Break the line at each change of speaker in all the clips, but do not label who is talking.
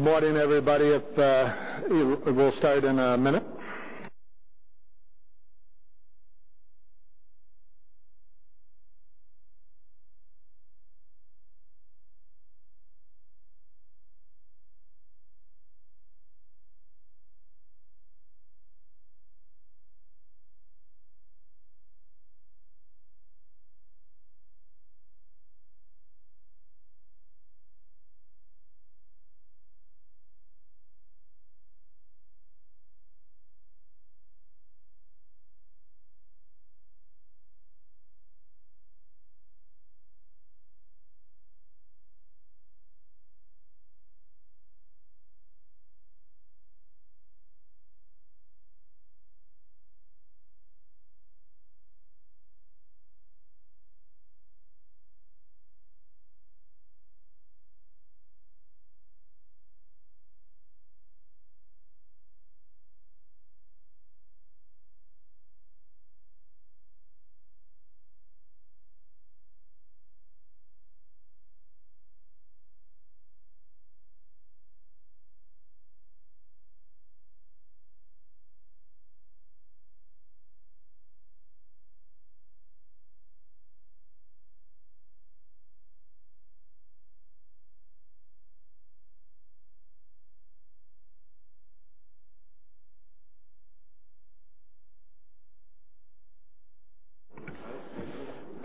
Good morning, everybody. We'll start in a minute.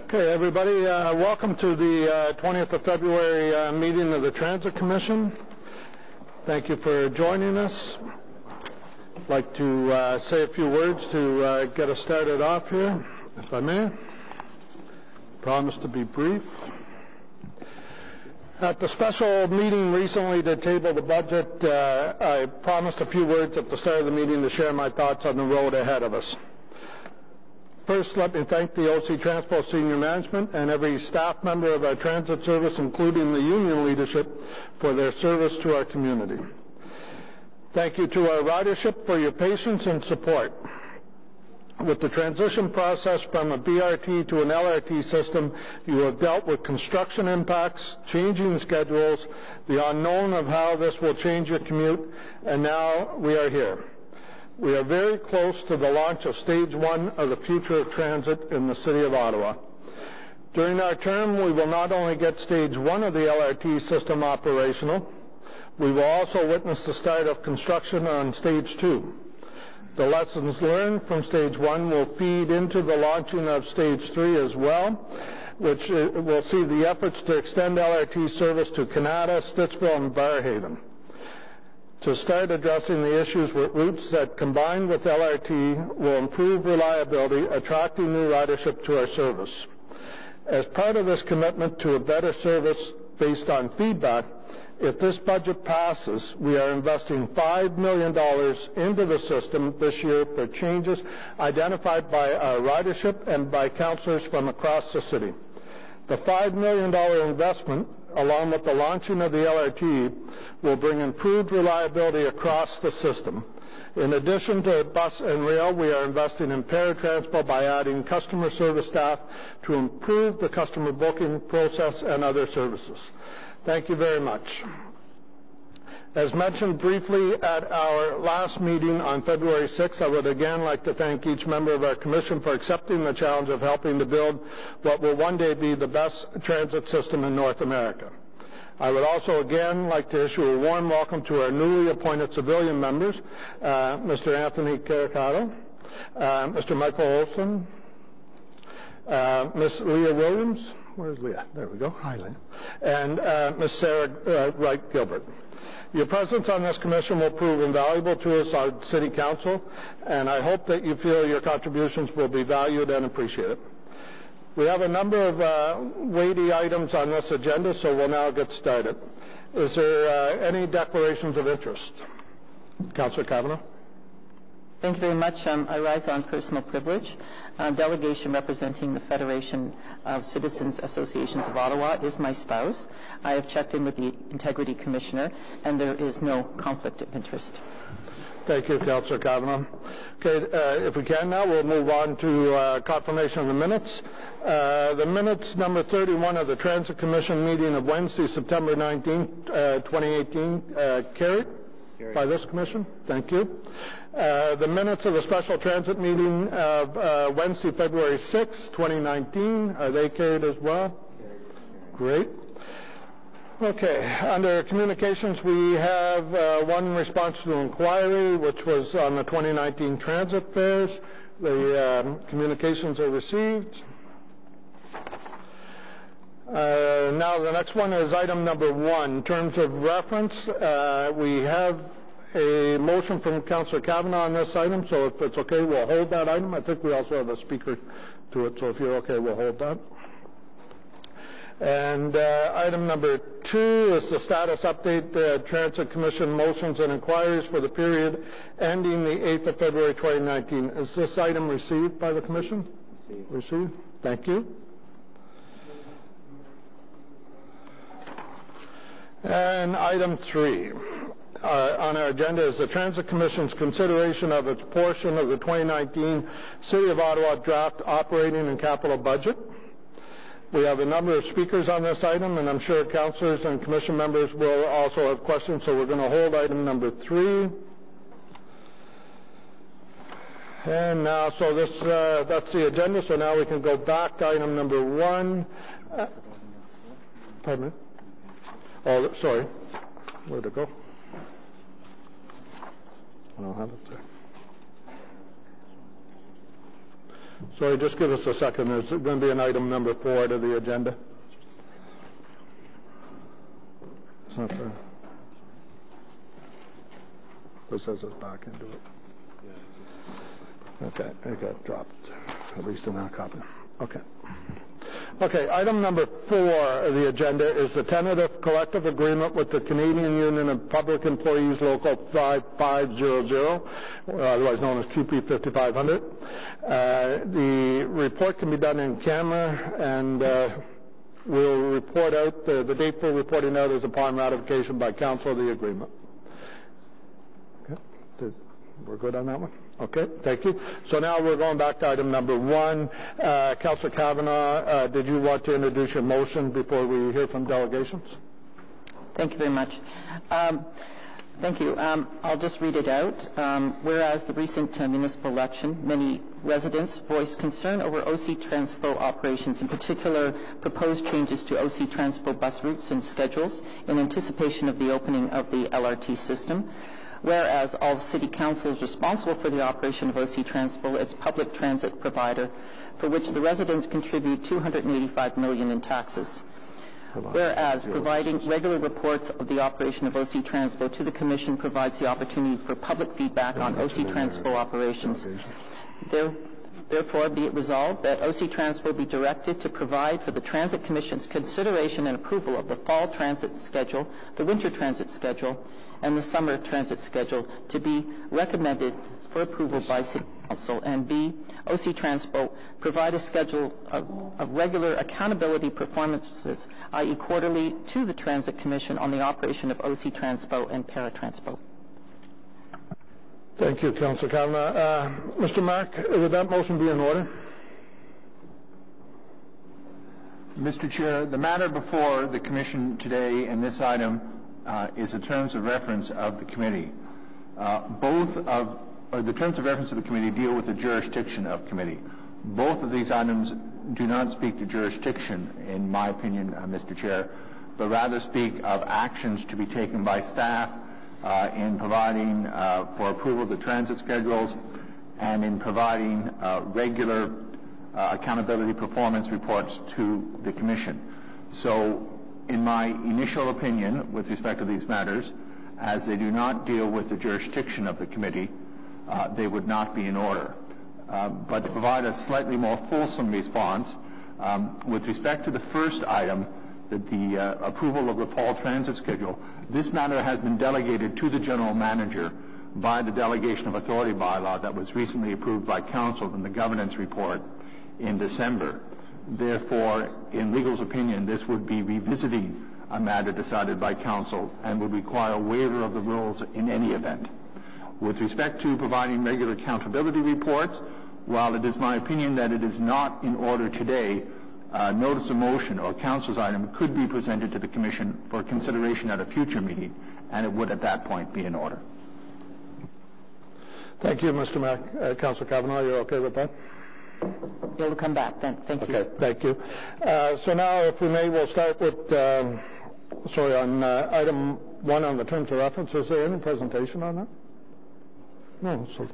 Okay, everybody, welcome to the 20th of February meeting of the Transit Commission. Thank you for joining us. I'd like to say a few words to get us started off here, if I may. Promise to be brief. At the special meeting recently to table the budget, I promised a few words at the start of the meeting to share my thoughts on the road ahead of us. First, let me thank the OC Transpo senior management and every staff member of our transit service, including the union leadership, for their service to our community. Thank you to our ridership for your patience and support. With the transition process from a BRT to an LRT system, you have dealt with construction impacts, changing schedules, the unknown of how this will change your commute, and now we are here. We are very close to the launch of Stage 1 of the future of transit in the City of Ottawa. During our term, we will not only get Stage 1 of the LRT system operational, we will also witness the start of construction on Stage 2. The lessons learned from Stage 1 will feed into the launching of Stage 3 as well, which will see the efforts to extend LRT service to Canada, Stittsville, and Barrhaven, to start addressing the issues with routes that, combined with LRT, will improve reliability, attracting new ridership to our service. As part of this commitment to a better service based on feedback, if this budget passes, we are investing $5 million into the system this year for changes identified by our ridership and by councillors from across the city. The $5 million investment, along with the launching of the LRT, will bring improved reliability across the system. In addition to bus and rail, we are investing in paratransport by adding customer service staff to improve the customer booking process and other services. Thank you very much. As mentioned briefly at our last meeting on February 6th, I would again like to thank each member of our commission for accepting the challenge of helping to build what will one day be the best transit system in North America. I would also again like to issue a warm welcome to our newly appointed civilian members, Mr. Anthony Caricato, Mr. Michael Olson, Ms. Leah Williams. Where's Leah? There we go. Hi, Leah. And Ms. Sarah Wright-Gilbert. Your presence on this commission will prove invaluable to us on City Council, and I hope that you feel your contributions will be valued and appreciated. We have a number of weighty items on this agenda, so we'll now get started. Is there any declarations of interest? Councillor Kavanagh.
Thank you very much. I rise on personal privilege. Delegation representing the Federation of Citizens Associations of Ottawa is my spouse. I have checked in with the Integrity Commissioner, and there is no conflict of interest.
Thank you, Councillor Kavanagh. Okay, if we can now, we'll move on to confirmation of the minutes. The minutes number 31 of the Transit Commission meeting of Wednesday, September 19, 2018, carried by this commission. Thank you. The minutes of the special transit meeting of Wednesday, February 6, 2019, are they carried as well? Great. Okay, under communications, we have one response to inquiry, which was on the 2019 transit fares. The communications are received. Now the next one is item number 1, terms of reference. We have a motion from Councillor Kavanagh on this item, so if it's okay, we'll hold that item. I think we also have a speaker to it, so if you're okay, we'll hold that. And item number 2 is the status update, Transit Commission motions and inquiries for the period ending the 8th of February 2019. Is this item received by the Commission? Received. Thank you. And item 3 on our agenda is the Transit Commission's consideration of its portion of the 2019 City of Ottawa draft operating and capital budget. We have a number of speakers on this item, and I'm sure councillors and commission members will also have questions, so we're going to hold item number 3. And now, so this that's the agenda, so now we can go back to item number 1. Pardon me? Oh, sorry. Where'd it go? I don't have it there. Sorry, just give us a second. There's going to be an item number 4 to the agenda. It's not there. It says it's back into it. Okay, it got dropped, at least in our copy. Okay. Okay, item number 4 of the agenda is the tentative collective agreement with the Canadian Union of Public Employees Local 5500, otherwise known as QP 5500. The report can be done in camera, and we'll report out, the date for reporting out is upon ratification by Council of the agreement. Okay. We're good on that one? Okay, thank you. So now we're going back to item number 1. Councillor Kavanagh, did you want to introduce your motion before we hear from delegations?
Thank you very much. Thank you. I'll just read it out. Whereas the recent municipal election, many residents voiced concern over OC Transpo operations, in particular proposed changes to OC Transpo bus routes and schedules in anticipation of the opening of the LRT system. Whereas all city councils responsible for the operation of OC Transpo, its public transit provider, for which the residents contribute $285 million in taxes. Whereas providing regular reports of the operation of OC Transpo to the Commission provides the opportunity for public feedback on OC Transpo operations. Therefore, be it resolved that OC Transpo be directed to provide for the Transit Commission's consideration and approval of the fall transit schedule, the winter transit schedule, and the summer transit schedule to be recommended for approval by City Council, and B, OC Transpo provide a schedule of regular accountability performances, i.e. quarterly, to the Transit Commission on the operation of OC Transpo and Paratranspo.
Thank you, Councillor Kavanagh. Mr. Mark, would that motion be in order?
Mr. Chair, the matter before the Commission today in this item is the terms of reference of the committee. The terms of reference of the committee deal with the jurisdiction of committee. Both of these items do not speak to jurisdiction, in my opinion, Mr. Chair, but rather speak of actions to be taken by staff in providing for approval of the transit schedules and in providing regular accountability performance reports to the Commission. So, in my initial opinion, with respect to these matters, as they do not deal with the jurisdiction of the committee, they would not be in order. But to provide a slightly more fulsome response, with respect to the first item, the approval of the fall transit schedule, this matter has been delegated to the General Manager by the Delegation of Authority bylaw that was recently approved by Council in the governance report in December. Therefore, in legal's opinion, this would be revisiting a matter decided by Council and would require a waiver of the rules in any event. With respect to providing regular accountability reports, while it is my opinion that it is not in order today, notice of motion or council's item could be presented to the Commission for consideration at a future meeting, and it would at that point be in order.
Thank you, Mr. Mack. Councillor Kavanagh, you're okay with that?
You'll come back then. Thank you.
Okay, thank you. So now, if we may, we'll start with, on item 1 on the terms of reference. Is there any presentation on that? No, so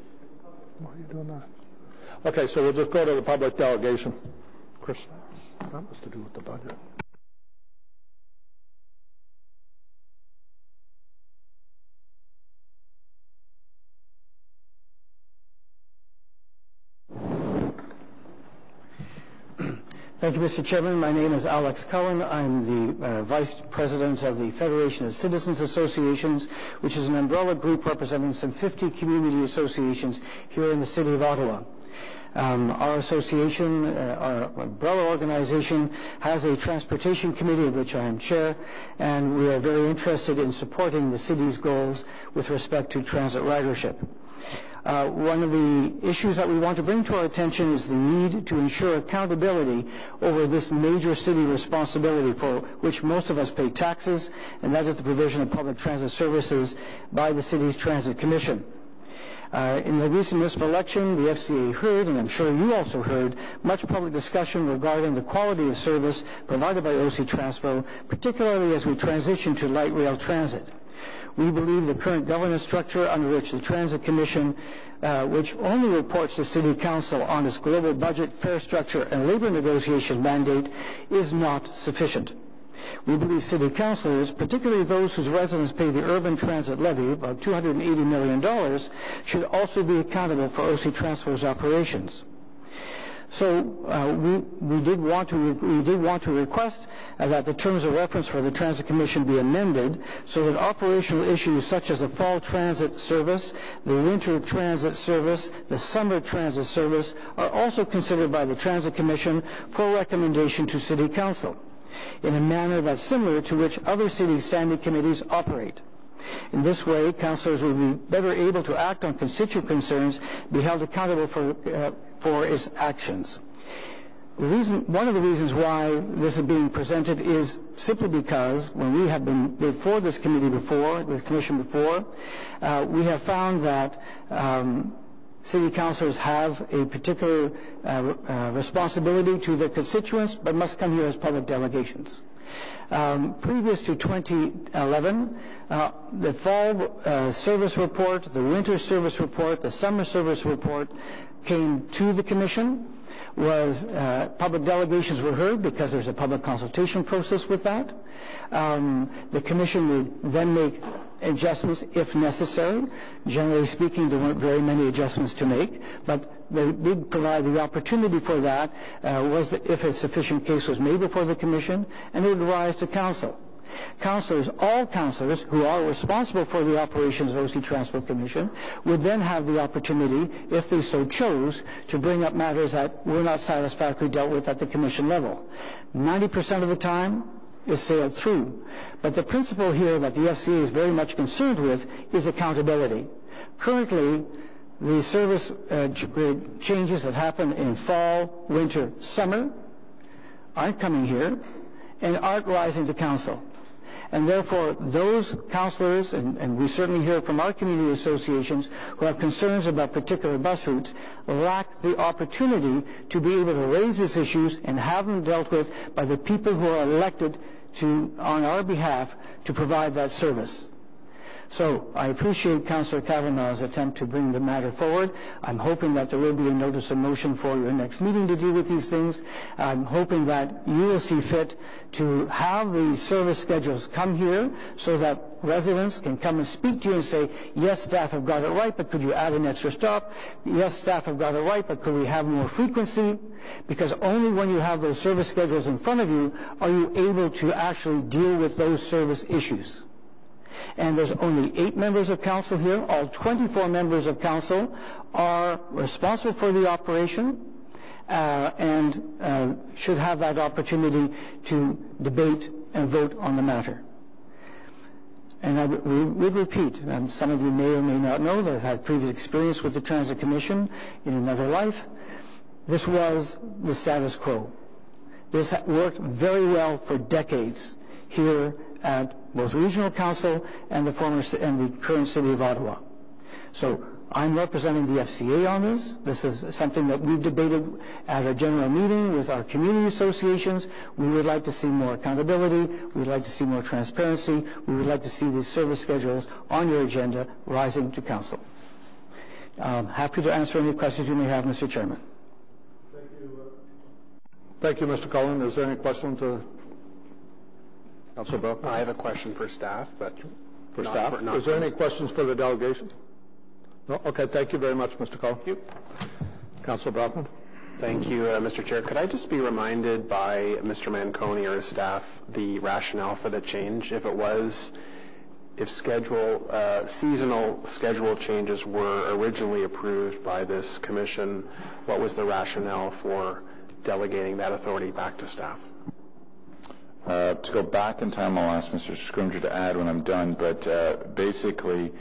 why are you doing that? Okay, so we'll just go to the public delegation. Chris, that has to do with the budget.
Thank you, Mr. Chairman. My name is Alex Cullen. I'm the Vice President of the Federation of Citizens Associations, which is an umbrella group representing some 50 community associations here in the City of Ottawa. Our association, our umbrella organization, has a transportation committee of which I am chair, and we are very interested in supporting the city's goals with respect to transit ridership. One of the issues that we want to bring to our attention is the need to ensure accountability over this major city responsibility for which most of us pay taxes, and that is the provision of public transit services by the city's Transit Commission. In the recent municipal election, the FCA heard, and I'm sure you also heard, much public discussion regarding the quality of service provided by OC Transpo, particularly as we transition to light rail transit. We believe the current governance structure under which the Transit Commission, which only reports to City Council on its global budget, fare structure, and labor negotiation mandate, is not sufficient. We believe City Councilors, particularly those whose residents pay the urban transit levy, about $280 million, should also be accountable for OC Transpo's operations. So we did want to request that the terms of reference for the Transit Commission be amended so that operational issues such as the fall transit service, the winter transit service, the summer transit service are also considered by the Transit Commission for recommendation to City Council in a manner that's similar to which other city standing committees operate. In this way, councillors will be better able to act on constituent concerns, be held accountable for its actions. One of the reasons why this is being presented is simply because when we have been before this commission before, we have found that city councillors have a particular responsibility to their constituents, but must come here as public delegations. Previous to 2011, the fall service report, the winter service report, the summer service report came to the Commission. Public delegations were heard because there's a public consultation process with that. The Commission would then make adjustments if necessary. Generally speaking, there weren't very many adjustments to make, but they did provide the opportunity for that if a sufficient case was made before the Commission, and it would rise to Council. All councillors who are responsible for the operations of OC Transport Commission would then have the opportunity, if they so chose, to bring up matters that were not satisfactorily dealt with at the Commission level. 90% of the time is sailed through. But the principle here that the FCA is very much concerned with is accountability. Currently, the service changes that happen in fall, winter, summer aren't coming here and aren't rising to Council. And therefore, those councillors, and we certainly hear from our community associations who have concerns about particular bus routes, lack the opportunity to be able to raise these issues and have them dealt with by the people who are elected on our behalf to provide that service. So I appreciate Councillor Kavanagh's attempt to bring the matter forward. I'm hoping that there will be a notice of motion for your next meeting to deal with these things. I'm hoping that you will see fit to have the service schedules come here so that residents can come and speak to you and say, yes, staff have got it right, but could you add an extra stop? Yes, staff have got it right, but could we have more frequency? Because only when you have those service schedules in front of you are you able to actually deal with those service issues. And there's only 8 members of council here. All 24 members of council are responsible for the operation and should have that opportunity to debate and vote on the matter. And I would repeat, some of you may or may not know that I've had previous experience with the Transit Commission in another life. This was the status quo. This worked very well for decades here at both Regional Council and the current City of Ottawa. So I'm representing the FCA on this. This is something that we've debated at our general meeting with our community associations. We would like to see more accountability. We'd like to see more transparency. We would like to see these service schedules on your agenda rising to council. Happy to answer any questions you may have, Mr. Chairman.
Thank you, Mr. Cullen. Is there any questions? Councilor Bell?
I have a question for staff, but
for staff. Is there any questions for the delegation? No? Okay, thank you very much, Mr. Cullen. Thank you. Councilor Brockman?
Thank you, Mr. Chair. Could I just be reminded by Mr. Manconi or his staff the rationale for the change? If seasonal schedule changes were originally approved by this commission, what was the rationale for delegating that authority back to staff?
To go back in time, I'll ask Mr. Scrimger to add when I'm done, but basically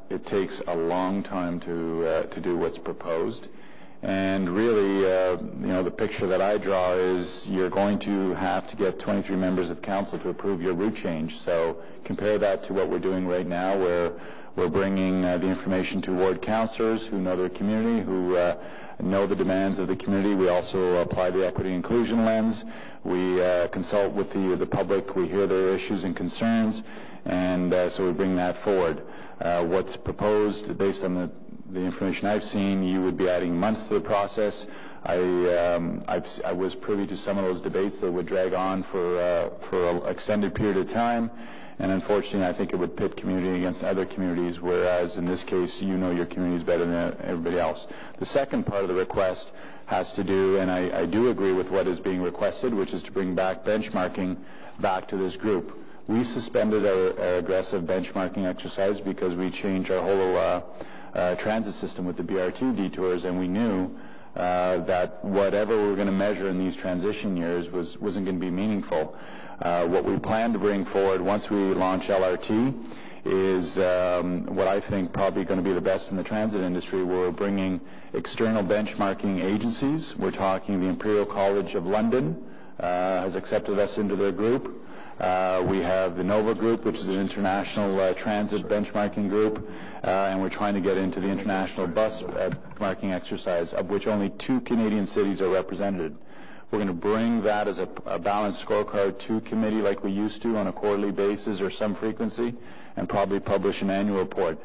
it takes a long time to do what's proposed. And really, the picture that I draw is you're going to have to get 23 members of council to approve your route change. So compare that to what we're doing right now, where we're bringing the information to ward councillors who know their community, who know the demands of the community. We also apply the equity inclusion lens. We consult with the public. We hear their issues and concerns, and so we bring that forward. What's proposed, based on the information I've seen, you would be adding months to the process. I was privy to some of those debates that would drag on for an extended period of time, and unfortunately I think it would pit community against other communities, whereas in this case you know your communities better than everybody else. The second part of the request has to do, and I do agree with what is being requested, which is to bring back benchmarking back to this group. We suspended our aggressive benchmarking exercise because we changed our whole transit system with the BRT detours, and we knew that whatever we were going to measure in these transition years wasn't going to be meaningful. What we plan to bring forward once we launch LRT is what I think probably going to be the best in the transit industry. We're bringing external benchmarking agencies. We're talking the Imperial College of London has accepted us into their group. We have the NOVA group, which is an international transit benchmarking group, and we're trying to get into the international bus benchmarking exercise, of which only 2 Canadian cities are represented. We're going to bring that as a balanced scorecard to committee like we used to on a quarterly basis or some frequency, and probably publish an annual report.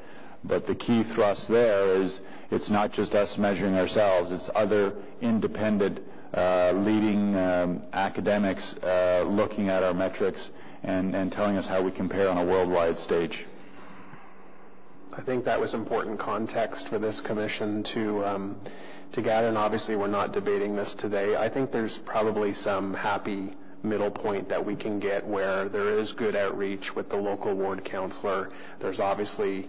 But the key thrust there is it's not just us measuring ourselves, it's other independent leading academics looking at our metrics and telling us how we compare on a worldwide stage.
I think that was important context for this commission to gather, and obviously we're not debating this today. I think there's probably some happy middle point that we can get where there is good outreach with the local ward councillor. There's obviously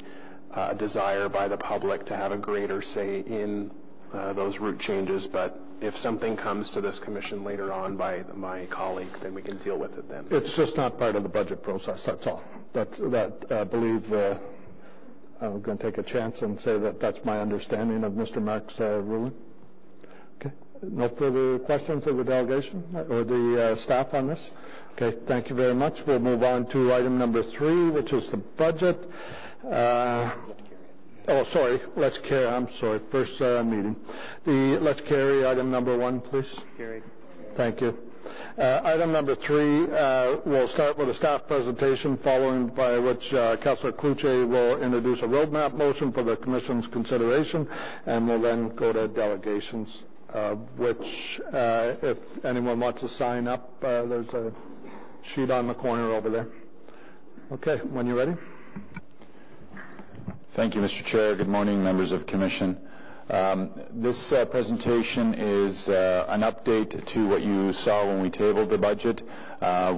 a desire by the public to have a greater say in those route changes, but if something comes to this commission later on by my colleague, then we can deal with it then.
It's just not part of the budget process, that's all. I believe I'm going to take a chance and say that that's my understanding of Mr. Mark's ruling. Okay. No further questions of the delegation or the staff on this? Okay, thank you very much. We'll move on to item number 3, which is the budget. Let's carry. I'm sorry. First meeting. Let's carry item number 1, please.
Carried.
Thank you. Item number 3, we'll start with a staff presentation, following by which Councillor Cloutier will introduce a roadmap motion for the Commission's consideration, and we'll then go to delegations, which, if anyone wants to sign up, there's a sheet on the corner over there. Okay, when you're ready.
Thank you, Mr. Chair. Good morning, members of the Commission. This presentation is an update to what you saw when we tabled the budget.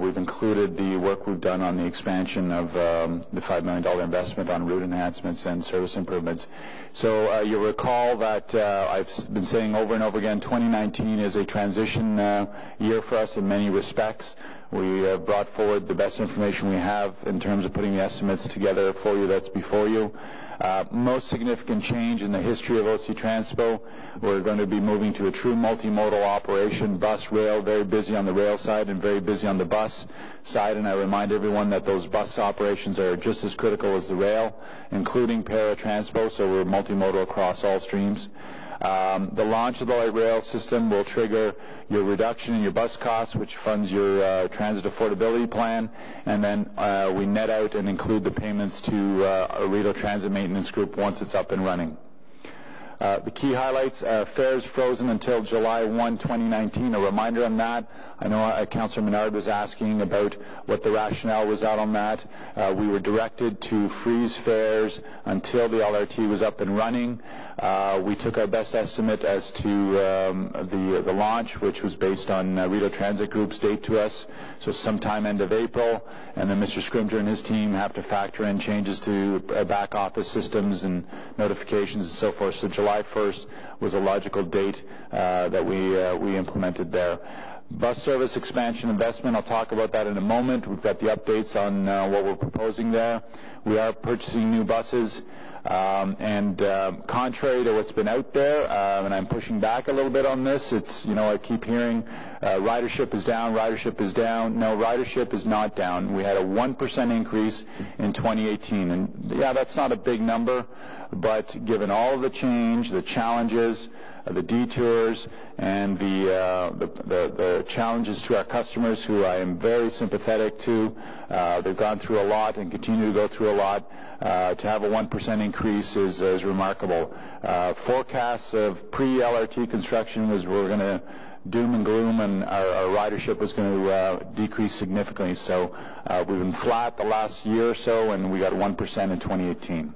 We've included the work we've done on the expansion of the $5 million investment on route enhancements and service improvements. So you'll recall that I've been saying over and over again, 2019 is a transition year for us in many respects. We have brought forward the best information we have in terms of putting the estimates together for you that's before you. Most significant change in the history of OC Transpo, we're going to be moving to a true multimodal operation, bus, rail, very busy on the rail side and very busy on the bus side, and I remind everyone that those bus operations are just as critical as the rail, including para-transpo, so we're multimodal across all streams. The launch of the light rail system will trigger your reduction in your bus costs, which funds your transit affordability plan, and then we net out and include the payments to a Rideau Transit Maintenance Group once it's up and running. The key highlights, fares frozen until July 1, 2019. A reminder on that. I know Councillor Menard was asking about what the rationale was out on that. We were directed to freeze fares until the LRT was up and running. We took our best estimate as to the launch, which was based on Rideau Transit Group's date to us, so sometime end of April, and then Mr. Scrimger and his team have to factor in changes to back office systems and notifications and so forth. So July 1st was a logical date that we implemented there. Bus service expansion investment, I'll talk about that in a moment. We've got the updates on what we're proposing there. We are purchasing new buses. Contrary to what's been out there, and I'm pushing back a little bit on this, it's, I keep hearing ridership is down, ridership is down. No, ridership is not down. We had a 1% increase in 2018, and yeah, that's not a big number, but given all of the change, the challenges, the detours, and the challenges to our customers, who I am very sympathetic to. They've gone through a lot and continue to go through a lot. To have a 1% increase is remarkable. Forecasts of pre-LRT construction was we're going to doom and gloom, and our ridership was going to decrease significantly. So we've been flat the last year or so, and we got 1% in 2018.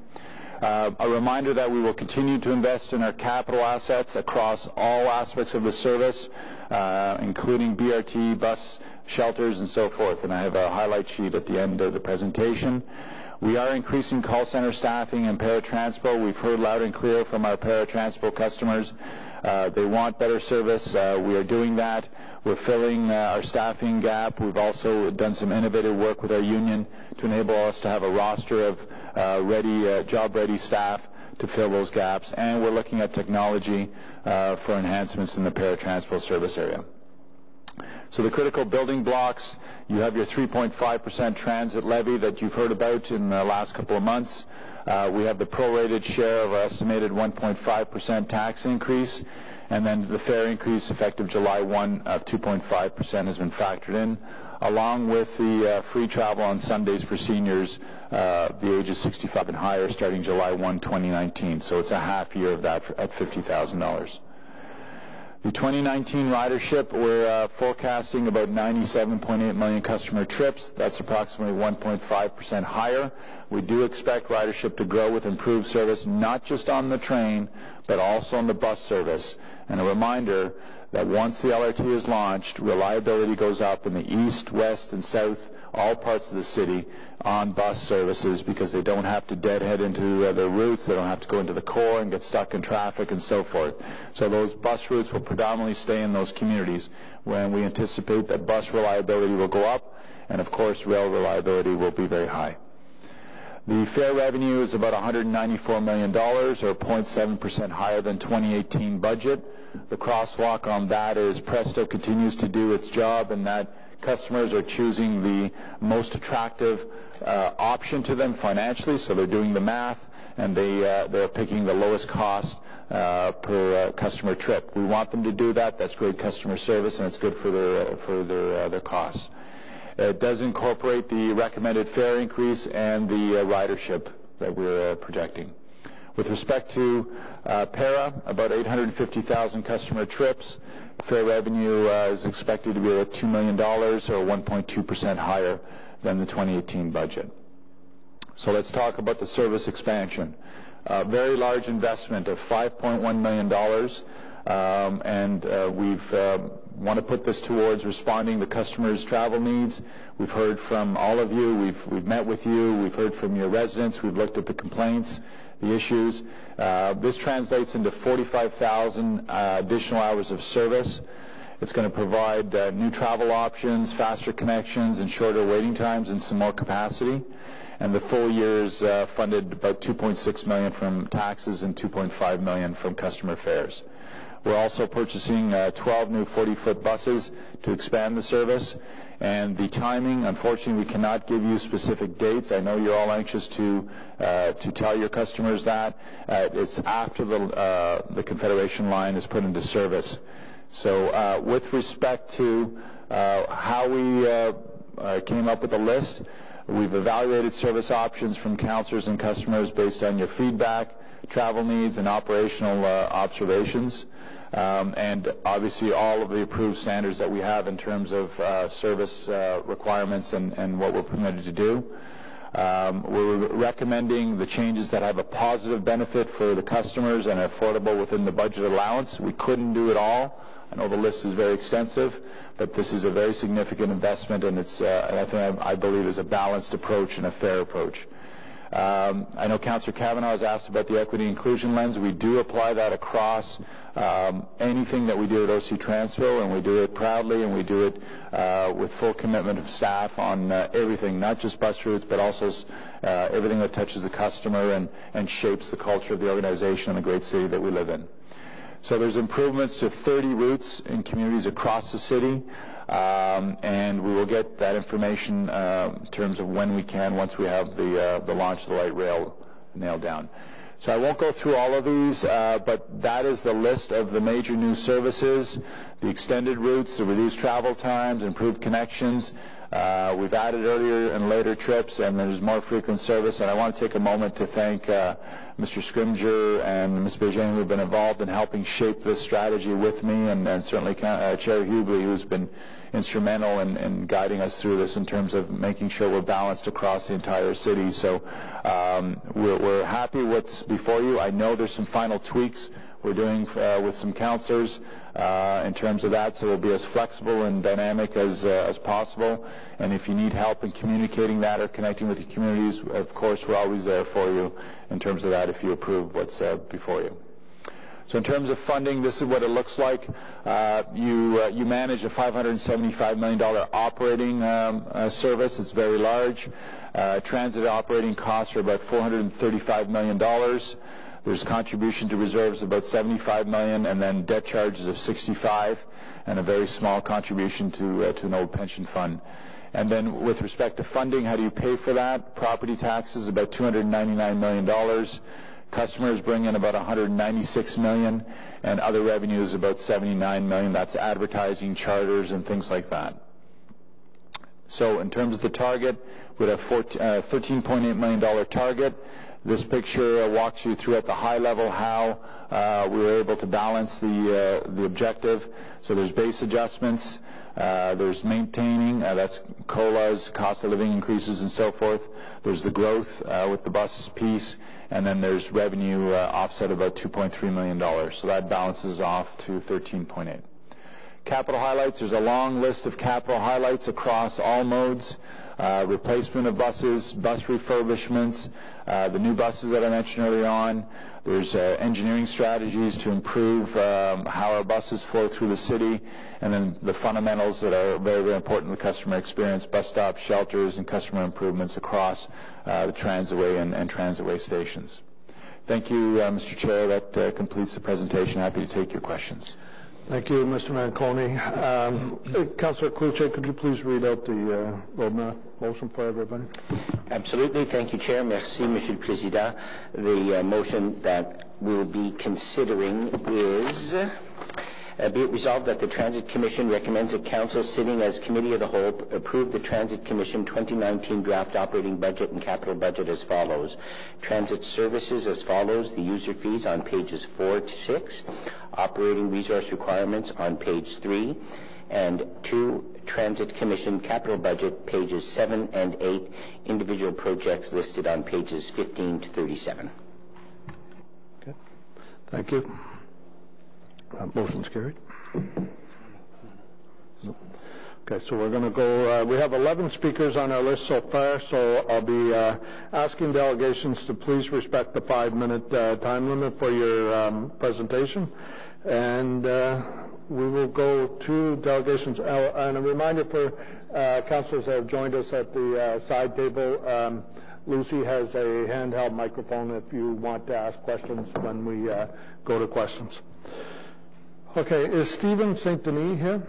A reminder that we will continue to invest in our capital assets across all aspects of the service, including BRT, bus shelters, and so forth. And I have a highlight sheet at the end of the presentation. We are increasing call center staffing and para-transpo. We've heard loud and clear from our para-transpo customers. They want better service. We are doing that. We're filling our staffing gap. We've also done some innovative work with our union to enable us to have a roster of job-ready staff to fill those gaps. And we're looking at technology for enhancements in the para-transpo service area. So the critical building blocks, you have your 3.5% transit levy that you've heard about in the last couple of months. We have the prorated share of our estimated 1.5% tax increase, and then the fare increase effective July 1 of 2.5% has been factored in, along with the free travel on Sundays for seniors, the ages 65 and higher, starting July 1, 2019. So it's a half year of that at $50,000. The 2019 ridership, we're forecasting about 97.8 million customer trips. That's approximately 1.5% higher. We do expect ridership to grow with improved service, not just on the train, but also on the bus service. And a reminder that once the LRT is launched, reliability goes up in the east, west, and south, all parts of the city, on bus services, because they don't have to deadhead into their routes, they don't have to go into the core and get stuck in traffic and so forth. So those bus routes will predominantly stay in those communities, when we anticipate that bus reliability will go up, and of course rail reliability will be very high. The fare revenue is about $194 million, or 0.7% higher than 2018 budget. The crosswalk on that is Presto continues to do its job, and that customers are choosing the most attractive option to them financially, so they're doing the math, and they're picking the lowest cost per customer trip. We want them to do that. That's great customer service, and it's good for their costs. It does incorporate the recommended fare increase and the ridership that we're projecting. With respect to para, about 850,000 customer trips. Fare revenue is expected to be about $2 million, or 1.2% higher than the 2018 budget. So let's talk about the service expansion. Very large investment of $5.1 million, and we've want to put this towards responding to customers' travel needs. We've heard from all of you. We've met with you. We've heard from your residents. We've looked at the complaints, the issues. This translates into 45,000 additional hours of service. It's going to provide new travel options, faster connections, and shorter waiting times, and some more capacity. And the full year's funded about $2.6 million from taxes and $2.5 million from customer fares. We're also purchasing 12 new 40-foot buses to expand the service. And the timing, unfortunately, we cannot give you specific dates. I know you're all anxious to tell your customers that. It's after the Confederation line is put into service. So with respect to how we came up with a list, we've evaluated service options from councillors and customers based on your feedback, travel needs, and operational observations. And obviously all of the approved standards that we have in terms of service requirements and what we're permitted to do. We're recommending the changes that have a positive benefit for the customers and are affordable within the budget allowance. We couldn't do it all. I know the list is very extensive, but this is a very significant investment, and I believe is a balanced approach and a fair approach. I know Councillor Kavanagh has asked about the equity inclusion lens. We do apply that across anything that we do at OC Transpo, and we do it proudly, and we do it with full commitment of staff on everything, not just bus routes, but also everything that touches the customer and shapes the culture of the organization and the great city that we live in. So there's improvements to 30 routes in communities across the city. And we will get that information in terms of when we can, once we have the launch of the light rail nailed down. So I won't go through all of these, but that is the list of the major new services, the extended routes, the reduced travel times, improved connections. We've added earlier and later trips, and there's more frequent service. And I want to take a moment to thank Mr. Scrimger and Ms. Bégin, who have been involved in helping shape this strategy with me, and certainly Chair Hubley, who's been instrumental in guiding us through this in terms of making sure we're balanced across the entire city. So we're happy with what's before you. I know there's some final tweaks we're doing with some councillors in terms of that, so we'll be as flexible and dynamic as possible. And if you need help in communicating that or connecting with your communities, of course, we're always there for you in terms of that if you approve what's before you. So in terms of funding, this is what it looks like. You manage a $575 million operating service. It's very large. Transit operating costs are about $435 million. There's contribution to reserves about $75 million, and then debt charges of $65, and a very small contribution to an old pension fund. And then with respect to funding, how do you pay for that? Property taxes, about $299 million. Customers bring in about $196 million, and other revenues about $79 million. That's advertising, charters, and things like that. So in terms of the target, we have a $13.8 million target. This picture walks you through at the high level how we were able to balance the objective. So there's base adjustments, there's maintaining, that's COLAs, cost of living increases, and so forth. There's the growth with the bus piece, and then there's revenue offset about $2.3 million. So that balances off to 13.8. Capital highlights, there's a long list of capital highlights across all modes. Replacement of buses, bus refurbishments, the new buses that I mentioned earlier on. There's engineering strategies to improve how our buses flow through the city, and then the fundamentals that are very, very important to the customer experience, bus stops, shelters, and customer improvements across the Transitway and Transitway stations. Thank you, Mr. Chair. That completes the presentation. Happy to take your questions.
Thank you, Mr. Manconi. Councillor Cloutier, could you please read out the motion for everybody?
Absolutely. Thank you, Chair. Merci, Monsieur le Président. The motion that we'll be considering is be it resolved that the Transit Commission recommends that Council, sitting as Committee of the Whole, approve the Transit Commission 2019 draft operating budget and capital budget as follows. Transit services as follows: the user fees on pages 4 to 6, operating resource requirements on page 3, and 2, Transit Commission capital budget, pages 7 and 8, individual projects listed on pages 15 to 37.
Okay. Thank you. Motion's carried. No. Okay, so we're going to go, we have 11 speakers on our list so far, so I'll be asking delegations to please respect the 5-minute time limit for your presentation. And we will go to delegations. And a reminder for councillors that have joined us at the side table, Lucy has a handheld microphone if you want to ask questions when we go to questions. Okay, is Stephen St. Denis here?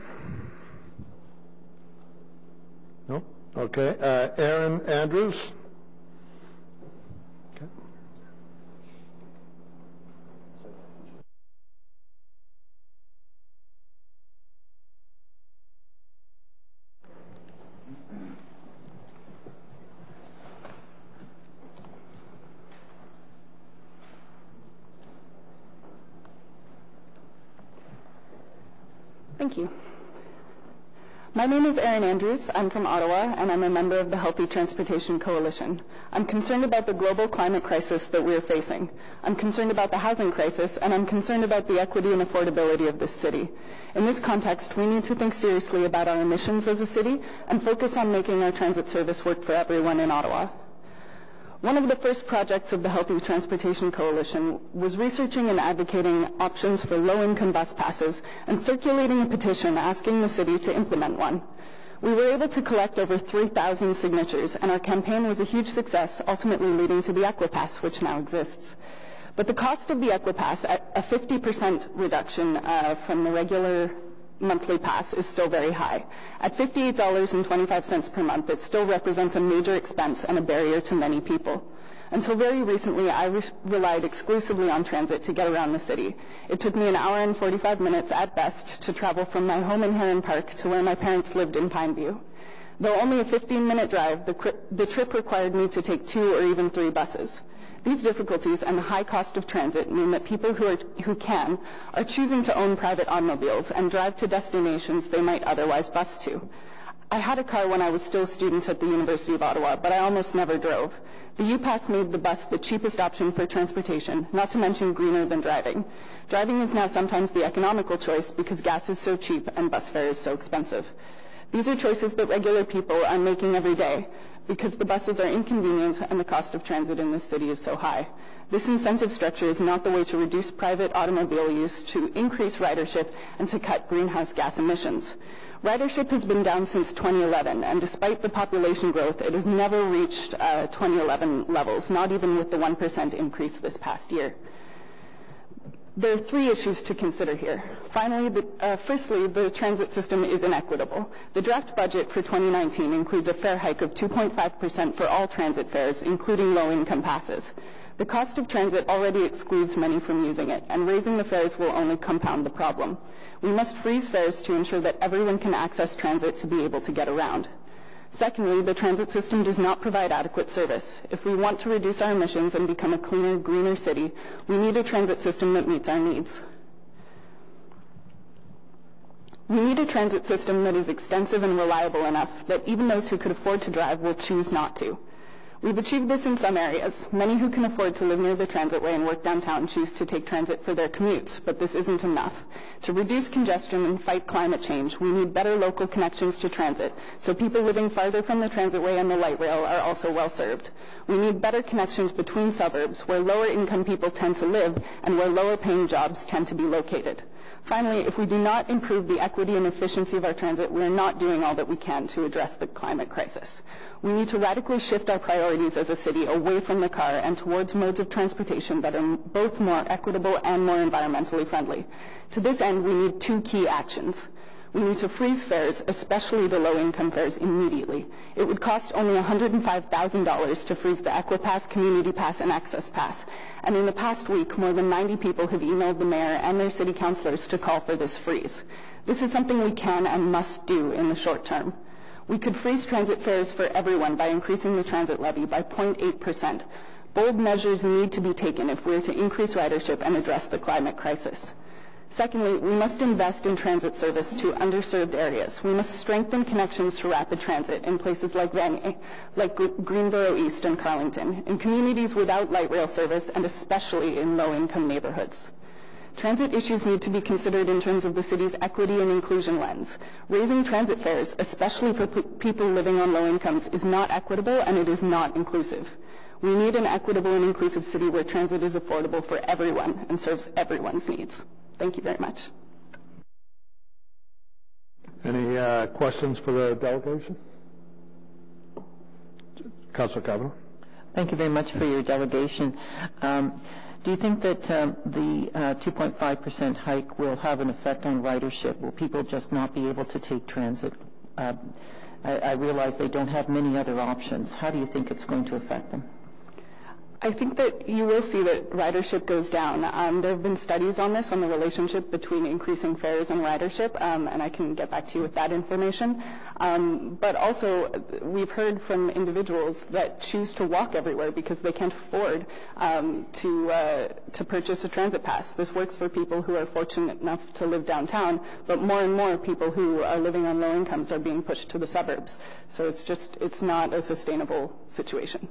No? Okay. Aaron Andrews? Okay.
Thank you. My name is Erin Andrews. I'm from Ottawa, and I'm a member of the Healthy Transportation Coalition. I'm concerned about the global climate crisis that we're facing. I'm concerned about the housing crisis, and I'm concerned about the equity and affordability of this city. In this context, we need to think seriously about our emissions as a city and focus on making our transit service work for everyone in Ottawa. One of the first projects of the Healthy Transportation Coalition was researching and advocating options for low-income bus passes and circulating a petition asking the city to implement one. We were able to collect over 3,000 signatures, and our campaign was a huge success, ultimately leading to the Equipass, which now exists. But the cost of the Equipass, at a 50% reduction from the regular monthly pass, is still very high. At $58.25 per month, it still represents a major expense and a barrier to many people. Until very recently, I relied exclusively on transit to get around the city. It took me an hour and 45 minutes at best to travel from my home in Heron Park to where my parents lived in Pineview. Though only a 15-minute drive, the trip required me to take 2 or even 3 buses. These difficulties and the high cost of transit mean that people who can are choosing to own private automobiles and drive to destinations they might otherwise bus to. I had a car when I was still a student at the University of Ottawa, but I almost never drove. The UPass made the bus the cheapest option for transportation, not to mention greener than driving. Driving is now sometimes the economical choice because gas is so cheap and bus fare is so expensive. These are choices that regular people are making every day, because the buses are inconvenient and the cost of transit in this city is so high. This incentive structure is not the way to reduce private automobile use, to increase ridership, and to cut greenhouse gas emissions. Ridership has been down since 2011, and despite the population growth, it has never reached 2011 levels, not even with the 1% increase this past year. There are 3 issues to consider here. Finally, firstly, the transit system is inequitable. The draft budget for 2019 includes a fare hike of 2.5% for all transit fares, including low-income passes. The cost of transit already excludes many from using it, and raising the fares will only compound the problem. We must freeze fares to ensure that everyone can access transit to be able to get around. Secondly, the transit system does not provide adequate service. If we want to reduce our emissions and become a cleaner, greener city, we need a transit system that meets our needs. We need a transit system that is extensive and reliable enough that even those who could afford to drive will choose not to. We've achieved this in some areas. Many who can afford to live near the transitway and work downtown choose to take transit for their commutes, but this isn't enough. To reduce congestion and fight climate change, we need better local connections to transit, so people living farther from the transitway and the light rail are also well served. We need better connections between suburbs, where lower income people tend to live and where lower paying jobs tend to be located. Finally, if we do not improve the equity and efficiency of our transit, we are not doing all that we can to address the climate crisis. We need to radically shift our priorities as a city away from the car and towards modes of transportation that are both more equitable and more environmentally friendly. To this end, we need 2 key actions. We need to freeze fares, especially the low-income fares, immediately. It would cost only $105,000 to freeze the Equipass, Community Pass, and Access Pass. And in the past week, more than 90 people have emailed the mayor and their city councillors to call for this freeze. This is something we can and must do in the short term. We could freeze transit fares for everyone by increasing the transit levy by 0.8%. Bold measures need to be taken if we are to increase ridership and address the climate crisis. Secondly, we must invest in transit service to underserved areas. We must strengthen connections to rapid transit in places like Greenboro East and Carlington, in communities without light rail service, and especially in low-income neighborhoods. Transit issues need to be considered in terms of the city's equity and inclusion lens. Raising transit fares, especially for people living on low incomes, is not equitable and it is not inclusive. We need an equitable and inclusive city where transit is affordable for everyone and serves everyone's needs. Thank you very much.
Any questions for the delegation? Councillor Kavanagh.
Thank you very much for your delegation. Do you think that the 2.5% hike will have an effect on ridership? Will people just not be able to take transit? I realize they don't have many other options. How do you think it's going to affect them?
I think that you will see that ridership goes down. There have been studies on this, on the relationship between increasing fares and ridership, and I can get back to you with that information. But also, we've heard from individuals that choose to walk everywhere because they can't afford to purchase a transit pass. This works for people who are fortunate enough to live downtown, but more and more people who are living on low incomes are being pushed to the suburbs. So it's not a sustainable situation.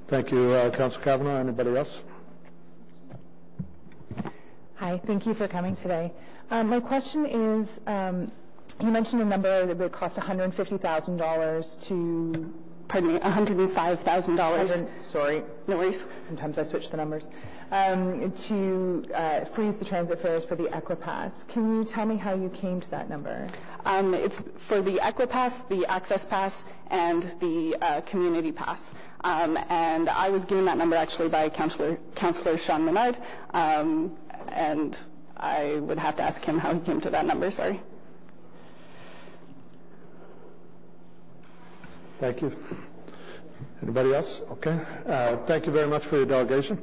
Thank you, Councillor Kavanagh. Anybody else?
Hi, thank you for coming today. My question is, you mentioned a number that would cost $150,000 to...
Pardon me, $105,000.
Sorry.
No worries.
Sometimes I switch the numbers. To freeze the transit fares for the Equipass. Can you tell me how you came to that number?
It's for the Equipass, the Access Pass, and the Community Pass. And I was given that number actually by Councillor Sean Menard, and I would have to ask him how he came to that number. Sorry.
Thank you. Anybody else? Okay. Thank you very much for your delegation.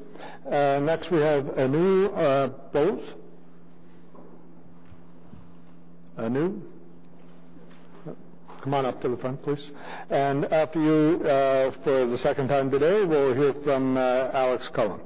Next we have Anu Bose. Anu? Come on up to the front, please. And after you, for the second time today, we'll hear from Alex Cullen.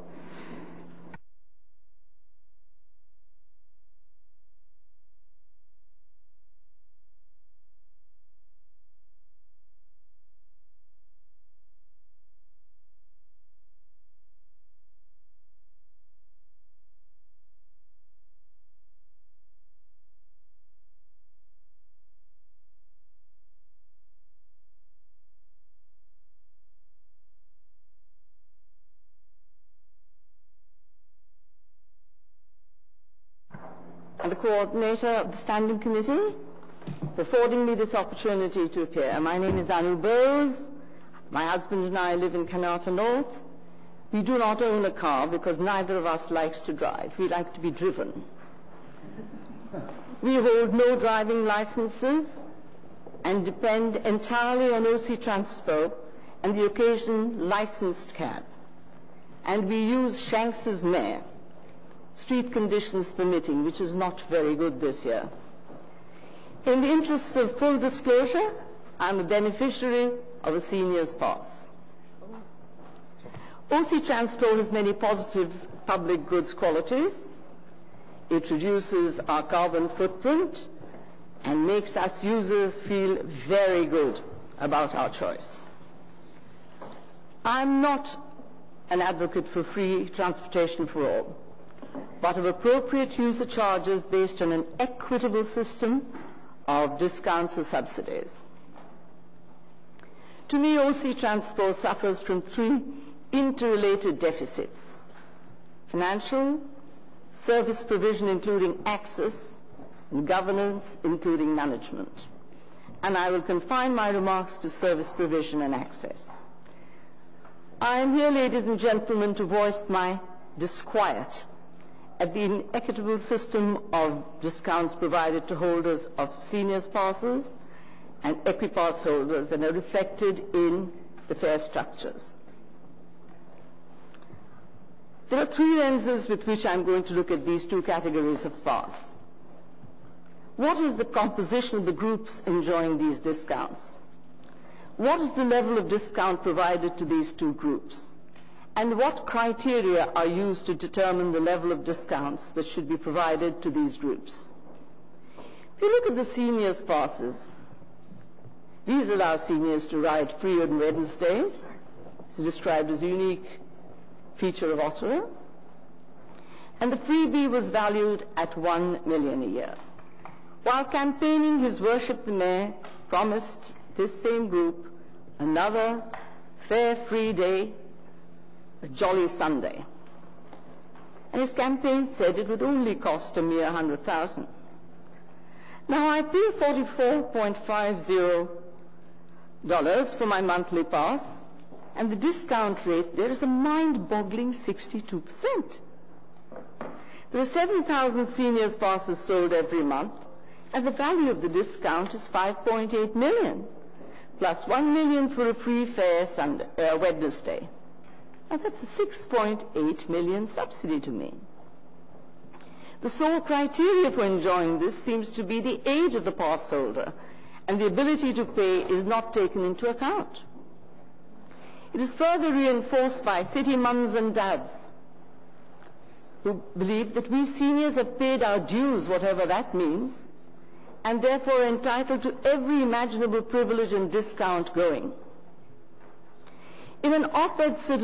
The coordinator of the Standing Committee for affording me this opportunity to appear. My name is Anu Bose. My husband and I live in Kanata North. We do not own a car because neither of us likes to drive. We like to be driven. We hold no driving licenses and depend entirely on OC Transpo and the occasional licensed cab. And we use Shanks's mare, street conditions permitting, which is not very good this year. In the interests of full disclosure, I'm a beneficiary of a senior's pass. OC Transpo has many positive public goods qualities. It reduces our carbon footprint and makes us users feel very good about our choice. I'm not an advocate for free transportation for all, but of appropriate user charges based on an equitable system of discounts or subsidies. To me, OC Transpo suffers from three interrelated deficits: financial, service provision including access, and governance including management. And I will confine my remarks to service provision and access. I am here, ladies and gentlemen, to voice my disquiet at the inequitable system of discounts provided to holders of seniors passes and Equipass holders that are reflected in the fare structures. There are three lenses with which I'm going to look at these two categories of pass. What is the composition of the groups enjoying these discounts? What is the level of discount provided to these two groups? And what criteria are used to determine the level of discounts that should be provided to these groups? If you look at the seniors' passes, these allow seniors to ride free on Wednesdays. It's described as a unique feature of Ottawa. And the freebie was valued at $1 million a year. While campaigning, His Worship the Mayor promised this same group another fare-free day a jolly Sunday. And his campaign said it would only cost a mere $100,000. Now I pay $44.50 for my monthly pass, and the discount rate there is a mind-boggling 62%. There are 7,000 seniors passes sold every month, and the value of the discount is $5.8 million, plus $1 million for a free fare Wednesday. Now that's a $6.8 million subsidy to me. The sole criteria for enjoying this seems to be the age of the pass holder, and the ability to pay is not taken into account. It is further reinforced by city mums and dads who believe that we seniors have paid our dues, whatever that means, and therefore are entitled to every imaginable privilege and discount going. In an op-ed to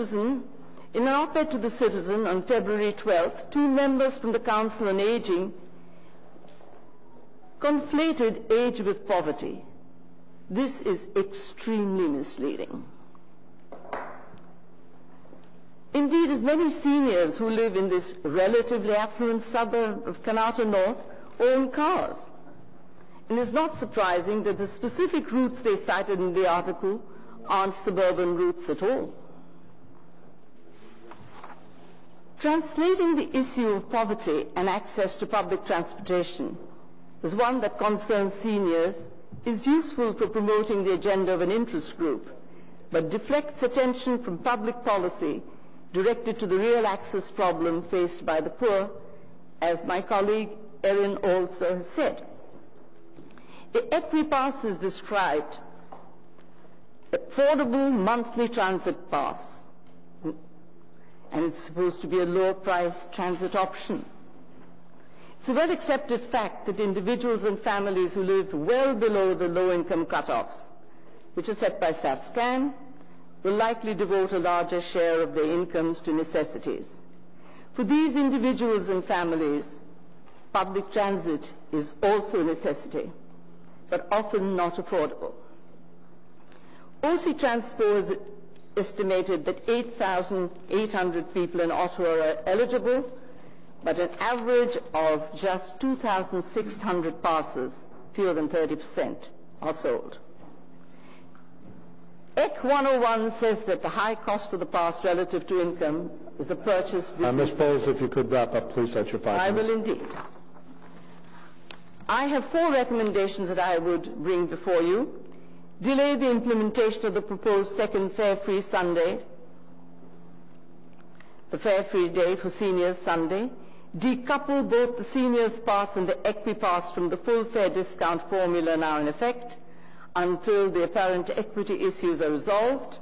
the Citizen on February 12th, 2 members from the Council on Aging conflated age with poverty. This is extremely misleading. Indeed, as many seniors who live in this relatively affluent suburb of Kanata North own cars. And it's not surprising that the specific routes they cited in the article aren't suburban routes at all. Translating the issue of poverty and access to public transportation as one that concerns seniors is useful for promoting the agenda of an interest group, but deflects attention from public policy directed to the real access problem faced by the poor, as my colleague Erin also has said. The Equipass is described affordable monthly transit pass, and it's supposed to be a low-price transit option. It's a well-accepted fact that individuals and families who live well below the low-income cutoffs, which are set by SATSCAN, will likely devote a larger share of their incomes to necessities. For these individuals and families, public transit is also a necessity, but often not affordable. OC Transpo has estimated that 8,800 people in Ottawa are eligible, but an average of just 2,600 passes, fewer than 30%, are sold. EC 101 says that the high cost of the pass relative to income is a purchase decision.
Ms. Bowles, if you could wrap up, please, at your 5 minutes.
I will indeed. I have 4 recommendations that I would bring before you. Delay the implementation of the proposed second fare-free Sunday, the fare-free day for seniors Sunday. Decouple both the seniors pass and the Equipass from the full fare discount formula now in effect until the apparent equity issues are resolved.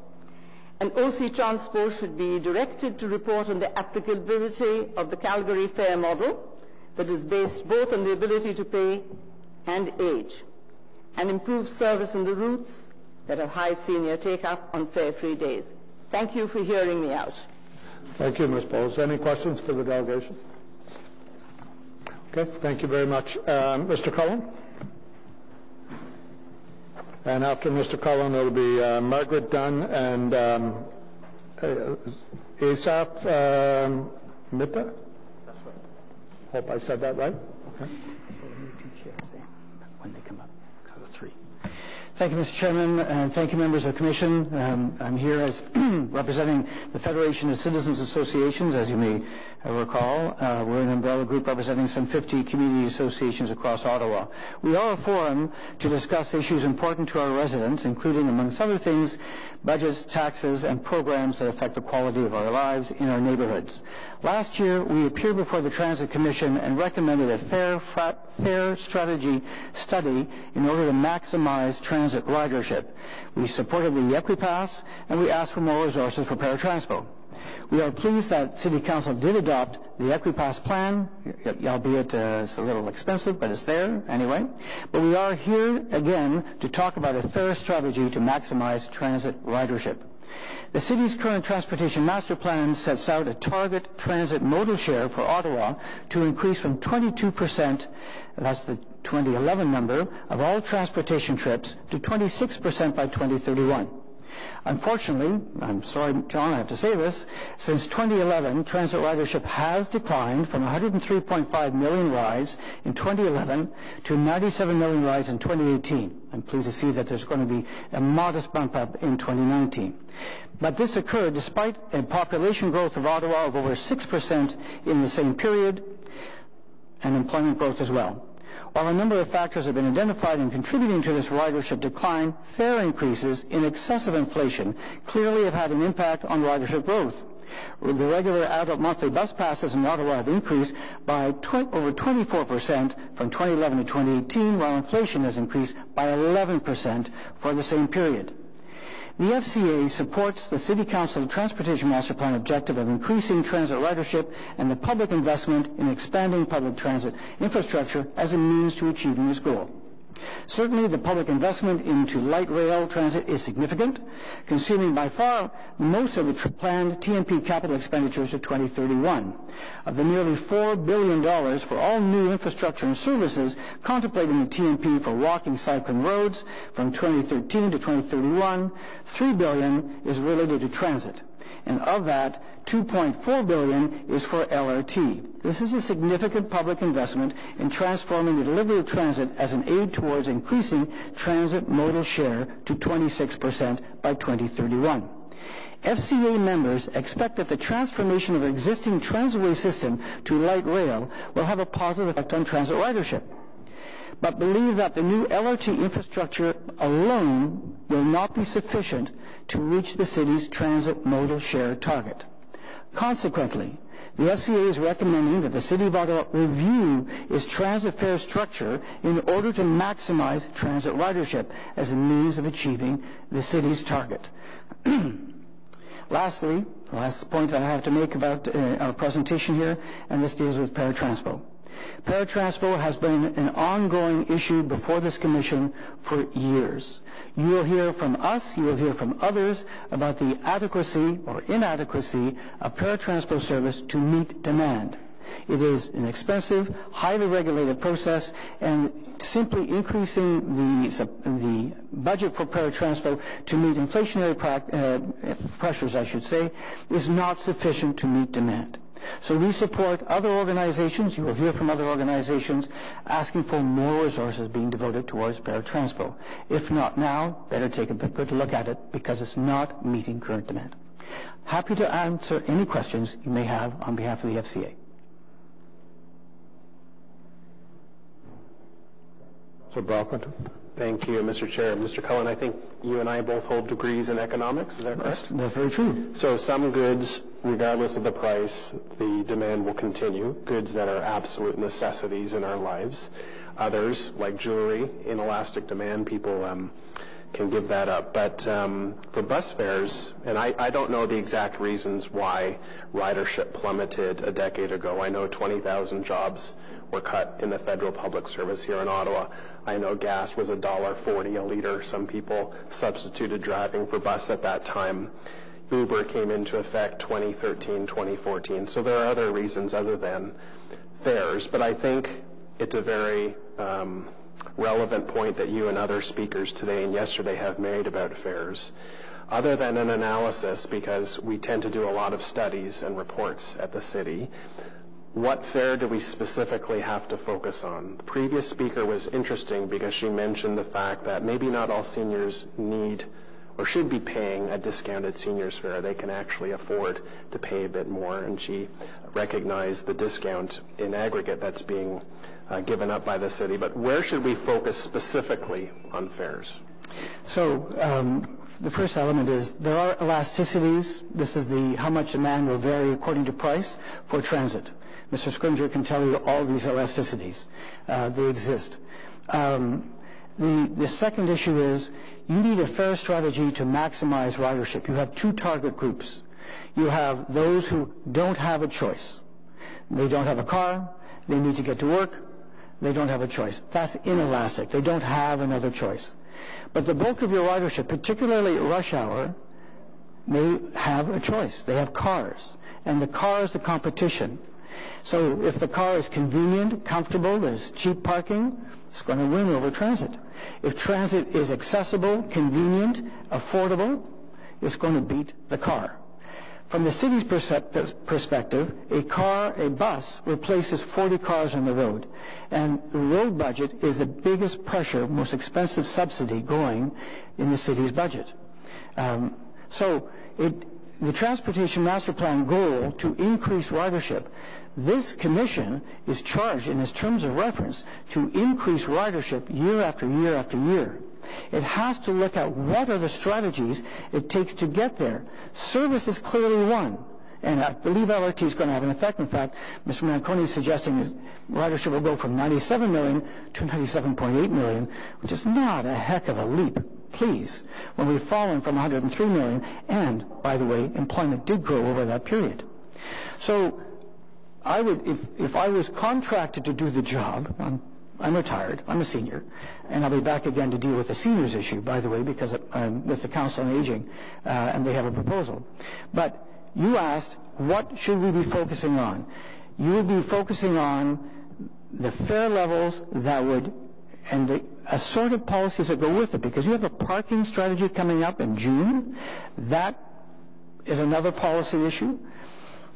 And OC Transport should be directed to report on the applicability of the Calgary fare model that is based both on the ability to pay and age, and improve service on the routes that have high senior take-up on fare-free days. Thank you for hearing me out.
Thank you, Ms. Bowles. Any questions for the delegation? Okay, thank you very much. Mr. Cullen? And after Mr. Cullen, it will be Margaret Dunn and Asaph Mitta?
That's right.
Hope I said that right. Okay.
When they come up, so 3. Thank you, Mr. Chairman, and thank you, members of the Commission. I'm here as representing the Federation of Citizens Associations, as you may recall. We're an umbrella group representing some 50 community associations across Ottawa. We are a forum to discuss issues important to our residents, including, amongst other things, budgets, taxes, and programs that affect the quality of our lives in our neighborhoods. Last year, we appeared before the Transit Commission and recommended a fair strategy study in order to maximize transit ridership. We supported the Equipass, and we asked for more resources for paratransport. We are pleased that City Council did adopt the Equipass plan, albeit it's a little expensive, but it's there anyway. But we are here again to talk about a fair strategy to maximize transit ridership. The city's current transportation master plan sets out a target transit modal share for Ottawa to increase from 22%, that's the 2011 number, of all transportation trips to 26% by 2031. Unfortunately, I'm sorry, John, I have to say this, since 2011, transit ridership has declined from 103.5 million rides in 2011 to 97 million rides in 2018. I'm pleased to see that there's going to be a modest bump up in 2019. But this occurred despite a population growth of Ottawa of over 6% in the same period, and employment growth as well. While a number of factors have been identified in contributing to this ridership decline, fare increases in excess of inflation clearly have had an impact on ridership growth. The regular adult monthly bus passes in Ottawa have increased by over 24% from 2011 to 2018, while inflation has increased by 11% for the same period. The FCA supports the City Council Transportation Master Plan objective of increasing transit ridership and the public investment in expanding public transit infrastructure as a means to achieving this goal. Certainly, the public investment into light rail transit is significant, consuming by far most of the planned TMP capital expenditures to 2031. Of the nearly $4 billion for all new infrastructure and services contemplated in the TMP for walking, cycling roads from 2013 to 2031, $3 billion is related to transit. And of that, $2.4 billion is for LRT. This is a significant public investment in transforming the delivery of transit as an aid towards increasing transit modal share to 26% by 2031. FCA members expect that the transformation of our existing transitway system to light rail will have a positive effect on transit ridership, but believe that the new LRT infrastructure alone will not be sufficient to reach the city's transit modal share target. Consequently, the FCA is recommending that the City of Ottawa review its transit fare structure in order to maximize transit ridership as a means of achieving the city's target. Lastly, the last point that I have to make about our presentation here, and this deals with Paratranspo. Paratranspo has been an ongoing issue before this Commission for years. You will hear from us, you will hear from others about the adequacy or inadequacy of Paratranspo service to meet demand. It is an expensive, highly regulated process, and simply increasing the budget for Paratranspo to meet inflationary pressures, I should say, is not sufficient to meet demand. So we support other organizations, you will hear from other organizations, asking for more resources being devoted towards Paratranspo. If not now, better take a good look at it because it's not meeting current demand. Happy to answer any questions you may have on behalf of the FCA.
So Brockington.
Thank you, Mr. Chair. Mr. Cullen, I think you and I both hold degrees in economics. Is that correct?
That's very true.
So some goods, regardless of the price, the demand will continue. Goods that are absolute necessities in our lives. Others, like jewelry, inelastic demand, people can give that up. But for bus fares, and I don't know the exact reasons why ridership plummeted a decade ago. I know 20,000 jobs were cut in the federal public service here in Ottawa. I know gas was $1.40 a liter. Some people substituted driving for bus at that time. Uber came into effect 2013, 2014. So there are other reasons other than fares. But I think it's a very relevant point that you and other speakers today and yesterday have made about fares. Other than an analysis, because we tend to do a lot of studies and reports at the city, what fare do we specifically have to focus on? The previous speaker was interesting because she mentioned the fact that maybe not all seniors need or should be paying a discounted seniors fare. They can actually afford to pay a bit more, and she recognized the discount in aggregate that's being given up by the city. But where should we focus specifically on fares?
So the first element is there are elasticities. This is how much demand will vary according to price for transit. Mr. Scrimgeour can tell you all these elasticities. They exist. The second issue is you need a fare strategy to maximize ridership. You have two target groups. You have those who don't have a choice. They don't have a car. They need to get to work. They don't have a choice. That's inelastic. They don't have another choice. But the bulk of your ridership, particularly at rush hour, they have a choice. They have cars. And the car is the competition. So if the car is convenient, comfortable, there's cheap parking, it's going to win over transit. If transit is accessible, convenient, affordable, is going to beat the car. From the city's perspective, a bus replaces 40 cars on the road. And the road budget is the biggest pressure, most expensive subsidy going in the city's budget. The Transportation Master Plan goal to increase ridership, this commission is charged in its terms of reference to increase ridership year after year after year. It has to look at what are the strategies it takes to get there. Service is clearly one, and I believe LRT is going to have an effect. In fact, Mr. Manconi is suggesting that ridership will go from 97 million to 97.8 million, which is not a heck of a leap, please, when we've fallen from 103 million, and, by the way, employment did grow over that period. So I would, if I was contracted to do the job, I'm retired, I'm a senior, and I'll be back again to deal with the seniors issue, by the way, because I'm with the Council on Aging, and they have a proposal. But you asked, what should we be focusing on? You would be focusing on the fare levels that would, and the assorted policies that go with it, because you have a parking strategy coming up in June. That is another policy issue.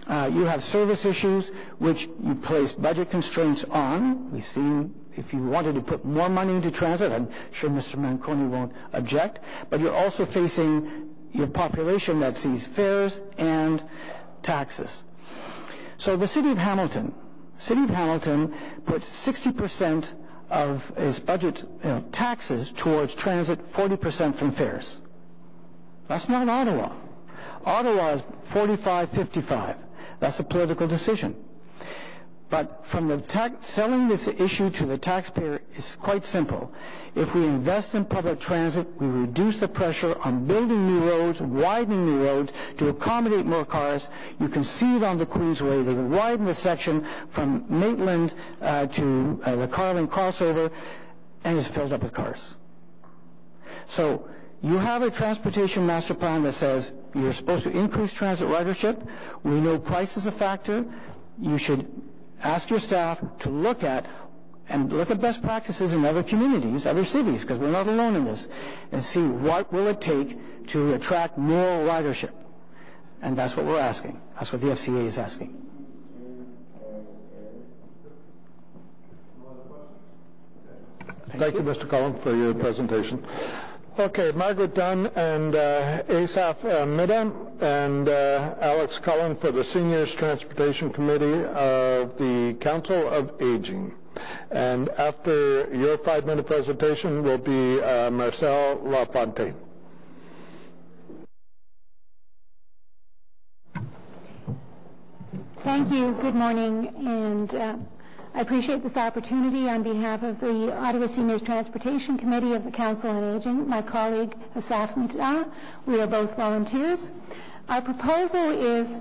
You have service issues, which you place budget constraints on. We've seen, if you wanted to put more money into transit, I'm sure Mr. Manconi won't object, but you're also facing your population that sees fares and taxes. So the City of Hamilton puts 60% of its budget taxes towards transit, 40% from fares. That's not Ottawa. Ottawa is 45-55. That's a political decision. But from the selling this issue to the taxpayer is quite simple. If we invest in public transit, we reduce the pressure on building new roads, widening new roads to accommodate more cars. You can see it on the Queensway. They widened the section from Maitland to the Carling crossover, and it's filled up with cars. So you have a transportation master plan that says you're supposed to increase transit ridership. We know price is a factor. You should ask your staff to look at best practices in other communities, other cities, because we're not alone in this, and see what will it take to attract more ridership. And that's what we're asking. That's what the FCA is asking.
Thank you, Mr. Cullen, for your presentation. Okay, Margaret Dunn and Asaph Midha and Alex Cullen for the Seniors Transportation Committee of the Council of Aging. And after your 5-minute presentation will be Marcel Lafontaine.
Thank you. Good morning, and I appreciate this opportunity on behalf of the Ottawa Seniors Transportation Committee of the Council on Aging, my colleague Asaph Midha. We are both volunteers. Our proposal is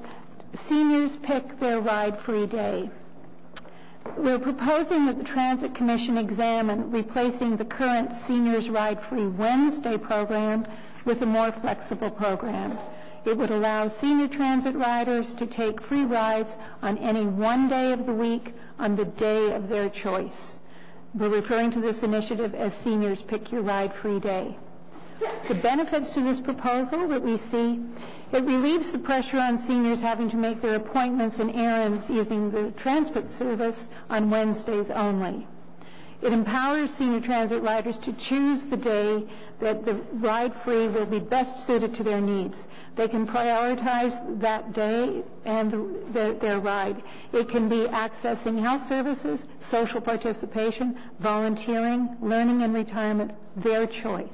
seniors pick their ride-free day. We're proposing that the Transit Commission examine replacing the current Seniors Ride-Free Wednesday program with a more flexible program. It would allow senior transit riders to take free rides on any one day of the week on the day of their choice. We're referring to this initiative as Seniors Pick Your Ride Free Day. The benefits to this proposal that we see, it relieves the pressure on seniors having to make their appointments and errands using the transit service on Wednesdays only. It empowers senior transit riders to choose the day that the ride-free will be best suited to their needs. They can prioritize that day and their ride. It can be accessing health services, social participation, volunteering, learning and retirement, their choice.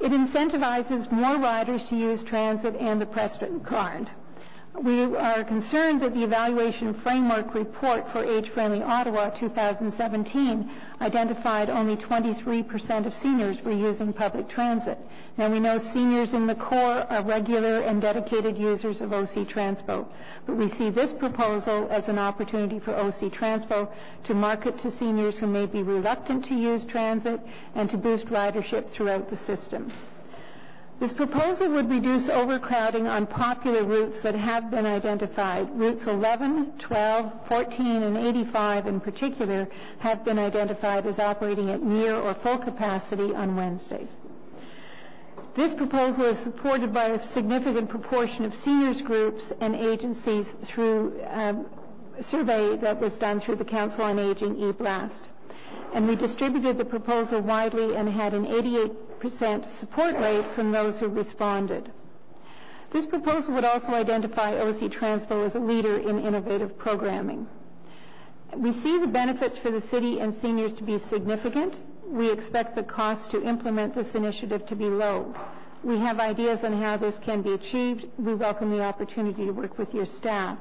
It incentivizes more riders to use transit and the Preston card. We are concerned that the Evaluation Framework Report for Age-Friendly Ottawa 2017 identified only 23% of seniors were using public transit. Now, we know seniors in the core are regular and dedicated users of OC Transpo, but we see this proposal as an opportunity for OC Transpo to market to seniors who may be reluctant to use transit and to boost ridership throughout the system. This proposal would reduce overcrowding on popular routes that have been identified. Routes 11, 12, 14, and 85 in particular have been identified as operating at near or full capacity on Wednesdays. This proposal is supported by a significant proportion of seniors groups and agencies through a survey that was done through the Council on Aging eBlast. And we distributed the proposal widely and had an 88% support rate from those who responded. This proposal would also identify OC Transpo as a leader in innovative programming. We see the benefits for the city and seniors to be significant. We expect the cost to implement this initiative to be low. We have ideas on how this can be achieved. We welcome the opportunity to work with your staff.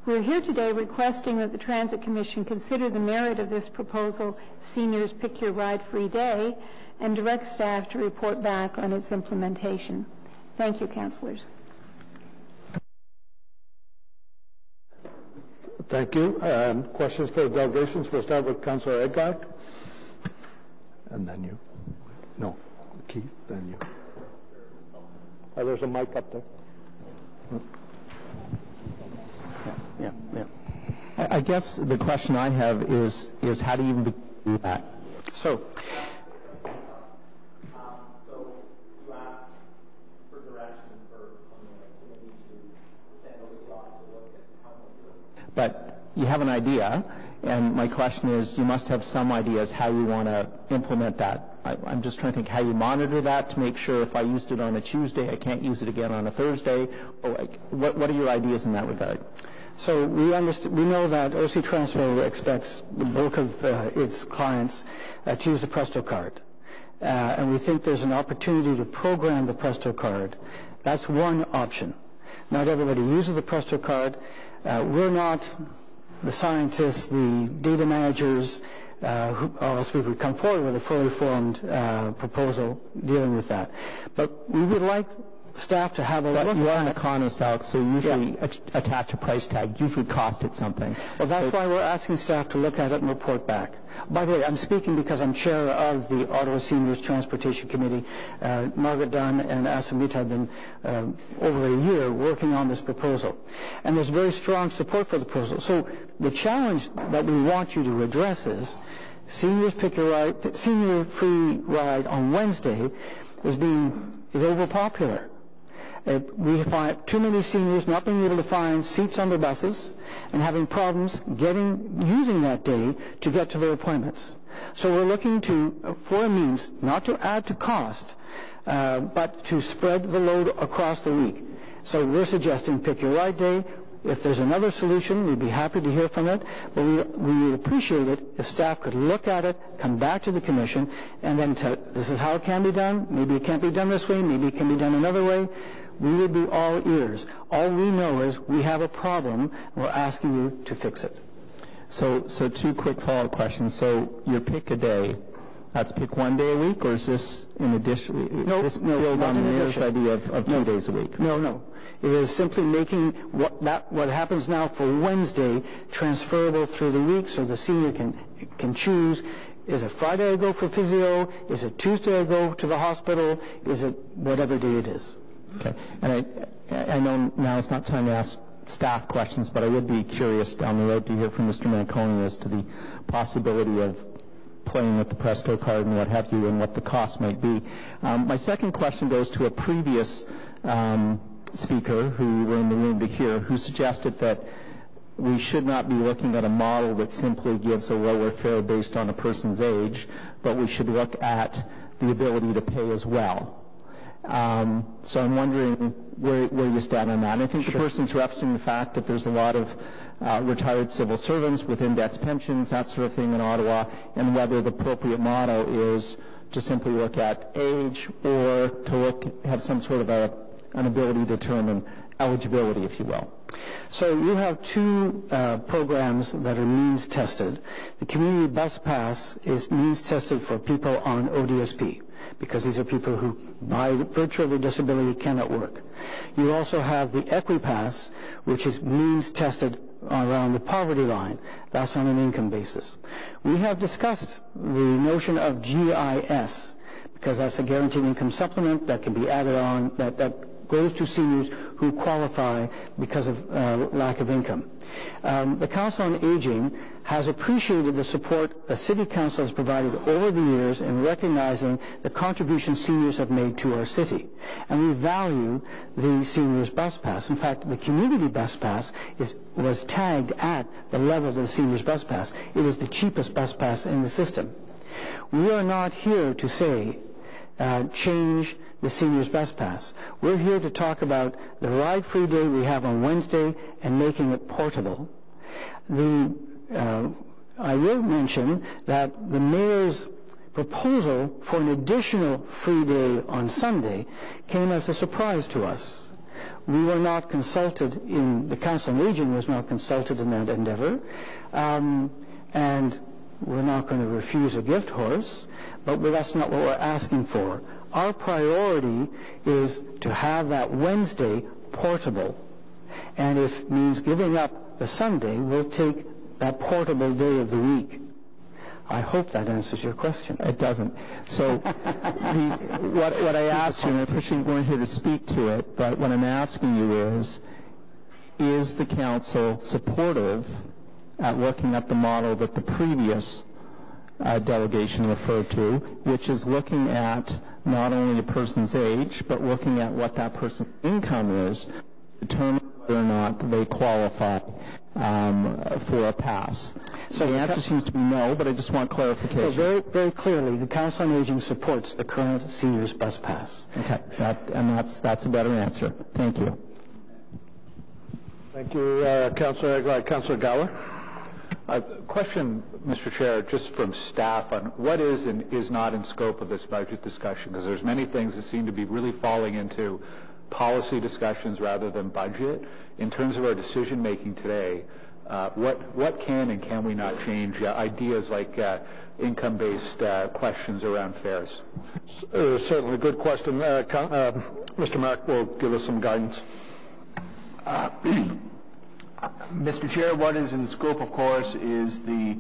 We're here today requesting that the Transit Commission consider the merit of this proposal, Seniors Pick Your Ride Free Day, and direct staff to report back on its implementation. Thank you, councillors.
Thank you. Questions for the delegations? We'll start with Councillor Edgar. And then you. No, Keith, then you. There's a mic up there.
Yeah. I guess the question I have is how do you even do that?
So
you asked for direction on the committee to send OC off to look at how to do it. But you have an idea, and my question is, you must have some ideas how you want to implement that. I'm just trying to think how you monitor that to make sure if I used it on a Tuesday, I can't use it again on a Thursday. Or what are your ideas in that regard?
So we know that OC Transpo expects the bulk of its clients to use the Presto card. And we think there's an opportunity to program the Presto card. That's one option. Not everybody uses the Presto card. We're not the scientists, the data managers, or else we would come forward with a fully formed proposal dealing with that. But we would like staff to have a look.
You are an economist, Alex, so you usually attach a price tag. Usually cost it something.
Well, that's why we're asking staff to look at it and report back. By the way, I'm speaking because I'm chair of the Ottawa Seniors Transportation Committee. Margaret Dunn and Asamita have been over a year working on this proposal. And there's very strong support for the proposal. So the challenge that we want you to address is Seniors Pick Your Ride, Senior Free Ride on Wednesday is overpopular. We find too many seniors not being able to find seats on the buses and having problems using that day to get to their appointments. So we're looking for a means not to add to cost, but to spread the load across the week. So we're suggesting Pick Your Ride Day. If there's another solution, we'd be happy to hear from it, but we would appreciate it if staff could look at it, come back to the Commission, and then tell this is how it can be done. Maybe it can't be done this way. Maybe it can be done another way. We would be all ears. All we know is we have a problem, and we're asking you to fix it.
So two quick follow-up questions. So your pick a day, that's pick one day a week, or is this in addition?
No,
build on the mayor's idea of 2 days a week?
No. It is simply making what happens now for Wednesday transferable through the week, so the senior can choose. Is it Friday I go for physio? Is it Tuesday I go to the hospital? Is it whatever day it is?
Okay. And I know now it's not time to ask staff questions, but I would be curious down the road to hear from Mr. Manconi as to the possibility of playing with the Presto card and what have you, and what the cost might be. My second question goes to a previous speaker who were in the room to hear, who suggested that we should not be looking at a model that simply gives a lower fare based on a person's age, but we should look at the ability to pay as well. So I'm wondering where you stand on that. And I think the person's referencing the fact that there's a lot of retired civil servants with index pensions, that sort of thing in Ottawa, and whether the appropriate model is to simply look at age or to have some sort of an ability to determine eligibility, if you will.
So you have two programs that are means tested. The Community Bus Pass is means tested for people on ODSP, because these are people who, by virtue of their disability, cannot work. You also have the EquiPass, which is means tested around the poverty line. That's on an income basis. We have discussed the notion of GIS, because that's a guaranteed income supplement that can be added on, that goes to seniors who qualify because of lack of income. The Council on Aging has appreciated the support the City Council has provided over the years in recognizing the contribution seniors have made to our city. And we value the Seniors Bus Pass. In fact, the Community Bus Pass was tagged at the level of the Seniors Bus Pass. It is the cheapest bus pass in the system. We are not here to say change the Seniors Bus Pass. We're here to talk about the ride-free day we have on Wednesday and making it portable. I will mention that the Mayor's proposal for an additional free day on Sunday came as a surprise to us. We were not consulted the Council on Aging was not consulted in that endeavor, and we're not going to refuse a gift horse, but that's not what we're asking for. Our priority is to have that Wednesday portable, and if it means giving up the Sunday, we'll take that portable day of the week. I hope that answers your question.
It doesn't. So what I asked you, and I appreciate you weren't here to speak to it, but what I'm asking you is the Council supportive at looking at the model that the previous delegation referred to, which is looking at not only a person's age, but looking at what that person's income is, to determine whether or not they qualify for a pass? So the answer seems to be no, but I just want clarification.
So very, very clearly, the Council on Aging supports the current Seniors Bus Pass.
Okay, that's a better answer. Thank you.
Thank you, Councillor Aguilar. Councillor Gower.
Question, Mr. Chair, just from staff on what is and is not in scope of this budget discussion, because there's many things that seem to be really falling into policy discussions rather than budget. In terms of our decision making today, what can and can we not change? Ideas like income-based questions around fares.
Certainly, good question. Mr. Mark will give us some guidance.
Mr. Chair, what is in scope, of course, is the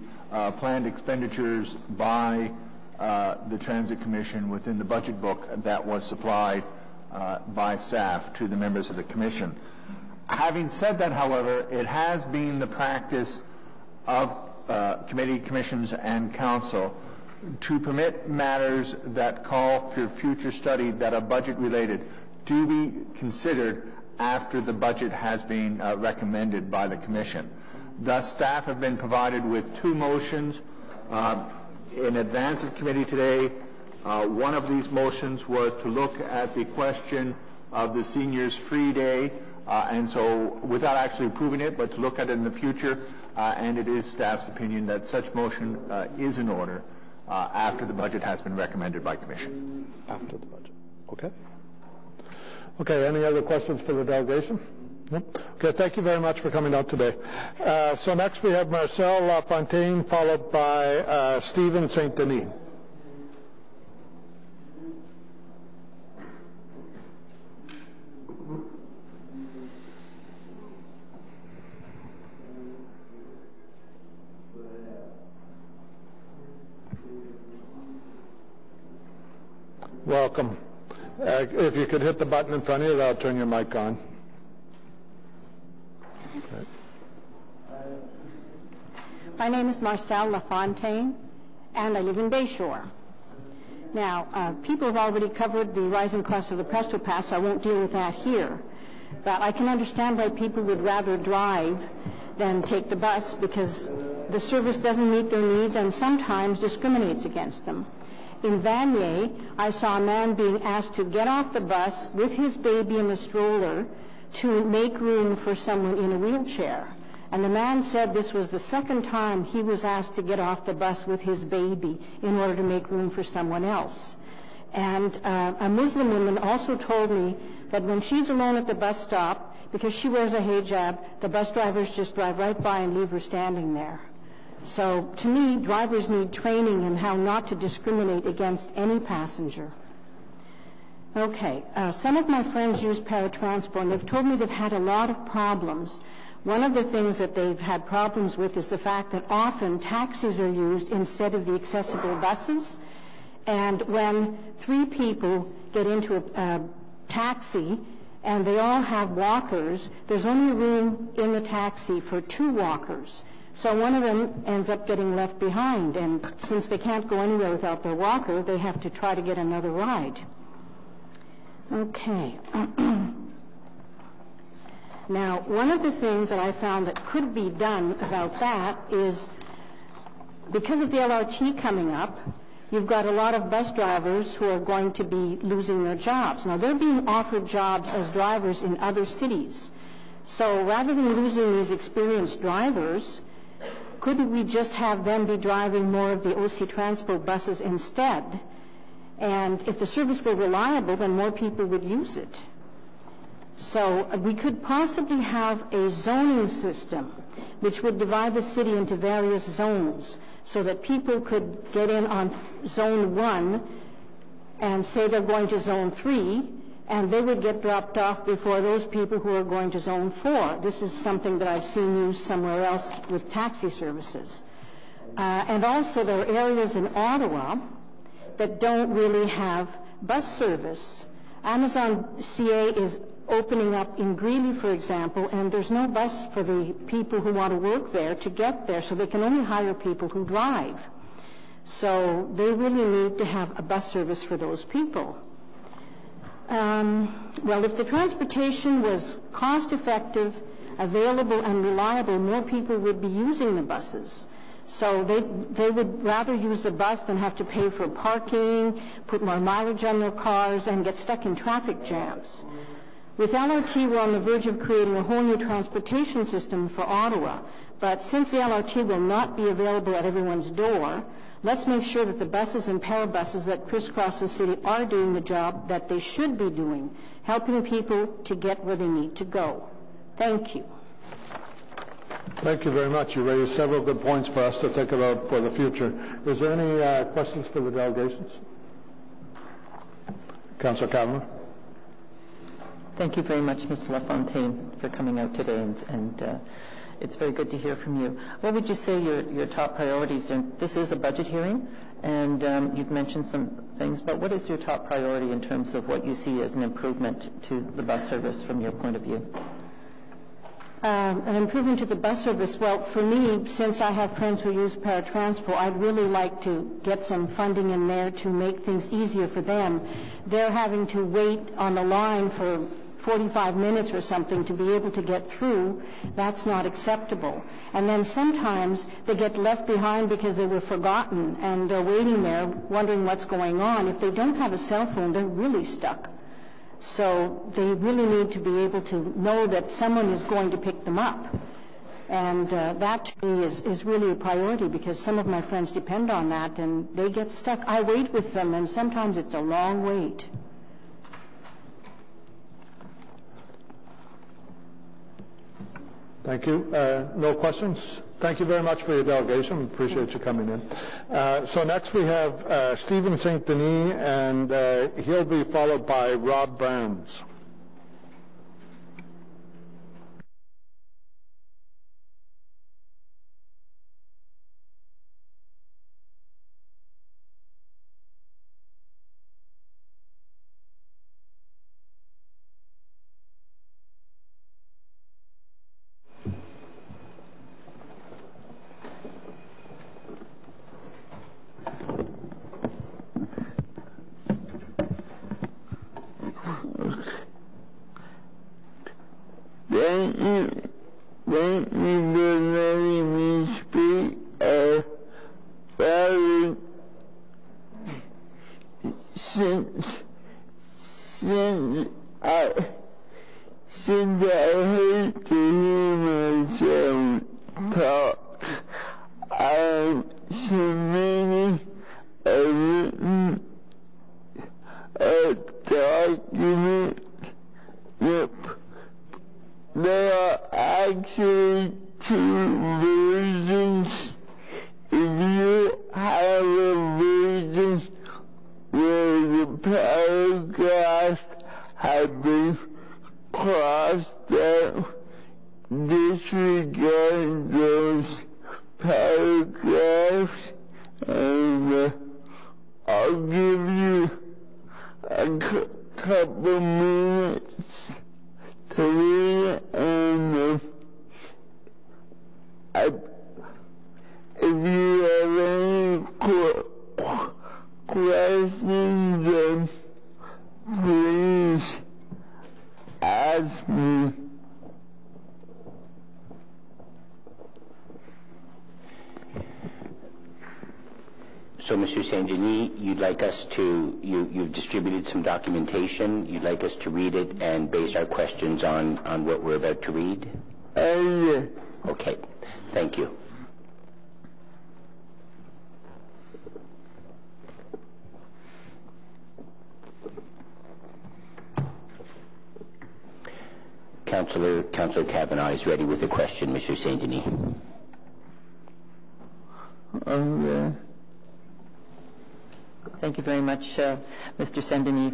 planned expenditures by the Transit Commission within the budget book that was supplied by staff to the members of the Commission. Having said that, however, it has been the practice of committee, commissions, and council to permit matters that call for future study that are budget-related to be considered after the budget has been recommended by the Commission. Thus, staff have been provided with two motions in advance of committee today. One of these motions was to look at the question of the seniors' free day, and so without actually approving it, but to look at it in the future, and it is staff's opinion that such motion is in order after the budget has been recommended by Commission.
After the budget. Okay. Okay, any other questions for the delegation? No? Okay, thank you very much for coming out today. So next we have Marcel Lafontaine, followed by Stephen St. Denis. Welcome. If you could hit the button in front of you, that'll turn your mic on. Okay.
My name is Marcel Lafontaine, and I live in Bayshore. Now, people have already covered the rising cost of the Presto Pass, so I won't deal with that here. But I can understand why people would rather drive than take the bus, because the service doesn't meet their needs and sometimes discriminates against them. In Vanier, I saw a man being asked to get off the bus with his baby in the stroller to make room for someone in a wheelchair. And the man said this was the second time he was asked to get off the bus with his baby in order to make room for someone else. And a Muslim woman also told me that when she's alone at the bus stop, because she wears a hijab, the bus drivers just drive right by and leave her standing there. So, to me, drivers need training in how not to discriminate against any passenger. Okay, some of my friends use paratransport, and they've told me they've had a lot of problems. One of the things that they've had problems with is the fact that often taxis are used instead of the accessible buses. And when 3 people get into a taxi, and they all have walkers, there's only room in the taxi for 2 walkers. So one of them ends up getting left behind, and since they can't go anywhere without their walker, they have to try to get another ride. Okay. Now, one of the things that I found that could be done about that is, because of the LRT coming up, you've got a lot of bus drivers who are going to be losing their jobs. Now, they're being offered jobs as drivers in other cities. So rather than losing these experienced drivers, couldn't we just have them be driving more of the OC Transpo buses instead? And if the service were reliable, then more people would use it. So we could possibly have a zoning system which would divide the city into various zones so that people could get in on zone 1 and say they're going to zone 3, and they would get dropped off before those people who are going to zone 4. This is something that I've seen used somewhere else with taxi services. And also there are areas in Ottawa that don't really have bus service. Amazon CA is opening up in Greeley, for example, and there's no bus for the people who want to work there to get there, so they can only hire people who drive. So they really need to have a bus service for those people. Well, if the transportation was cost-effective, available, and reliable, more people would be using the buses. So they would rather use the bus than have to pay for parking, put more mileage on their cars, and get stuck in traffic jams. With LRT, we're on the verge of creating a whole new transportation system for Ottawa. But since the LRT will not be available at everyone's door, let's make sure that the buses and parabuses that crisscross the city are doing the job that they should be doing, helping people to get where they need to go. Thank you.
Thank you very much. You raised several good points for us to think about for the future. Is there any questions for the delegations? Councillor Kavanagh.
Thank you very much, Mr. LaFontaine, for coming out today, and it's very good to hear from you. What would you say your top priorities are? This is a budget hearing, and you've mentioned some things, but what is your top priority in terms of what you see as an improvement to the bus service from your point of view?
An improvement to the bus service, well, for me, since I have friends who use Paratranspo, I'd really like to get some funding in there to make things easier for them. They're having to wait on the line for 45 minutes or something to be able to get through. That's not acceptable. And then sometimes they get left behind because they were forgotten, and they're waiting there wondering what's going on. If they don't have a cell phone, they're really stuck. So they really need to be able to know that someone is going to pick them up. And that to me is really a priority, because some of my friends depend on that and they get stuck. I wait with them, and sometimes it's a long wait.
Thank you. No questions? Thank you very much for your delegation. We appreciate you coming in. So next we have Stephen St. Denis, and he'll be followed by Rob Brands.
Thank you for letting me speak. Since I hate to hear myself talk, I am submitting a written document. Yep. There are actually 2 versions. If you have a version where the paragraphs have been crossed out, disregard those paragraphs, and I'll give you a couple minutes to read it, and if you have any questions, please ask me.
So, Mr. Saint-Denis, you'd like us to, you've distributed some documentation. You'd like us to read it and base our questions on what we're about to read?
Yes.
Okay. Thank you. Councillor Kavanagh is ready with a question, Mr. Saint-Denis.
Okay.
Thank you very much, Mr. Saint-Denis,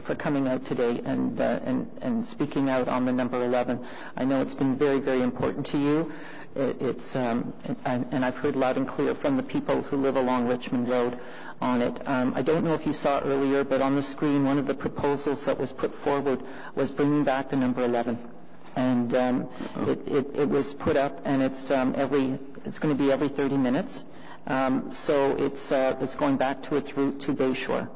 for coming out today and speaking out on the number 11. I know it's been very, very important to you. And I've heard loud and clear from the people who live along Richmond Road on it. I don't know if you saw earlier, but on the screen, one of the proposals that was put forward was bringing back the number 11. And it was put up, and it's going to be every 30 minutes. So it's going back to its route to Bayshore.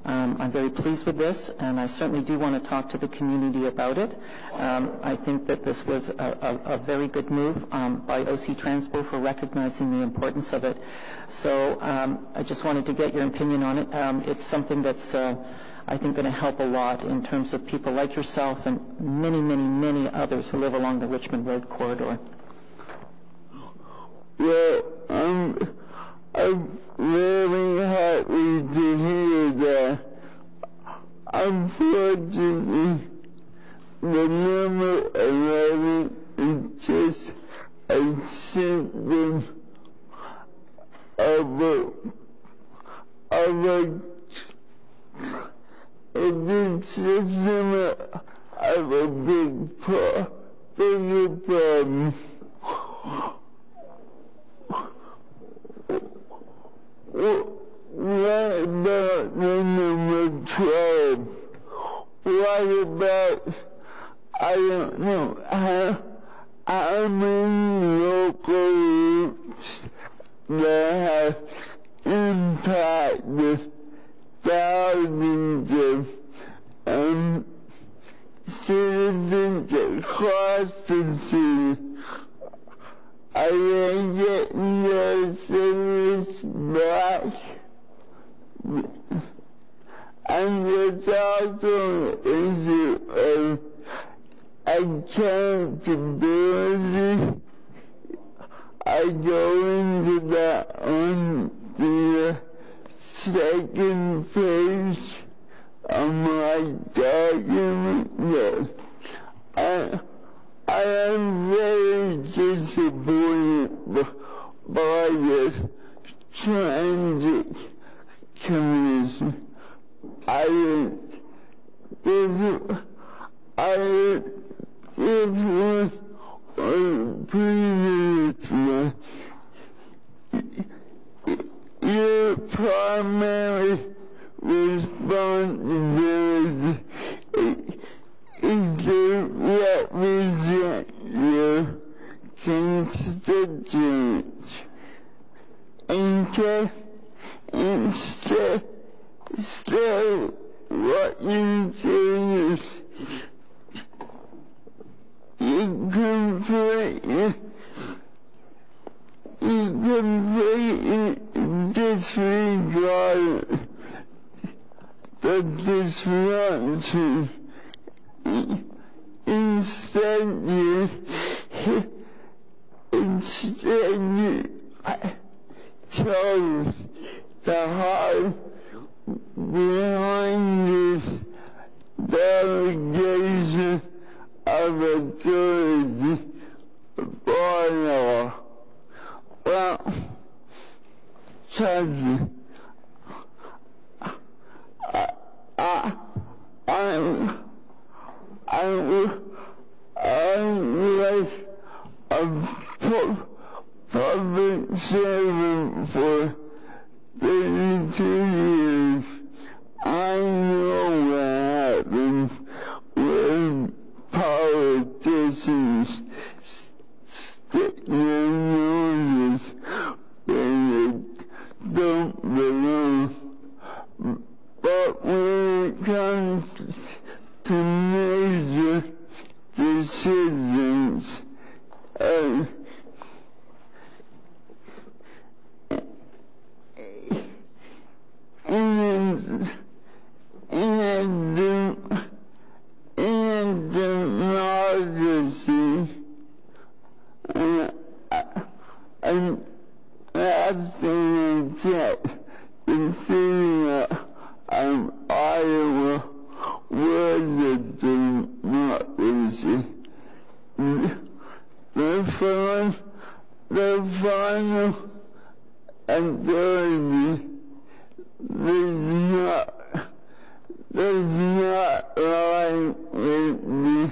I'm very pleased with this, and I certainly do want to talk to the community about it. I think that this was a very good move by OC Transpo for recognizing the importance of it. So I just wanted to get your opinion on it. It's something that's, I think, going to help a lot in terms of people like yourself and many, many, many others who live along the Richmond Road corridor.
Well, I'm really happy to hear that. Unfortunately, the number 11 is just a symptom of a bigger problem. What about the number 12? What about, I don't know, how many local routes that have impacted thousands of citizens across the city? Are they getting their service back? And there's also an issue of accountability. I go into that on the second page of my document. I am very disappointed by the Transit Commission. This was a previous one. Your primary responsibility is to represent your constituents. Instead, what you say is you completely disregard the disruption. Instead you chose the heart behind this delegation of authority bylaw. Well, Judge, I was a public servant for 32 years. I know what happens when power persons stick their noses where they don't belong. But when it comes to major decisions, and democracy, and last thing I checked, considering Iowa was a democracy, the final authority does not lie with the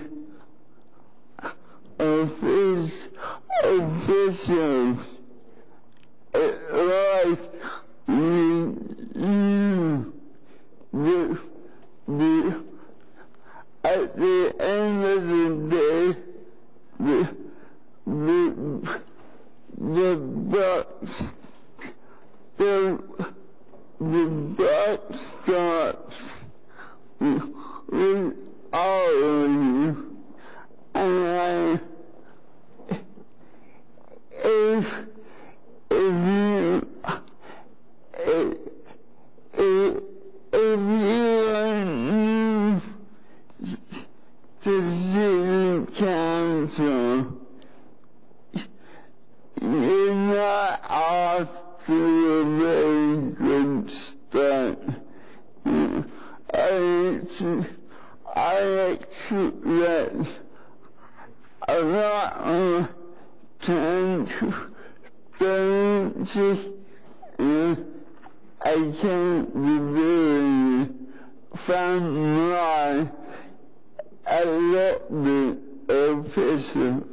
officials. It lies with you. At the end of the day, the buck stops with all of you, and if you are new to city council, you're not off to a very good start. I expect a lot of transparency and accountability from my elected officials.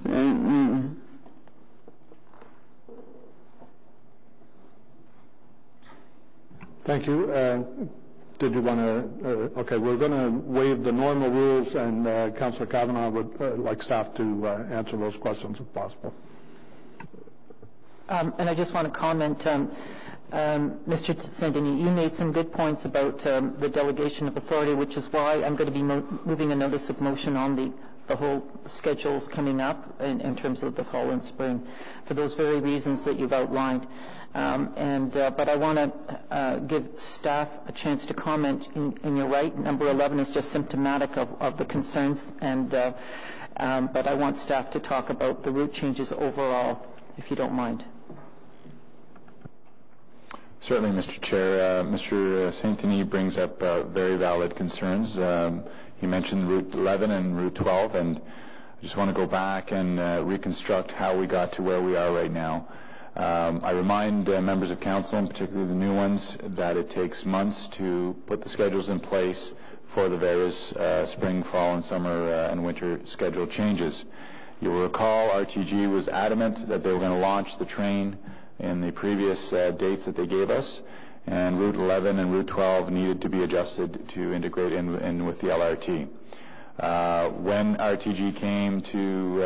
Thank you.
Thank you. Did you want to? Okay, we're going to waive the normal rules, and Councillor Kavanagh would like staff to answer those questions if possible.
And I just want to comment, Mr. St-Denis, you made some good points about the delegation of authority, which is why I'm going to be moving a notice of motion on the whole schedules coming up in terms of the fall and spring, for those very reasons that you've outlined. But I want to give staff a chance to comment. And you're right, number 11 is just symptomatic of the concerns, but I want staff to talk about the route changes overall, if you don't mind.
Certainly, Mr. Chair. Mr. St-Denis brings up very valid concerns. He mentioned Route 11 and Route 12, and I just want to go back and reconstruct how we got to where we are right now. I remind members of council, and particularly the new ones, that it takes months to put the schedules in place for the various spring, fall, and summer and winter schedule changes. You will recall RTG was adamant that they were going to launch the train in the previous dates that they gave us, and Route 11 and Route 12 needed to be adjusted to integrate in with the LRT. When RTG came to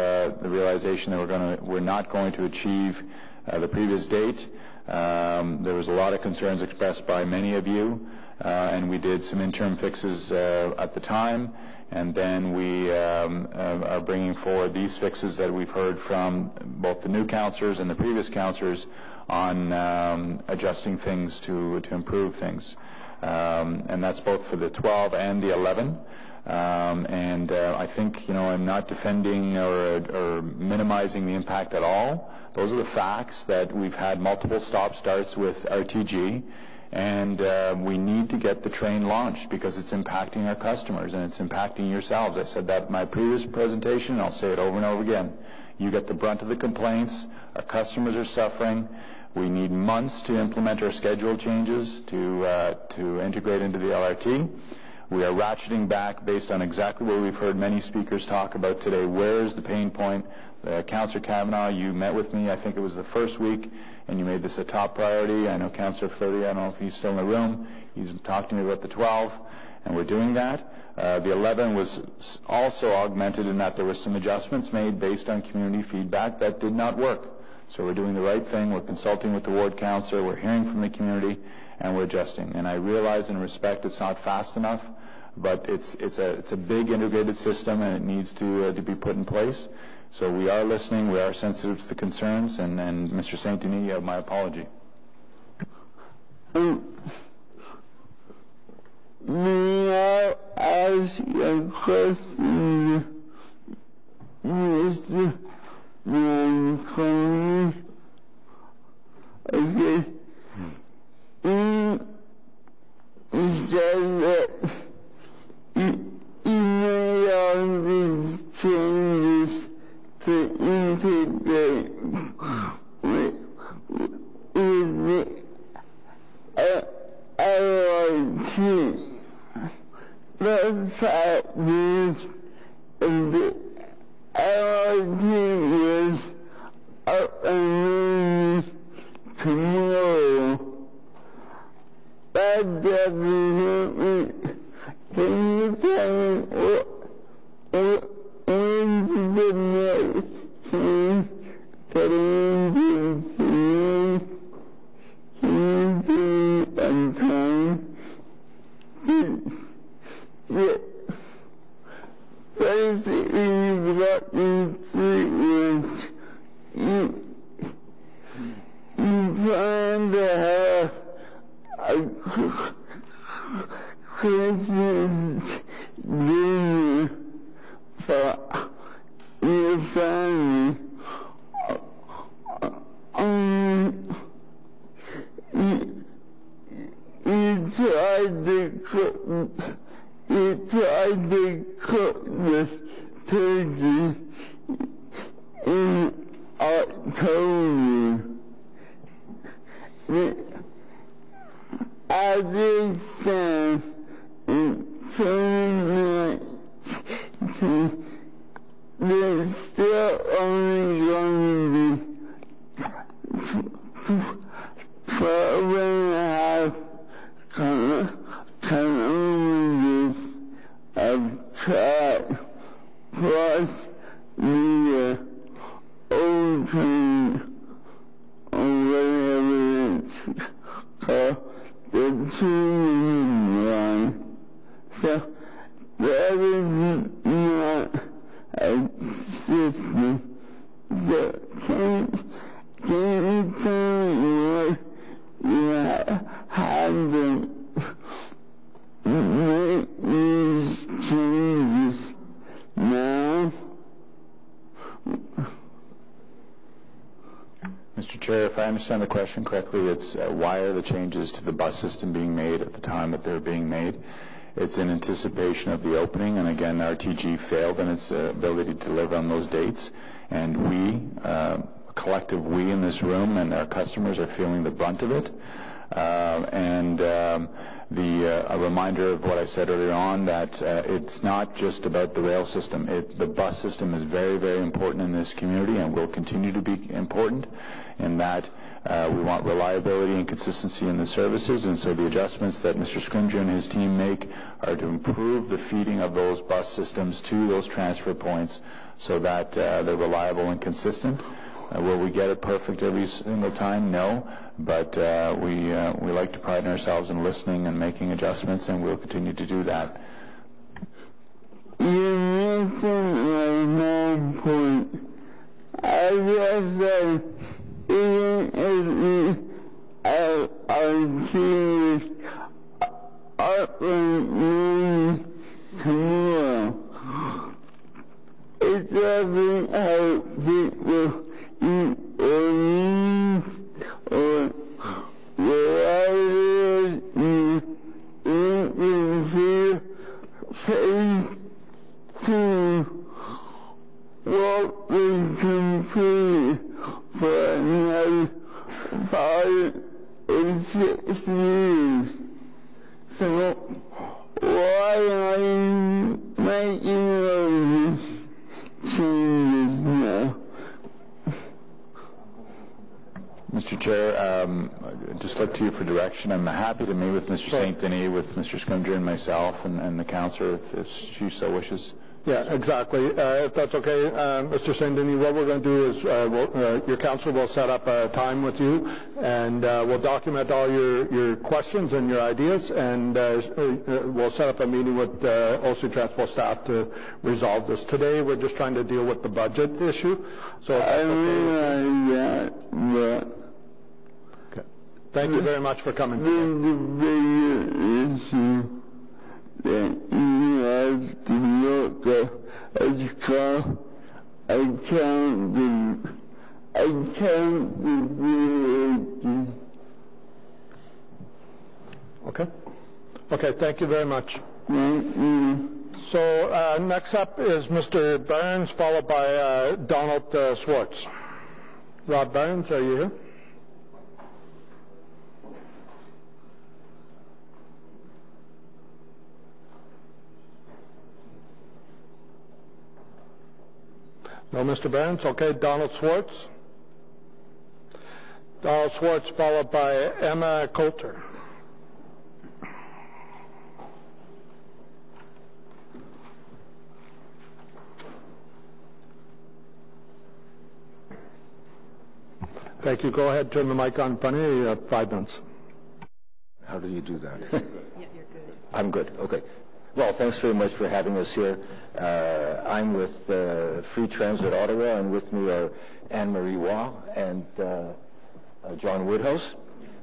the realization that we're not going to achieve the previous date, there was a lot of concerns expressed by many of you, and we did some interim fixes at the time, and then we are bringing forward these fixes that we've heard from both the new councillors and the previous councillors on adjusting things to improve things. And that's both for the 12 and the 11. I think, I'm not defending or minimizing the impact at all. Those are the facts, that we've had multiple stop-starts with RTG, and we need to get the train launched because it's impacting our customers and it's impacting yourselves. I said that in my previous presentation, and I'll say it over and over again. You get the brunt of the complaints. Our customers are suffering. We need months to implement our schedule changes to integrate into the LRT. We are ratcheting back based on exactly what we've heard many speakers talk about today. Where is the pain point? Councillor Kavanagh, you met with me, I think it was the first week, and you made this a top priority. I know Councillor Fleury, I don't know if he's still in the room. He's talked to me about the 12. and we're doing that. The 11 was also augmented in that there were some adjustments made based on community feedback that did not work. So we're doing the right thing. We're consulting with the ward councillor. We're hearing from the community, and we're adjusting. And I realize and respect it's not fast enough, but it's a big integrated system, and it needs to be put in place. So we are listening. We are sensitive to the concerns. And Mr. St. Denis, you have my apology.
May I ask a question, Mr. Manconi? Okay. You said that you made all these changes to integrate with the LRT. The fact is, if the LRT was up and running tomorrow, that doesn't mean. Can you tell me when's the next time that I'm going to can you give me a time? Basically, what you think is you plan to have a Christmas dinner for your family. You tried to cook the turkey in October. At this time, in 2019, there's still only going to be 12 and a half kilometers of track plus the old train or whatever it's called, the 2 line. So that is not a system. So can you tell me what you have to make these changes now?
Mr. Chair, if I understand the question correctly, it's why are the changes to the bus system being made at the time that they're being made? It's in anticipation of the opening, and again, RTG failed in its ability to deliver on those dates, and we, a collective we in this room and our customers are feeling the brunt of it. A reminder of what I said earlier on, that it's not just about the rail system. The bus system is very, very important in this community and will continue to be important in that we want reliability and consistency in the services, and so the adjustments that Mr. Scrimgeour and his team make are to improve the feeding of those bus systems to those transfer points so that they're reliable and consistent. Will we get it perfect every single time? No, but we like to pride ourselves in listening and making adjustments, and we'll continue to do that.
You mentioned my main point. I guess that even if our team is up and running tomorrow, it doesn't help people in Orleans or wherever in phase 2 what we complete for another 5 or 6 years. So why are you making those changes now?
Mr. Chair, I'd just look to you for direction. I'm happy to meet with Mr. St. Denis, with Mr. Scrimgeour and myself and the councillor if she so wishes.
Yeah, exactly. If that's okay, Mr. St. Denis, what we're going to do is your council will set up a time with you, and we'll document all your questions and your ideas, and we'll set up a meeting with OC Transport staff to resolve this. Today, we're just trying to deal with the budget issue. So if that's okay. Okay. Thank you very much for coming.
That you have to look at the car. I can't do.
Okay. Okay, thank you very much. So next up is Mr. Burns, followed by Donald Swartz. Rob Burns, are you here? No, Mr. Burns. Okay, Donald Swartz. Donald Swartz, followed by Emma Coulter. Thank you. Go ahead, turn the mic on. Funny, you have 5 minutes.
How do you do that? Yeah, you're good. I'm good. Okay. Well, thanks very much for having us here. I'm with Free Transit Ottawa, and with me are Anne-Marie Waugh and John Woodhouse.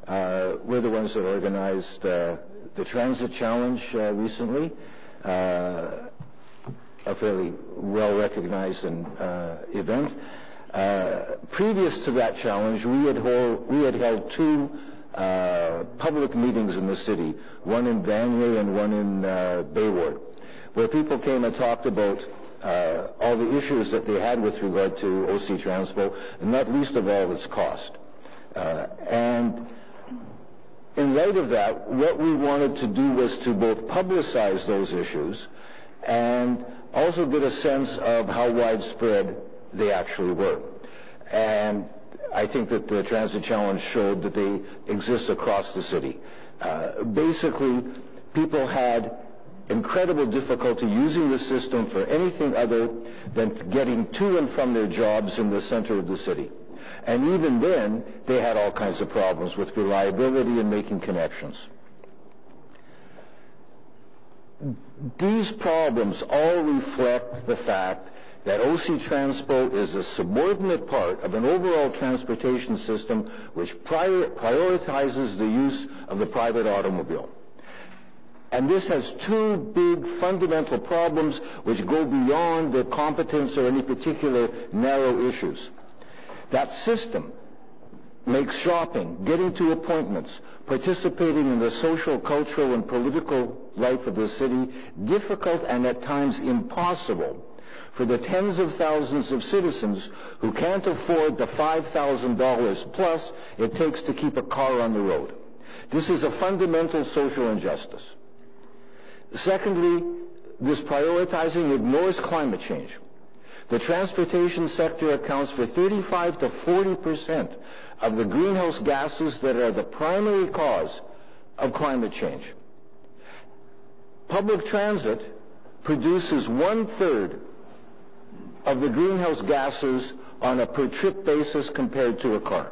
We're the ones that organized the Transit Challenge recently, a fairly well-recognized event. Previous to that challenge, we had held 2 public meetings in the city, one in Vanier and one in Bayward, where people came and talked about all the issues that they had with regard to OC Transpo, and not least of all its cost. And in light of that, what we wanted to do was to both publicize those issues and also get a sense of how widespread they actually were. And I think that the Transit Challenge showed that they exist across the city. Basically, people had incredible difficulty using the system for anything other than getting to and from their jobs in the center of the city. And even then, they had all kinds of problems with reliability and making connections. These problems all reflect the fact that OC Transpo is a subordinate part of an overall transportation system which prioritizes the use of the private automobile. And this has 2 big fundamental problems which go beyond the competence or any particular narrow issues. That system makes shopping, getting to appointments, participating in the social, cultural, and political life of the city difficult and at times impossible for the tens of thousands of citizens who can't afford the $5,000 plus it takes to keep a car on the road. This is a fundamental social injustice. Secondly, this prioritizing ignores climate change. The transportation sector accounts for 35 to 40% of the greenhouse gases that are the primary cause of climate change. Public transit produces 1/3 of the greenhouse gases on a per-trip basis compared to a car.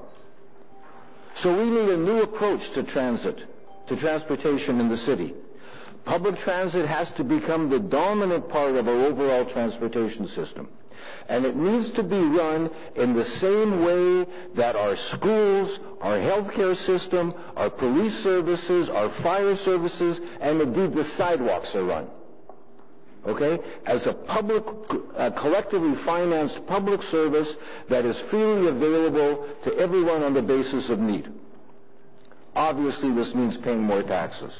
So we need a new approach to transportation in the city. Public transit has to become the dominant part of our overall transportation system. And it needs to be run in the same way that our schools, our healthcare system, our police services, our fire services, and indeed the sidewalks are run. Okay? As a public, collectively financed public service that is freely available to everyone on the basis of need. Obviously, this means paying more taxes.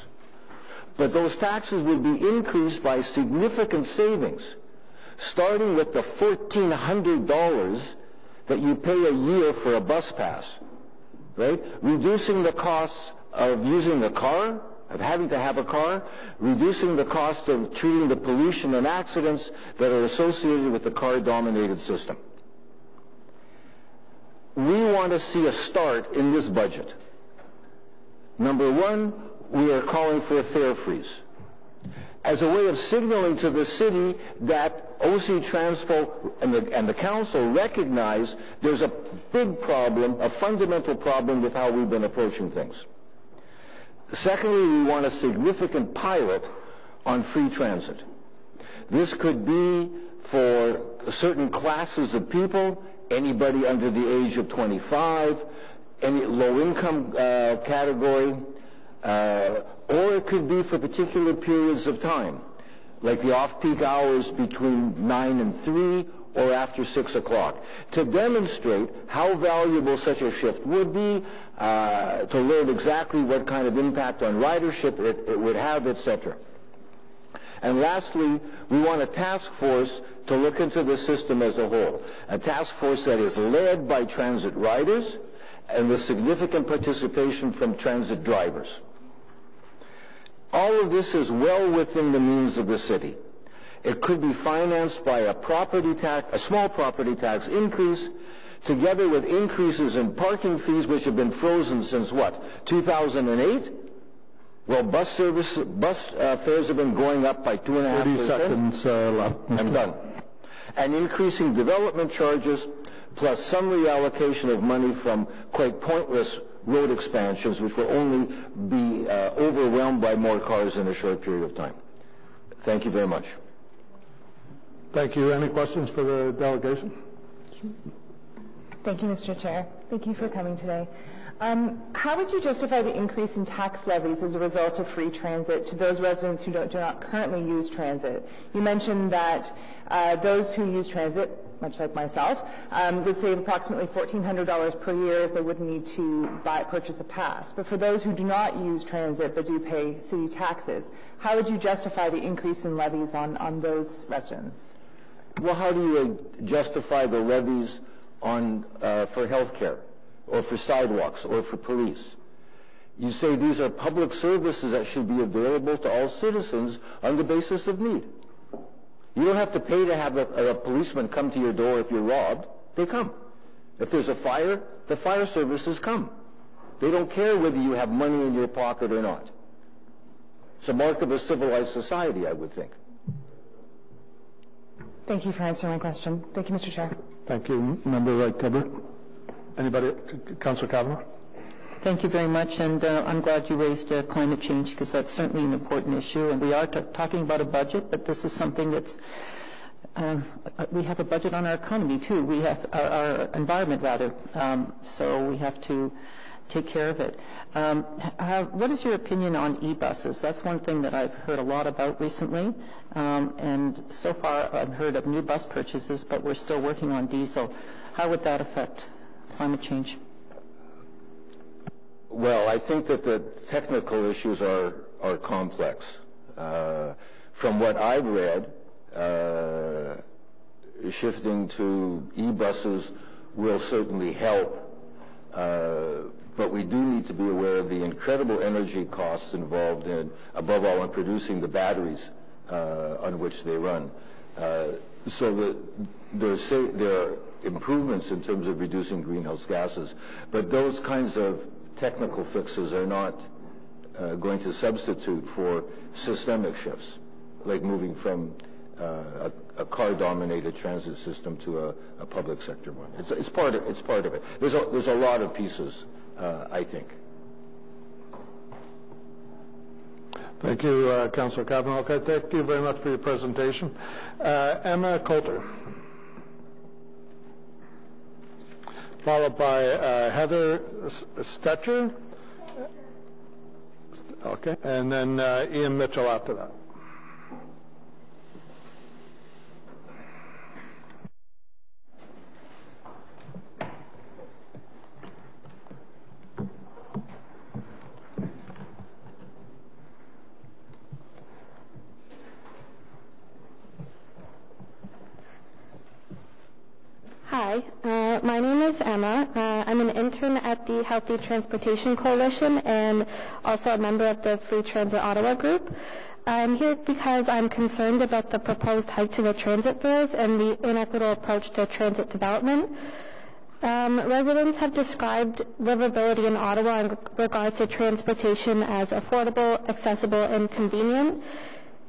But those taxes will be increased by significant savings, starting with the $1,400 that you pay a year for a bus pass, right? Reducing the costs of using the car, of having to have a car, reducing the cost of treating the pollution and accidents that are associated with the car-dominated system. We want to see a start in this budget. Number one, we are calling for a fare freeze as a way of signaling to the city that OC Transpo and the council recognize there's a big problem, a fundamental problem with how we've been approaching things. Secondly, we want a significant pilot on free transit. This could be for certain classes of people, anybody under the age of 25, any low-income category, or it could be for particular periods of time, like the off-peak hours between 9 and 3 or after 6 o'clock, to demonstrate how valuable such a shift would be, to learn exactly what kind of impact on ridership it would have, etc. And lastly, we want a task force to look into the system as a whole, a task force that is led by transit riders and with significant participation from transit drivers. All of this is well within the means of the city. It could be financed by a small property tax increase, together with increases in parking fees, which have been frozen since what, 2008? Well, bus fares have been going up by 2.5%.
30 seconds left.
I'm done. And increasing development charges, plus some reallocation of money from quite pointless road expansions, which will only be overwhelmed by more cars in a short period of time. Thank you very much.
Thank you. Any questions for the delegation?
Thank you, Mr. Chair. Thank you for coming today. How would you justify the increase in tax levies as a result of free transit to those residents who do not currently use transit? You mentioned that those who use transit, much like myself, would save approximately $1,400 per year as they wouldn't need to purchase a pass. But for those who do not use transit but do pay city taxes, how would you justify the increase in levies on those residents?
Well, how do you justify the levies for health care, or for sidewalks, or for police? You say these are public services that should be available to all citizens on the basis of need. You don't have to pay to have a policeman come to your door if you're robbed. They come. If there's a fire, the fire services come. They don't care whether you have money in your pocket or not. It's a mark of a civilized society, I would think.
Thank you for answering my question. Thank you, Mr. Chair.
Thank you. Member Wright-Coburn. Anybody? Councillor Kavanagh?
Thank you very much, and I'm glad you raised climate change, because that's certainly an important issue. And we are talking about a budget, but this is something that's we have a budget on our economy too. We have our environment rather, so we have to take care of it. What is your opinion on e-buses? That's one thing that I've heard a lot about recently, and so far I've heard of new bus purchases, but we're still working on diesel. How would that affect climate change?
Well, I think that the technical issues are complex. From what I've read, shifting to e-buses will certainly help, but we do need to be aware of the incredible energy costs involved in, above all, in producing the batteries on which they run. So there are improvements in terms of reducing greenhouse gases, but those kinds of technical fixes are not going to substitute for systemic shifts, like moving from a car-dominated transit system to a public sector one. It's part of it. There's a lot of pieces, I think.
Thank you, Councillor Kavanagh. Okay, thank you very much for your presentation. Emma Coulter, followed by Heather Stetcher. Okay, and then Ian Mitchell after that.
Hi, my name is Emma. I'm an intern at the Healthy Transportation Coalition and also a member of the Free Transit Ottawa group. I'm here because I'm concerned about the proposed hike to the transit fares and the inequitable approach to transit development. Residents have described livability in Ottawa in regards to transportation as affordable, accessible, and convenient.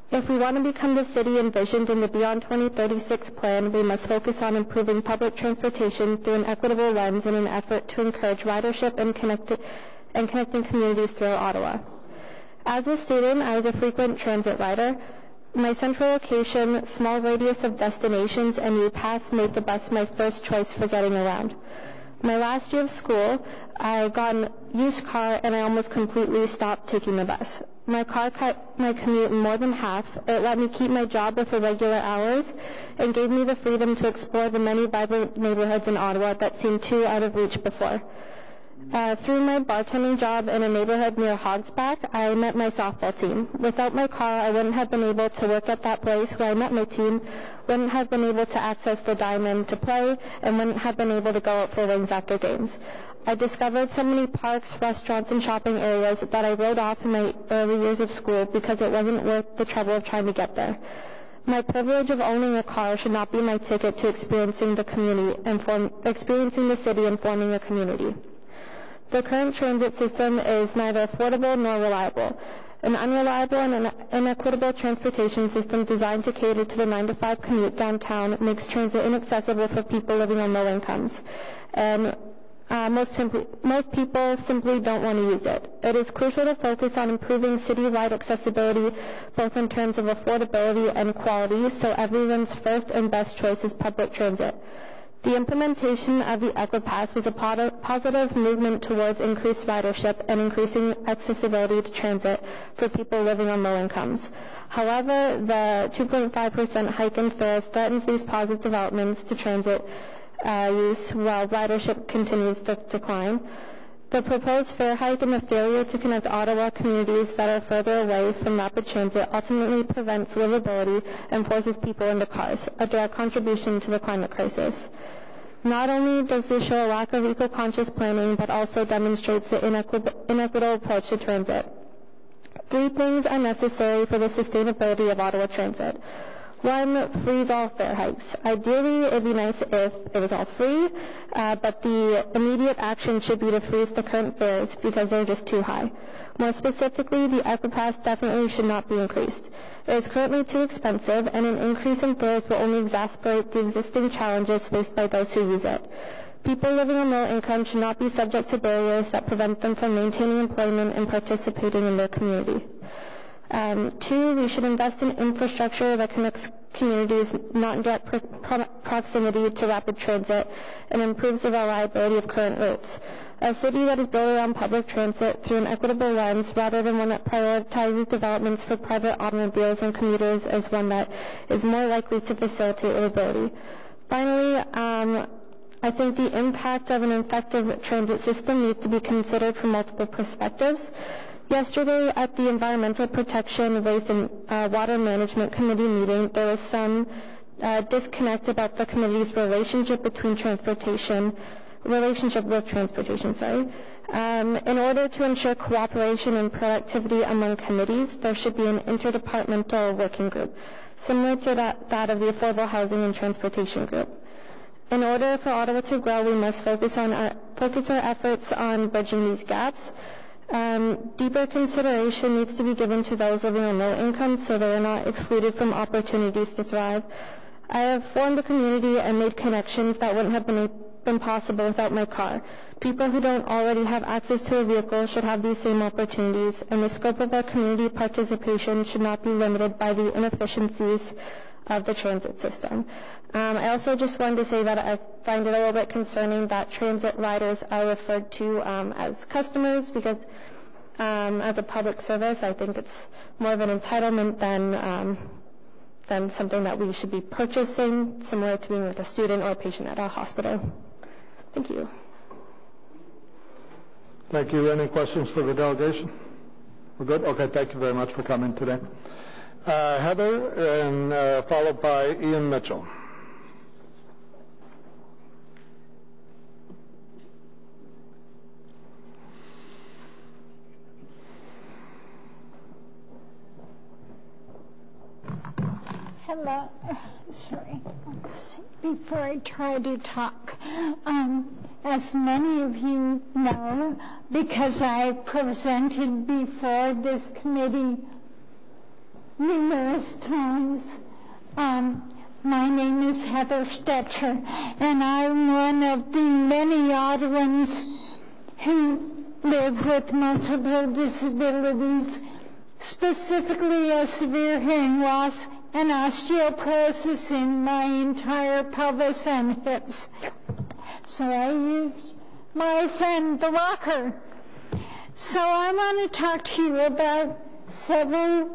If we want to become the city envisioned in the Beyond 2036 plan, we must focus on improving public transportation through an equitable lens in an effort to encourage ridership and connecting communities throughout Ottawa. As a student, I was a frequent transit rider. My central location, small radius of destinations, and U-Pass made the bus my first choice for getting around. My last year of school, I got a used car and I almost completely stopped taking the bus. My car cut my commute in more than half. It let me keep my job with irregular hours and gave me the freedom to explore the many vibrant neighborhoods in Ottawa that seemed too out of reach before. Through my bartending job in a neighborhood near Hogsback, I met my softball team. Without my car, I wouldn't have been able to work at that place where I met my team, wouldn't have been able to access the diamond to play, and wouldn't have been able to go out for wings after games. I discovered so many parks, restaurants, and shopping areas that I wrote off in my early years of school because it wasn't worth the trouble of trying to get there. My privilege of owning a car should not be my ticket to experiencing the community and experiencing the city and forming a community. The current transit system is neither affordable nor reliable. An unreliable and inequitable transportation system designed to cater to the 9-to-5 commute downtown makes transit inaccessible for people living on low incomes. And most people simply don't want to use it. It is crucial to focus on improving city-wide accessibility, both in terms of affordability and quality, so everyone's first and best choice is public transit. The implementation of the EquiPass was a positive movement towards increased ridership and increasing accessibility to transit for people living on low incomes. However, the 2.5% hike in fares threatens these positive developments to transit use while ridership continues to decline. The proposed fare hike and the failure to connect Ottawa communities that are further away from rapid transit ultimately prevents livability and forces people into cars, a direct contribution to the climate crisis. Not only does this show a lack of eco-conscious planning, but also demonstrates the inequitable approach to transit. 3 things are necessary for the sustainability of Ottawa transit. 1, freeze all fare hikes. Ideally, it would be nice if it was all free, but the immediate action should be to freeze the current fares because they're just too high. More specifically, the EquiPass definitely should not be increased. It is currently too expensive, and an increase in fares will only exacerbate the existing challenges faced by those who use it. People living on low income should not be subject to barriers that prevent them from maintaining employment and participating in their community. 2, we should invest in infrastructure that connects communities not in direct proximity to rapid transit and improves the reliability of current routes. A city that is built around public transit through an equitable lens rather than one that prioritizes developments for private automobiles and commuters is one that is more likely to facilitate livability. Finally, I think the impact of an effective transit system needs to be considered from multiple perspectives. Yesterday at the Environmental Protection, Waste and Water Management Committee meeting, there was some disconnect about the committee's relationship with transportation. In order to ensure cooperation and productivity among committees, there should be an interdepartmental working group, similar to that of the Affordable Housing and Transportation Group. In order for Ottawa to grow, we must focus our efforts on bridging these gaps. Deeper consideration needs to be given to those living on low income so they are not excluded from opportunities to thrive. I have formed a community and made connections that wouldn't have been possible without my car. People who don't already have access to a vehicle should have these same opportunities, and the scope of our community participation should not be limited by the inefficiencies of the transit system. I also just wanted to say that I find it a little bit concerning that transit riders are referred to as customers because as a public service, I think it's more of an entitlement than something that we should be purchasing, similar to being like a student or a patient at a hospital. Thank you.
Thank you. Any questions for the delegation? We're good? Okay, thank you very much for coming today. Heather, and followed by Ian Mitchell.
Hello. Sorry. Before I try to talk, As many of you know, because I presented before this committee numerous times, my name is Heather Stetcher, and I'm one of the many Ottawans who live with multiple disabilities, specifically a severe hearing loss and osteoporosis in my entire pelvis and hips. So I used my friend the walker. So I want to talk to you about several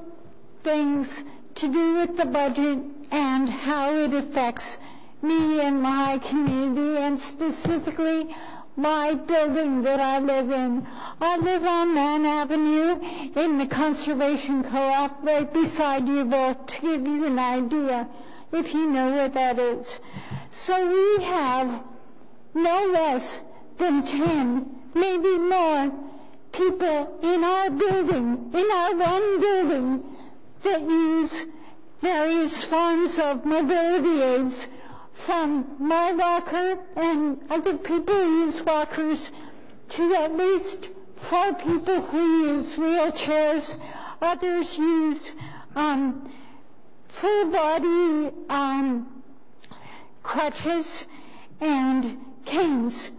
things to do with the budget and how it affects me and my community, and specifically my building that I live in. I live on Mann Avenue in the Conservation Co-op right beside U-Bolt, to give you an idea, if you know where that is. So we have no less than 10, maybe more, people in our building, in our one building, that use various forms of mobility aids, from my walker and other people who use walkers to at least 4 people who use wheelchairs. Others use full-body crutches and canes.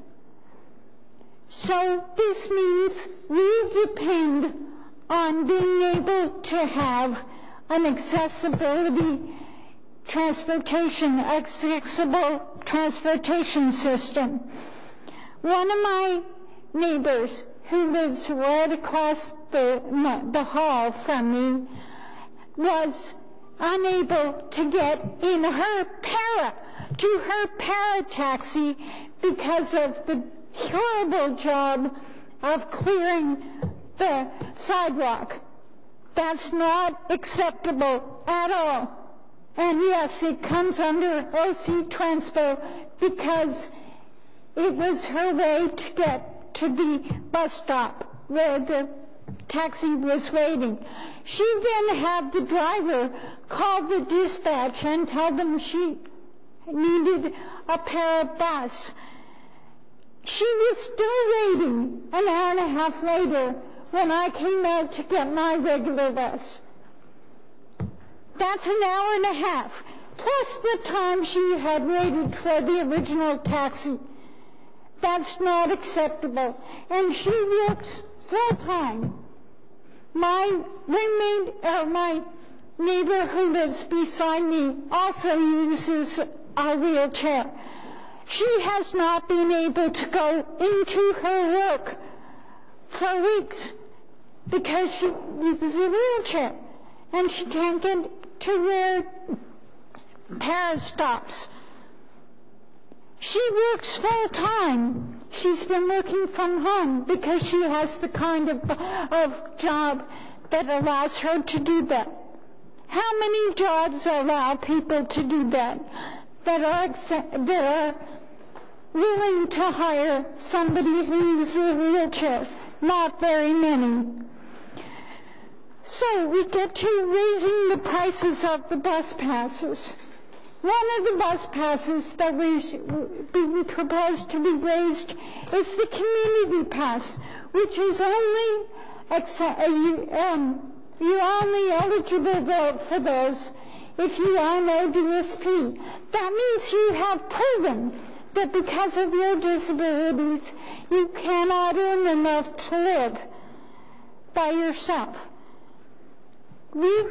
So this means we depend on being able to have an accessible transportation system. One of my neighbors who lives right across the hall from me was unable to get in her taxi because of the horrible job of clearing the sidewalk. That's not acceptable at all. And yes, it comes under OC Transpo because it was her way to get to the bus stop where the taxi was waiting. She then had the driver call the dispatch and tell them she needed a pair of bus. She was still waiting an hour and a half later when I came out to get my regular bus. That's an hour and a half, plus the time she had waited for the original taxi. That's not acceptable. And she works full-time. My roommate, or my neighbor who lives beside me, also uses a wheelchair. She has not been able to go into her work for weeks because she uses a wheelchair, and she can't get to where Paris stops. She works full-time. She's been working from home because she has the kind of job that allows her to do that. How many jobs allow people to do that are willing to hire somebody who uses a wheelchair? Not very many. So we get to raising the prices of the bus passes. One of the bus passes that we proposed to be raised is the community pass, which is only you're only eligible for those if you are an ODSP. That means you have proven that because of your disabilities, you cannot earn enough to live by yourself. We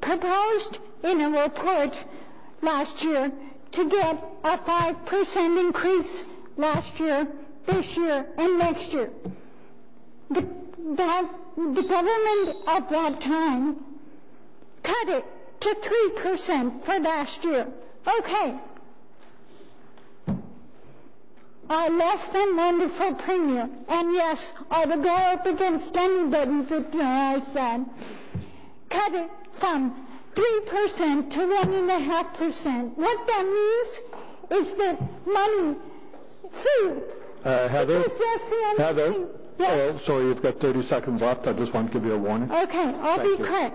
proposed in a report last year to get a 5% increase last year, this year, and next year. The government of that time cut it to 3% for last year. Okay. A less than wonderful premium. And yes, I would go up against anybody that I said. Cut it from 3% to 1.5%. What that means is that money, food.
Heather? Heather?
Yes.
Oh, sorry, you've got 30 seconds left. I just want to give you a warning.
Okay, I'll be quick.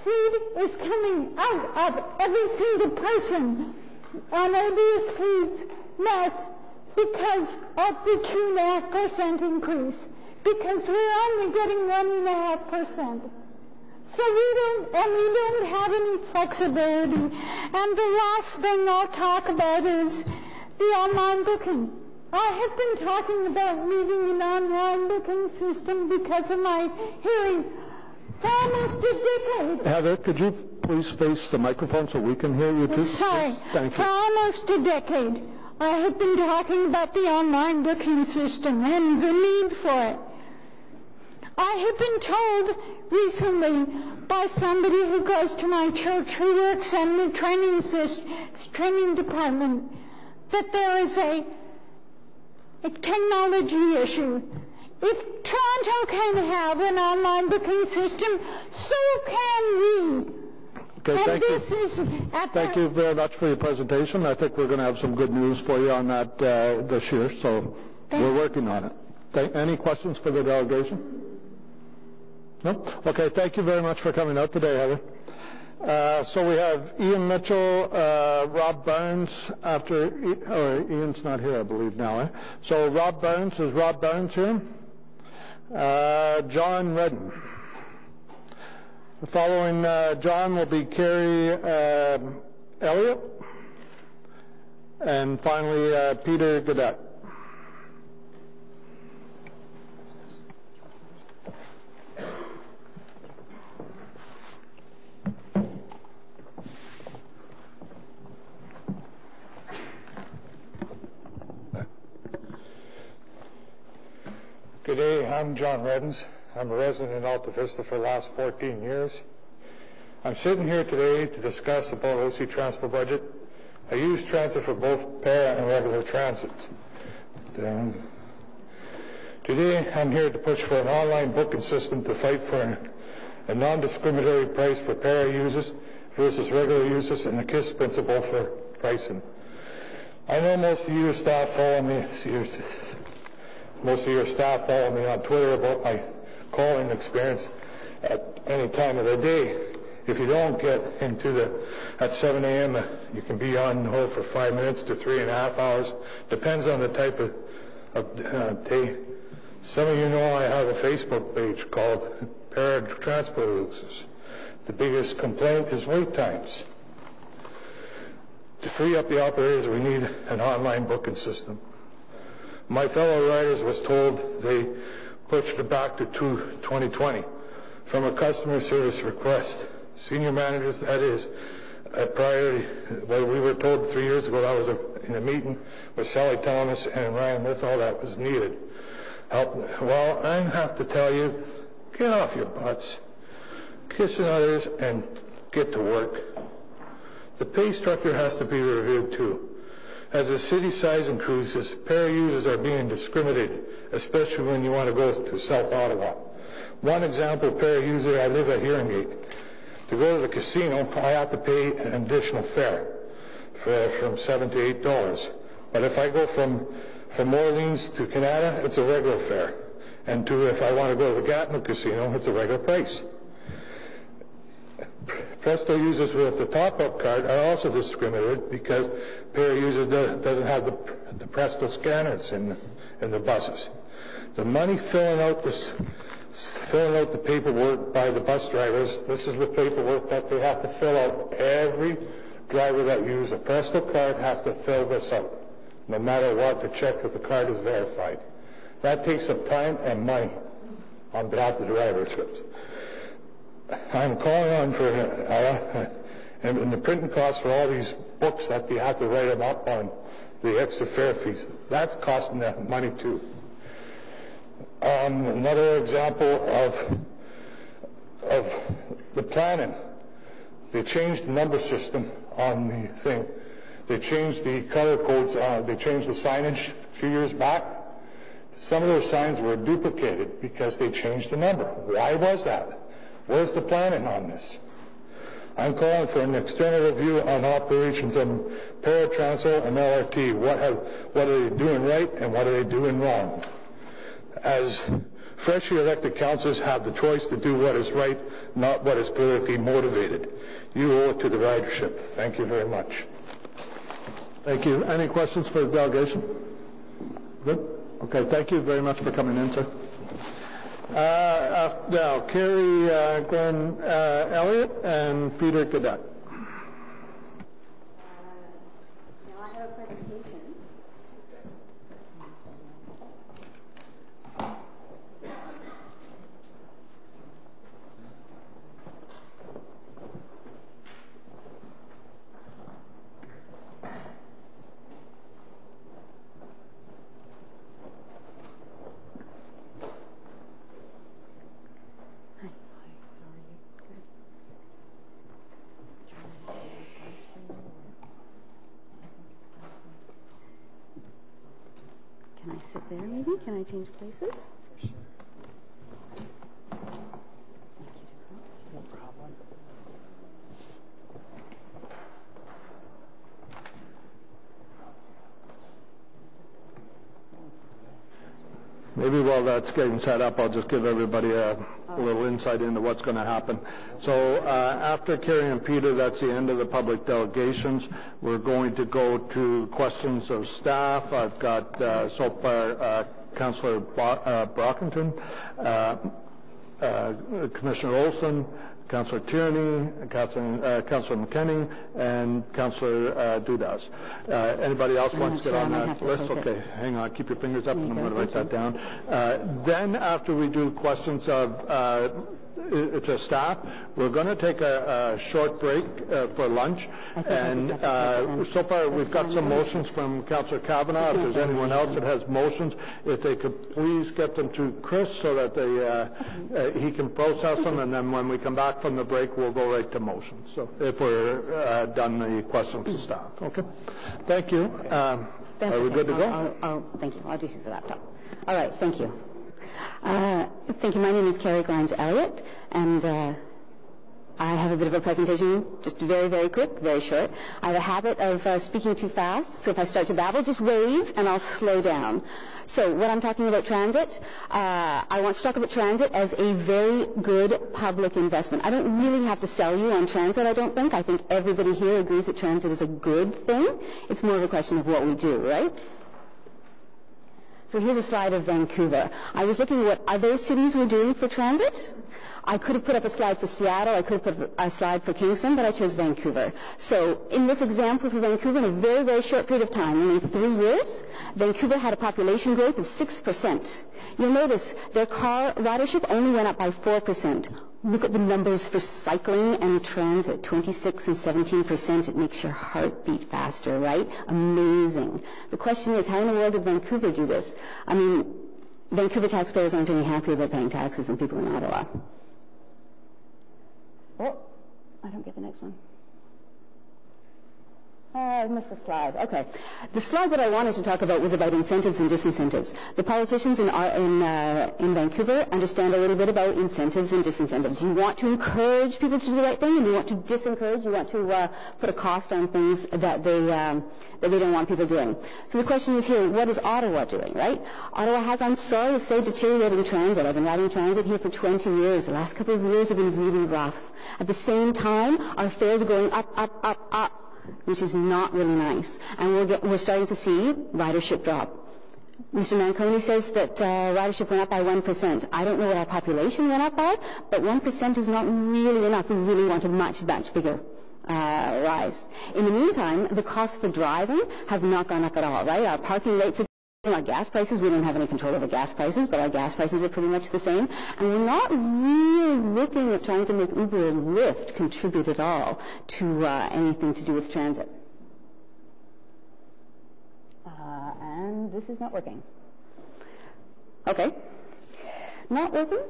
food is coming out of every single person on ODSP's net because of the 2.5% increase, because we're only getting 1.5%. So we don't have any flexibility. And the last thing I'll talk about is the online booking. I have been talking about needing an online booking system because of my hearing for almost a decade.
Heather, could you please face the microphone so we can hear you too?
Sorry.
Yes, thank
For
you.
almost a decade, I have been talking about the online booking system and the need for it. I have been told recently by somebody who goes to my church who works in the training department that there is a technology issue. If Toronto can have an online booking system, so can we.
Okay, thank you very much for your presentation. I think we're going to have some good news for you on that this year, so we're working on it. Any questions for the delegation? No? Okay, thank you very much for coming out today, Heather. So we have Ian Mitchell, Rob Burns Ian's not here, I believe, now. So Rob Burns, is Rob Burns here? John Redden. Following John will be Carrie Elliott. And finally, Peter Gadet.
Good day, I'm John Reddens. I'm a resident in Alta Vista for the last 14 years. I'm sitting here today to discuss about OC Transport budget. I use transit for both para and regular transit. Today I'm here to push for an online booking system to fight for a non-discriminatory price for para users versus regular users and the KISS principle for pricing. I know most of your staff follow me. Most of your staff follow me on Twitter about my calling experience at any time of the day. If you don't get at 7 a.m., you can be on hold for 5 minutes to 3.5 hours. Depends on the type of day. Some of you know I have a Facebook page called Para Transport Users. The biggest complaint is wait times. To free up the operators, we need an online booking system. My fellow riders was told they pushed it back to 2020 from a customer service request. Senior managers, that is a priority. Well, we were told 3 years ago, that was in a meeting with Sally Thomas and Ryan Lithall, that was needed. Well, I have to tell you, get off your butts, kiss others, and get to work. The pay structure has to be reviewed too. As the city size increases, para users are being discriminated, especially when you want to go to South Ottawa. One example, para user, I live at Hearing Gate. To go to the casino, I have to pay an additional fare from $7 to $8. But if I go from Orleans to Canada, it's a regular fare. And if I want to go to the Gatineau Casino, it's a regular price. Presto users with the top-up card are also discriminated because para users doesn't have the Presto scanners in the buses. The money filling out the paperwork by the bus drivers, this is the paperwork that they have to fill out. Every driver that uses a Presto card has to fill this out, no matter what, to check if the card is verified. That takes up time and money on behalf of the drivers. I'm calling on for and the printing costs for all these books that you have to write them up on, the extra fare fees. That's costing them money too. Another example of the planning. They changed the number system on the thing. They changed the color codes. They changed the signage a few years back. Some of those signs were duplicated because they changed the number. Why was that? Where's the planning on this? I'm calling for an external review on operations on paratransit and LRT. What are they doing right and what are they doing wrong? As Freshly elected councillors have the choice to do what is right, not what is politically motivated. You owe it to the ridership. Thank you very much.
Thank you. Any questions for the delegation? Good? Okay, thank you very much for coming in, sir. Now, Carrie Glenn Elliott and Peter Cadet.
Now I have a presentation. Can I sit there maybe? Can I change places?
No problem. Maybe while that's getting set up, I'll just give everybody a little insight into what's going to happen. So after Carrie and Peter, that's the end of the public delegations. We're going to go to questions of staff. I've got so far Councillor Brockington, Commissioner Olson, Councillor Tierney, Councillor McKenny, and Councillor Dudas. Anybody else wants to get on that list? Okay, hang on. Keep your fingers up, and I'm going to write that down. Then after we do questions of to staff, we're going to take a short break for lunch. And so far we've got some motions from Councillor Kavanagh. If there's anyone else that has motions, if they could please get them to Chris so that he can process them, and then when we come back from the break, we'll go right to motions. So if we're done the questions to staff. Okay. Thank you. Are we good to go?
Thank you. I'll just use the laptop. All right. Thank you. Thank you. My name is Carrie Glines Elliott, and I have a bit of a presentation, just very, very quick, very short. I have a habit of speaking too fast, so if I start to babble, just wave and I'll slow down. So what I'm talking about transit, I want to talk about transit as a very good public investment. I don't really have to sell you on transit, I don't think. I think everybody here agrees that transit is a good thing. It's more of a question of what we do, right? So here's a slide of Vancouver. I was looking at what other cities were doing for transit. I could have put up a slide for Seattle, I could have put a slide for Kingston, but I chose Vancouver. So in this example for Vancouver, in a very, very short period of time, only 3 years, Vancouver had a population growth of 6%. You'll notice their car ridership only went up by 4%. Look at the numbers for cycling and transit, 26 and 17%. It makes your heart beat faster, right? Amazing. The question is, how in the world did Vancouver do this? I mean, Vancouver taxpayers aren't any happier about paying taxes than people in Ottawa. Oh, I don't get the next one. I missed a slide. Okay. The slide that I wanted to talk about was about incentives and disincentives. The politicians in Vancouver understand a little bit about incentives and disincentives. You want to encourage people to do the right thing, and you want to disencourage. You want to put a cost on things that they don't want people doing. So the question is here, what is Ottawa doing, right? Ottawa has, I'm sorry to say, deteriorating transit. I've been riding transit here for 20 years. The last couple of years have been really rough. At the same time, our fares are going up, up, up, up, which is not really nice. And we're starting to see ridership drop. Mr. Manconi says that ridership went up by 1%. I don't know what our population went up by, but 1% is not really enough. We really want a much, much bigger rise. In the meantime, the costs for driving have not gone up at all, right? Our parking rates have our gas prices, we don't have any control over gas prices, but our gas prices are pretty much the same. And we're not really looking at trying to make Uber and Lyft contribute at all to anything to do with transit. And this is not working. Okay. Not working.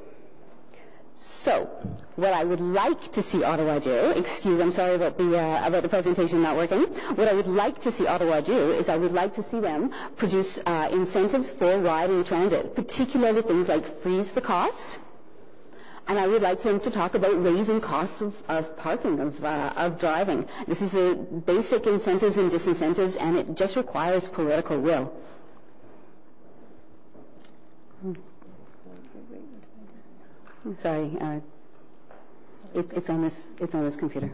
So, what I would like to see Ottawa do, I'm sorry about the presentation not working. What I would like to see Ottawa do is I would like to see them produce incentives for riding transit, particularly things like freeze the cost. And I would like them to talk about raising costs of parking, of driving. This is a basic incentives and disincentives, and it just requires political will. Sorry, it's on this computer.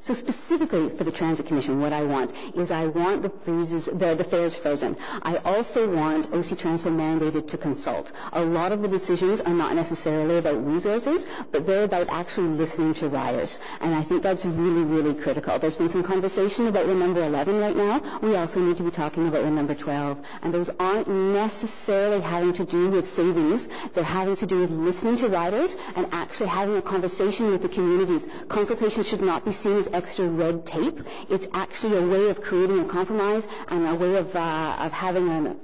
So specifically for the Transit Commission, what I want is the fares frozen. I also want OC Transpo mandated to consult. A lot of the decisions are not necessarily about resources, but they're about actually listening to riders. And I think that's really, really critical. There's been some conversation about the number 11 right now. We also need to be talking about the number 12. And those aren't necessarily having to do with savings. They're having to do with listening to riders and actually having a conversation with the communities. Consultation should not be seen as extra red tape. It's actually a way of creating a compromise and a way of having an...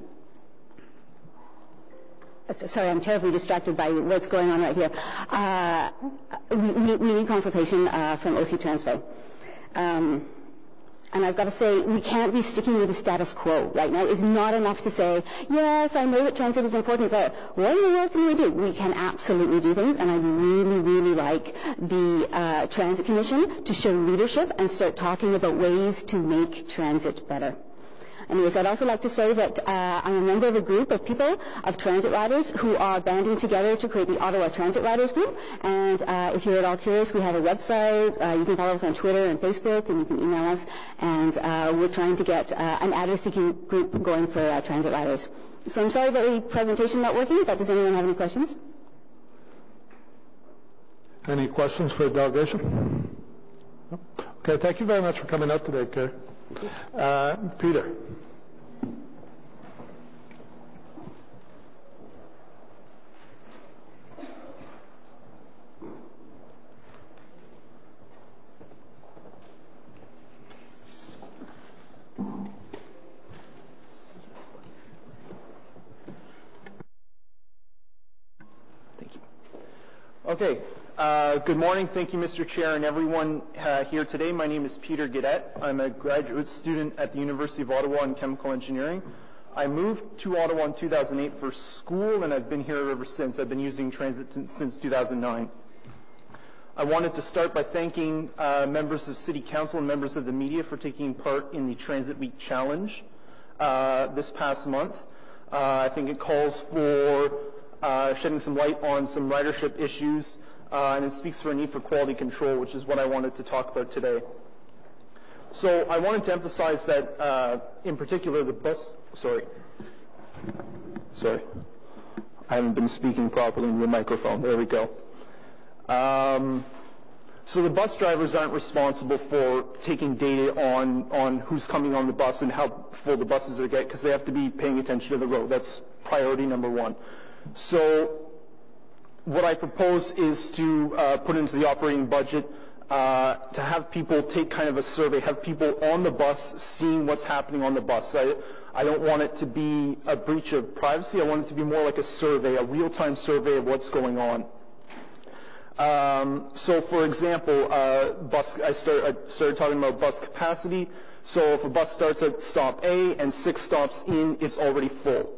Sorry, I'm terribly distracted by what's going on right here. We need consultation from OC Transpo. And I've got to say, we can't be sticking with the status quo right now. It's not enough to say, yes, I know that transit is important, but what in the world can we do? We can absolutely do things, and I'd really, really like the Transit Commission to show leadership and start talking about ways to make transit better. Anyways, I'd also like to say that I'm a member of a group of people, of transit riders, who are banding together to create the Ottawa Transit Riders Group. And if you're at all curious, we have a website. You can follow us on Twitter and Facebook, and you can email us. And we're trying to get an advocacy group going for transit riders. So I'm sorry about the presentation not working, but does anyone have any questions?
Any questions for the delegation? No? Okay, thank you very much for coming out today, Kerry. Peter.
Thank you. Okay. Good morning. Thank you, Mr. Chair, and everyone here today. My name is Peter Guedette. I'm a graduate student at the University of Ottawa in chemical engineering. I moved to Ottawa in 2008 for school, and I've been here ever since. I've been using transit since 2009. I wanted to start by thanking members of City Council and members of the media for taking part in the Transit Week Challenge this past month. I think it calls for shedding some light on some ridership issues, and it speaks for a need for quality control, which is what I wanted to talk about today. So I wanted to emphasize that, in particular, the bus... Sorry. I haven't been speaking properly into the microphone. There we go. So the bus drivers aren't responsible for taking data on who's coming on the bus and how full the buses are getting, because they have to be paying attention to the road. That's priority number one. So what I propose is to put into the operating budget to have people take kind of a survey, have people on the bus seeing what's happening on the bus. I don't want it to be a breach of privacy. I want it to be more like a survey, a real-time survey of what's going on. So, for example, I started talking about bus capacity. So if a bus starts at stop A and 6 stops in, it's already full.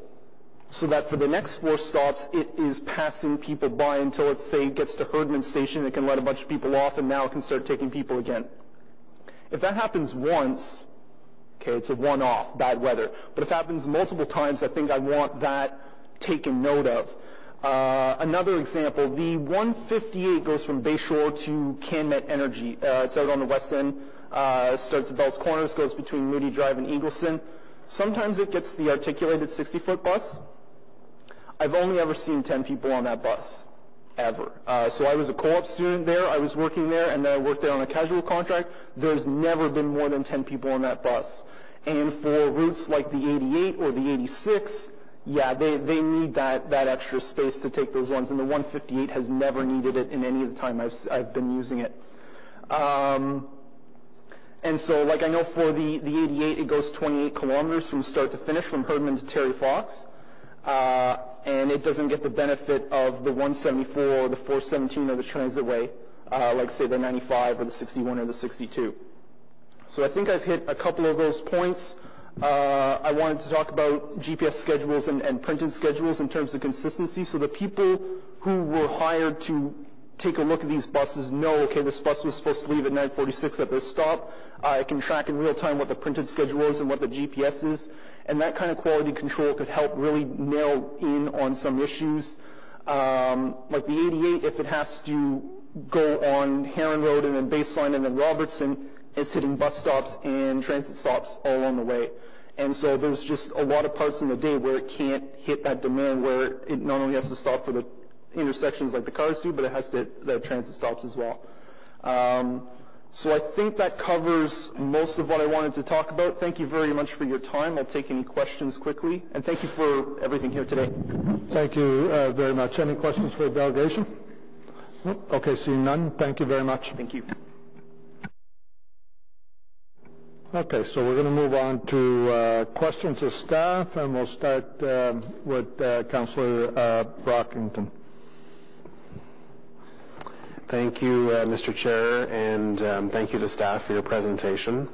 So that for the next 4 stops, it is passing people by until it, say, gets to Herdman Station. It can let a bunch of people off, and now it can start taking people again. If that happens once, okay, it's a one-off, bad weather. But if it happens multiple times, I think I want that taken note of. Another example, the 158 goes from Bayshore to CanMet Energy. It's out on the west end, starts at Bell's Corners, goes between Moody Drive and Eagleson. Sometimes it gets the articulated 60-foot bus. I've only ever seen 10 people on that bus, ever. So I was a co-op student there, I was working there, and then I worked there on a casual contract. There's never been more than 10 people on that bus. And for routes like the 88 or the 86, yeah, they need that extra space to take those ones, and the 158 has never needed it in any of the time I've been using it. And so, like I know for the 88, it goes 28 kilometers from start to finish, from Herdman to Terry Fox, and it doesn't get the benefit of the 174 or the 417 or the Transitway, like say the 95 or the 61 or the 62. So I think I've hit a couple of those points. I wanted to talk about GPS schedules and printed schedules in terms of consistency. So the people who were hired to take a look at these buses, know, okay, this bus was supposed to leave at 9:46 at this stop. I can track in real time what the printed schedule is and what the GPS is. And that kind of quality control could help really nail in on some issues. Like the 88, if it has to go on Heron Road and then Baseline and then Robertson, it's hitting bus stops and transit stops all along the way. And so there's just a lot of parts in the day where it can't hit that demand, where it not only has to stop for the intersections like the cars do, but it has to hit the transit stops as well. So I think that covers most of what I wanted to talk about. Thank you very much for your time. I'll take any questions quickly. And thank you for everything here today.
Thank you very much. Any questions for the delegation? Okay, seeing none. Thank you very much.
Thank you.
Okay, so we're going to move on to questions of staff, and we'll start with Councillor Brockington.
Thank you, Mr. Chair, and thank you to staff for your presentation.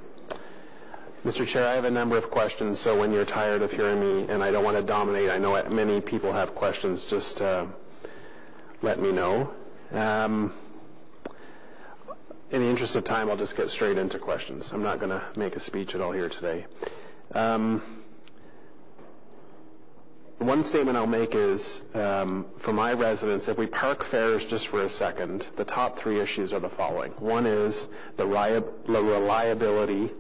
Mr. Chair, I have a number of questions, so when you're tired of hearing me, and I don't want to dominate, I know many people have questions, just let me know. In the interest of time, I'll just get straight into questions. I'm not going to make a speech at all here today. One statement I'll make is, for my residents, if we park fares just for a second, the top three issues are the following. One is the reliability.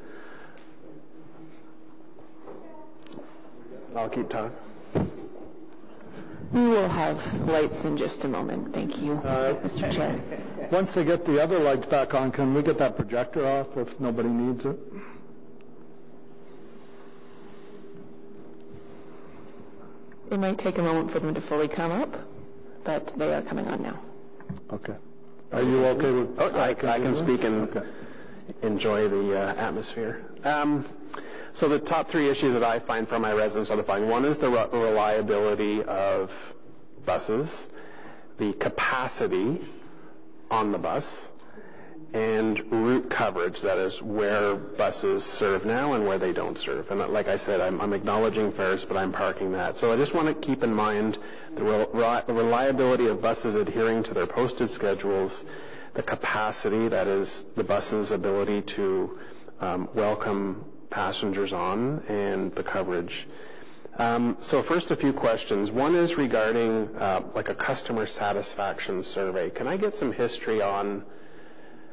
I'll keep talking.
We will have lights in just a moment. Thank you, Mr. Chair.
Once they get the other lights back on, can we get that projector off if nobody needs it?
It might take a moment for them to fully come up, but they are coming on now.
Okay. Are you okay with...
Oh, I can speak and enjoy the atmosphere. So the top three issues that I find from my residents are the following. One is the reliability of buses, the capacity on the bus, and route coverage, that is where buses serve now and where they don't serve. And like I said, I'm acknowledging fares, but I'm parking that. So I just want to keep in mind the reliability of buses adhering to their posted schedules, the capacity, that is the bus's ability to welcome passengers on, and the coverage. So first, a few questions. One is regarding like a customer satisfaction survey. Can I get some history on,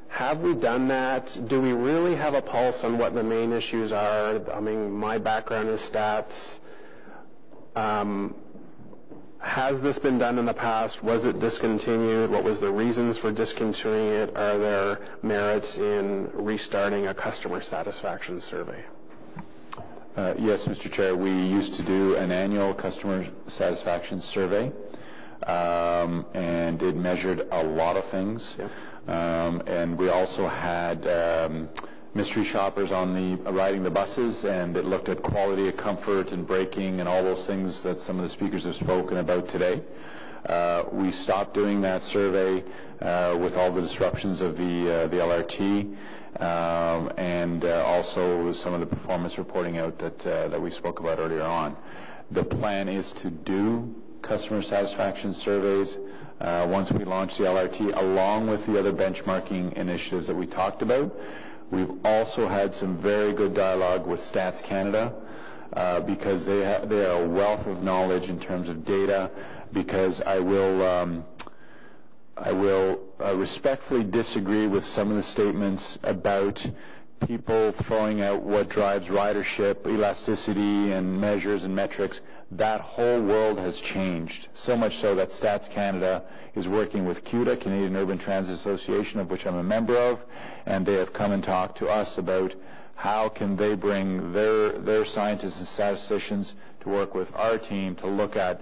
have we done that? Do we really have a pulse on what the main issues are? I mean, my background is stats. Has this been done in the past? Was it discontinued? What was the reasons for discontinuing it? Are there merits in restarting a customer satisfaction survey?
Yes, Mr. Chair. We used to do an annual customer satisfaction survey, and it measured a lot of things. Yeah. And we also had mystery shoppers riding the buses, and it looked at quality of comfort and braking and all those things that some of the speakers have spoken about today. We stopped doing that survey with all the disruptions of the LRT, and also some of the performance reporting out that we spoke about earlier on. The plan is to do customer satisfaction surveys once we launch the LRT, along with the other benchmarking initiatives that we talked about. We've also had some very good dialogue with Stats Canada because they are a wealth of knowledge in terms of data. Because I will respectfully disagree with some of the statements about people throwing out what drives ridership, elasticity, and measures and metrics. That whole world has changed, so much so that Stats Canada is working with CUDA, Canadian Urban Transit Association, of which I'm a member of, and they have come and talked to us about how can they bring their scientists and statisticians to work with our team to look at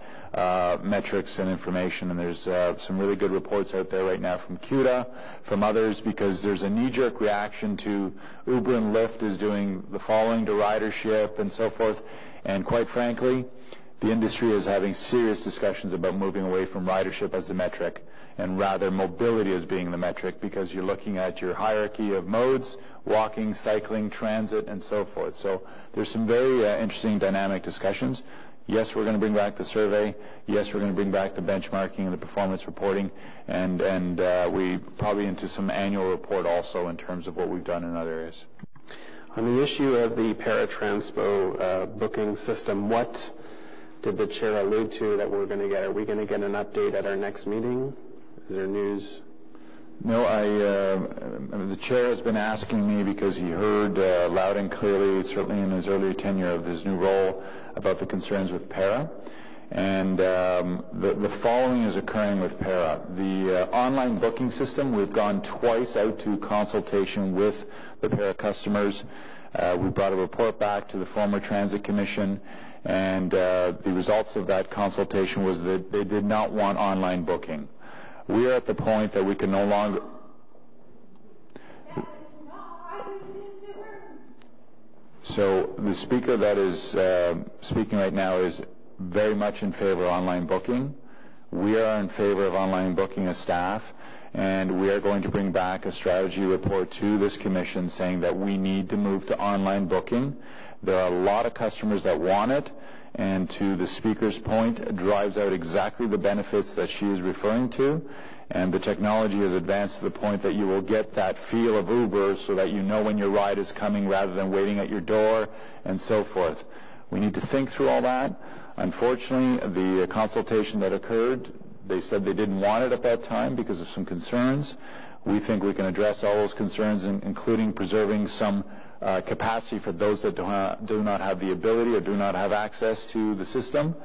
metrics and information. And there's some really good reports out there right now from CUDA, from others, because there's a knee-jerk reaction to Uber and Lyft is doing the following to ridership and so forth. And quite frankly, the industry is having serious discussions about moving away from ridership as the metric and rather mobility as being the metric, because you're looking at your hierarchy of modes, walking, cycling, transit, and so forth. So there's some very interesting dynamic discussions. Yes, we're going to bring back the survey. Yes, we're going to bring back the benchmarking and the performance reporting, and we probably into some annual report also in terms of what we've done in other areas.
On the issue of the paratranspo booking system, what did the chair allude to that we're going to get? Are we going to get an update at our next meeting? Is there news?
No, the chair has been asking me because he heard loud and clearly, certainly in his earlier tenure of his new role, about the concerns with para. And the following is occurring with para. The online booking system, we've gone twice out to consultation with the para customers. We brought a report back to the former Transit Commission, and the results of that consultation was that they did not want online booking. We are at the point that we can no longer... So the speaker that is speaking right now is very much in favor of online booking. We are in favor of online booking as staff, and we are going to bring back a strategy report to this commission saying that we need to move to online booking. There are a lot of customers that want it, and to the speaker's point, it drives out exactly the benefits that she is referring to. And the technology has advanced to the point that you will get that feel of Uber so that you know when your ride is coming rather than waiting at your door and so forth. We need to think through all that. Unfortunately, the consultation that occurred, they said they didn't want it at that time because of some concerns. We think we can address all those concerns, including preserving some capacity for those that do not have the ability or do not have access to the system.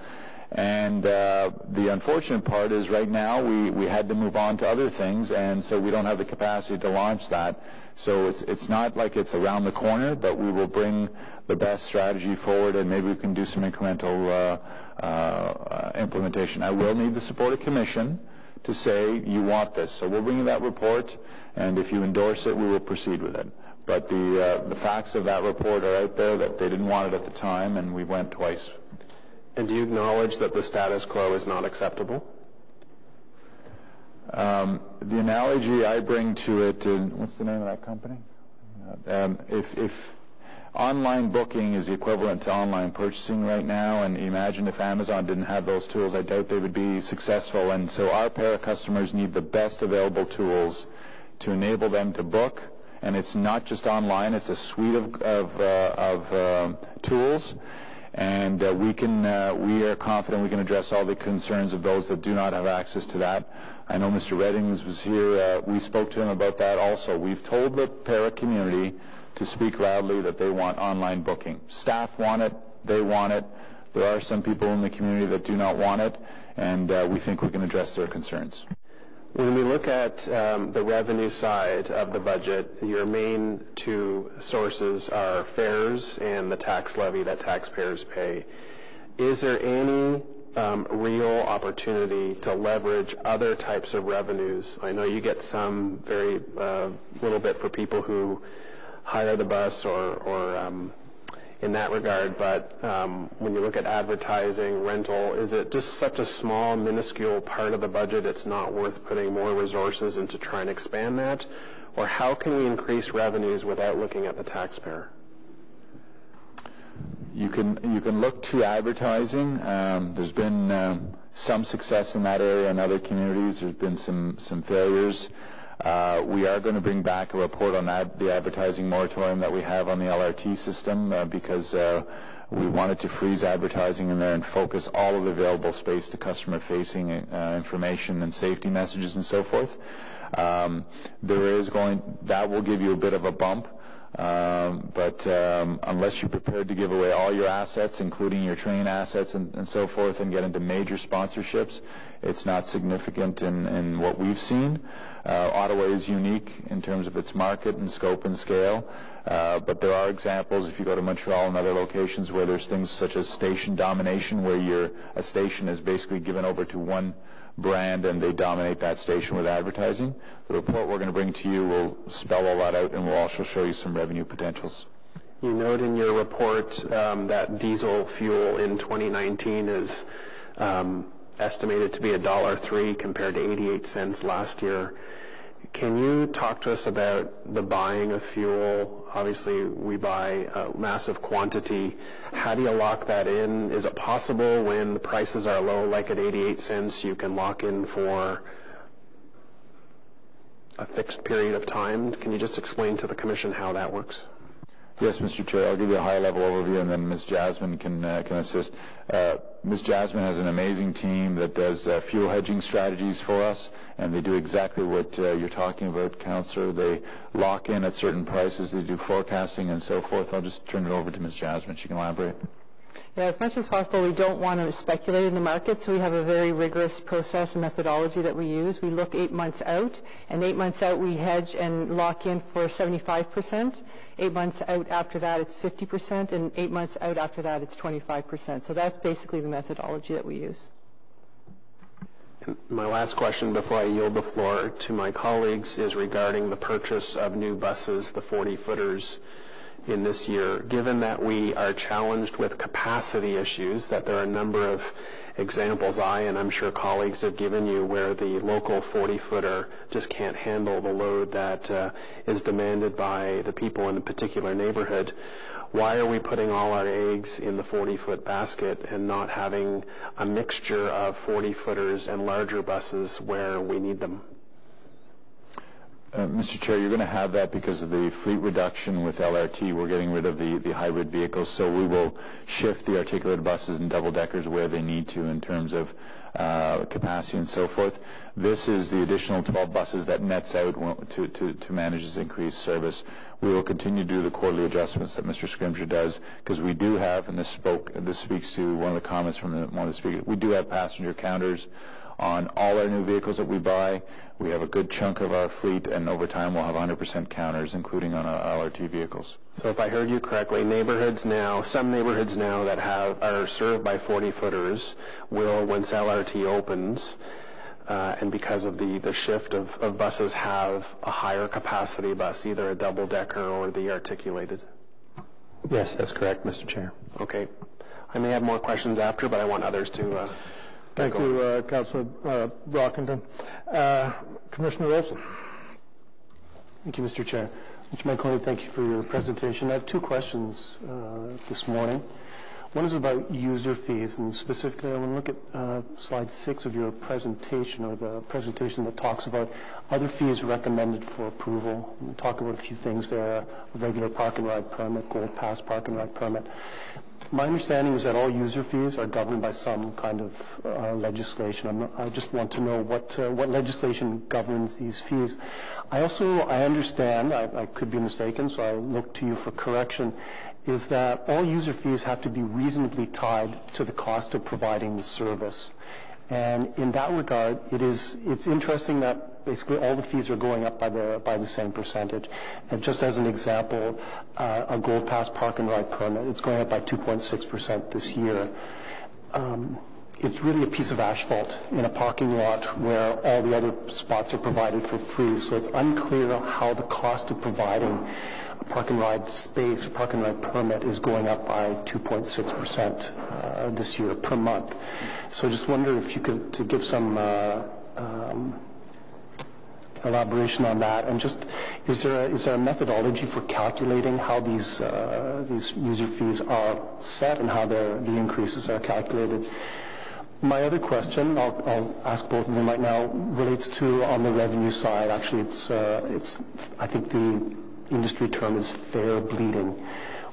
And the unfortunate part is right now we had to move on to other things, and so we don't have the capacity to launch that. So it's not like it's around the corner, but we will bring the best strategy forward, and maybe we can do some incremental implementation. I will need the support of Commission to say you want this. So we'll bring you that report, and if you endorse it, we will proceed with it. But the facts of that report are out there that they didn't want it at the time, and we went twice.
And do you acknowledge that the status quo is not acceptable?
The analogy I bring to it, what's the name of that company? If online booking is the equivalent to online purchasing right now, and imagine if Amazon didn't have those tools, I doubt they would be successful. And so our para customers need the best available tools to enable them to book. And it's not just online; it's a suite of tools. And we are confident we can address all the concerns of those that do not have access to that. I know Mr. Reddings was here. We spoke to him about that also. We've told the para community to speak loudly that they want online booking. Staff want it. They want it. There are some people in the community that do not want it, and we think we can address their concerns.
When we look at the revenue side of the budget, your main two sources are fares and the tax levy that taxpayers pay. Is there any real opportunity to leverage other types of revenues? I know you get some very little bit for people who hire the bus or in that regard, but when you look at advertising, rental, is it just such a small, minuscule part of the budget it's not worth putting more resources into trying to expand that? Or how can we increase revenues without looking at the taxpayer?
You can look to advertising. There's been some success in that area in other communities. There's been some failures. We are going to bring back a report on the advertising moratorium that we have on the LRT system because we wanted to freeze advertising in there and focus all of the available space to customer-facing information and safety messages and so forth. That will give you a bit of a bump. But unless you're prepared to give away all your assets, including your train assets and so forth, and get into major sponsorships, it's not significant in what we've seen. Ottawa is unique in terms of its market and scope and scale, but there are examples, if you go to Montreal and other locations, where there's things such as station domination, where a station is basically given over to one brand and they dominate that station with advertising. The report we're going to bring to you will spell all that out, and we'll also show you some revenue potentials.
You note in your report that diesel fuel in 2019 is estimated to be $1.03 compared to 88 cents last year. Can you talk to us about the buying of fuel? Obviously, we buy a massive quantity. How do you lock that in? Is it possible when the prices are low, like at 88 cents, you can lock in for a fixed period of time? Can you just explain to the Commission how that works?
Yes, Mr. Chair. I'll give you a high-level overview, and then Ms. Jasmine can assist. Ms. Jasmine has an amazing team that does fuel hedging strategies for us, and they do exactly what you're talking about, Councillor. They lock in at certain prices. They do forecasting and so forth. I'll just turn it over to Ms. Jasmine. She can elaborate.
Yeah, as much as possible, we don't want to speculate in the market, so we have a very rigorous process and methodology that we use. We look 8 months out, and 8 months out we hedge and lock in for 75%. 8 months out after that it's 50%, and 8 months out after that it's 25%. So that's basically the methodology that we use.
And my last question before I yield the floor to my colleagues is regarding the purchase of new buses, the 40-footers. In this year, given that we are challenged with capacity issues, that there are a number of examples and I'm sure colleagues have given you where the local 40-footer just can't handle the load that is demanded by the people in a particular neighborhood. Why are we putting all our eggs in the 40-foot basket and not having a mixture of 40-footers and larger buses where we need them?
Mr. Chair, you're going to have that because of the fleet reduction with LRT. We're getting rid of the hybrid vehicles, so we will shift the articulated buses and double-deckers where they need to in terms of capacity and so forth. This is the additional 12 buses that nets out to manage this increased service. We will continue to do the quarterly adjustments that Mr. Scrimgeour does, because we do have, and this speaks to one of the comments from one of the speakers, we do have passenger counters on all our new vehicles that we buy. We have a good chunk of our fleet, and over time we'll have 100% counters, including on our LRT vehicles.
So if I heard you correctly, some neighborhoods now that are served by 40-footers will, once LRT opens, and because of the shift of buses, have a higher capacity bus, either a double-decker or the articulated. Yes, that's correct, Mr. Chair. Okay. I may have more questions after, but I want others to...
Thank you, Councillor Brockington. Commissioner Olson.
Thank you, Mr. Chair. Mr. Manconi, thank you for your presentation. I have two questions this morning. One is about user fees, and specifically I want to look at slide 6 of your presentation, or the presentation that talks about other fees recommended for approval. We'll talk about a few things there: a regular park and ride permit, gold pass park and ride permit. My understanding is that all user fees are governed by some kind of legislation. I just want to know what legislation governs these fees. I understand, I could be mistaken, so I look to you for correction, is that all user fees have to be reasonably tied to the cost of providing the service. And in that regard, it's interesting that basically all the fees are going up by the same percentage. And just as an example, a Gold Pass park and ride permit, it's going up by 2.6% this year. It's really a piece of asphalt in a parking lot where all the other spots are provided for free. So it's unclear how the cost of providing a park and ride space, a park and ride permit, is going up by 2.6% this year per month. So I just wonder if you could to give some elaboration on that, and just is there a methodology for calculating how these user fees are set and how the increases are calculated? My other question, I'll ask both of them right now, relates to on the revenue side. Actually, it's I think the industry term is fare bleeding,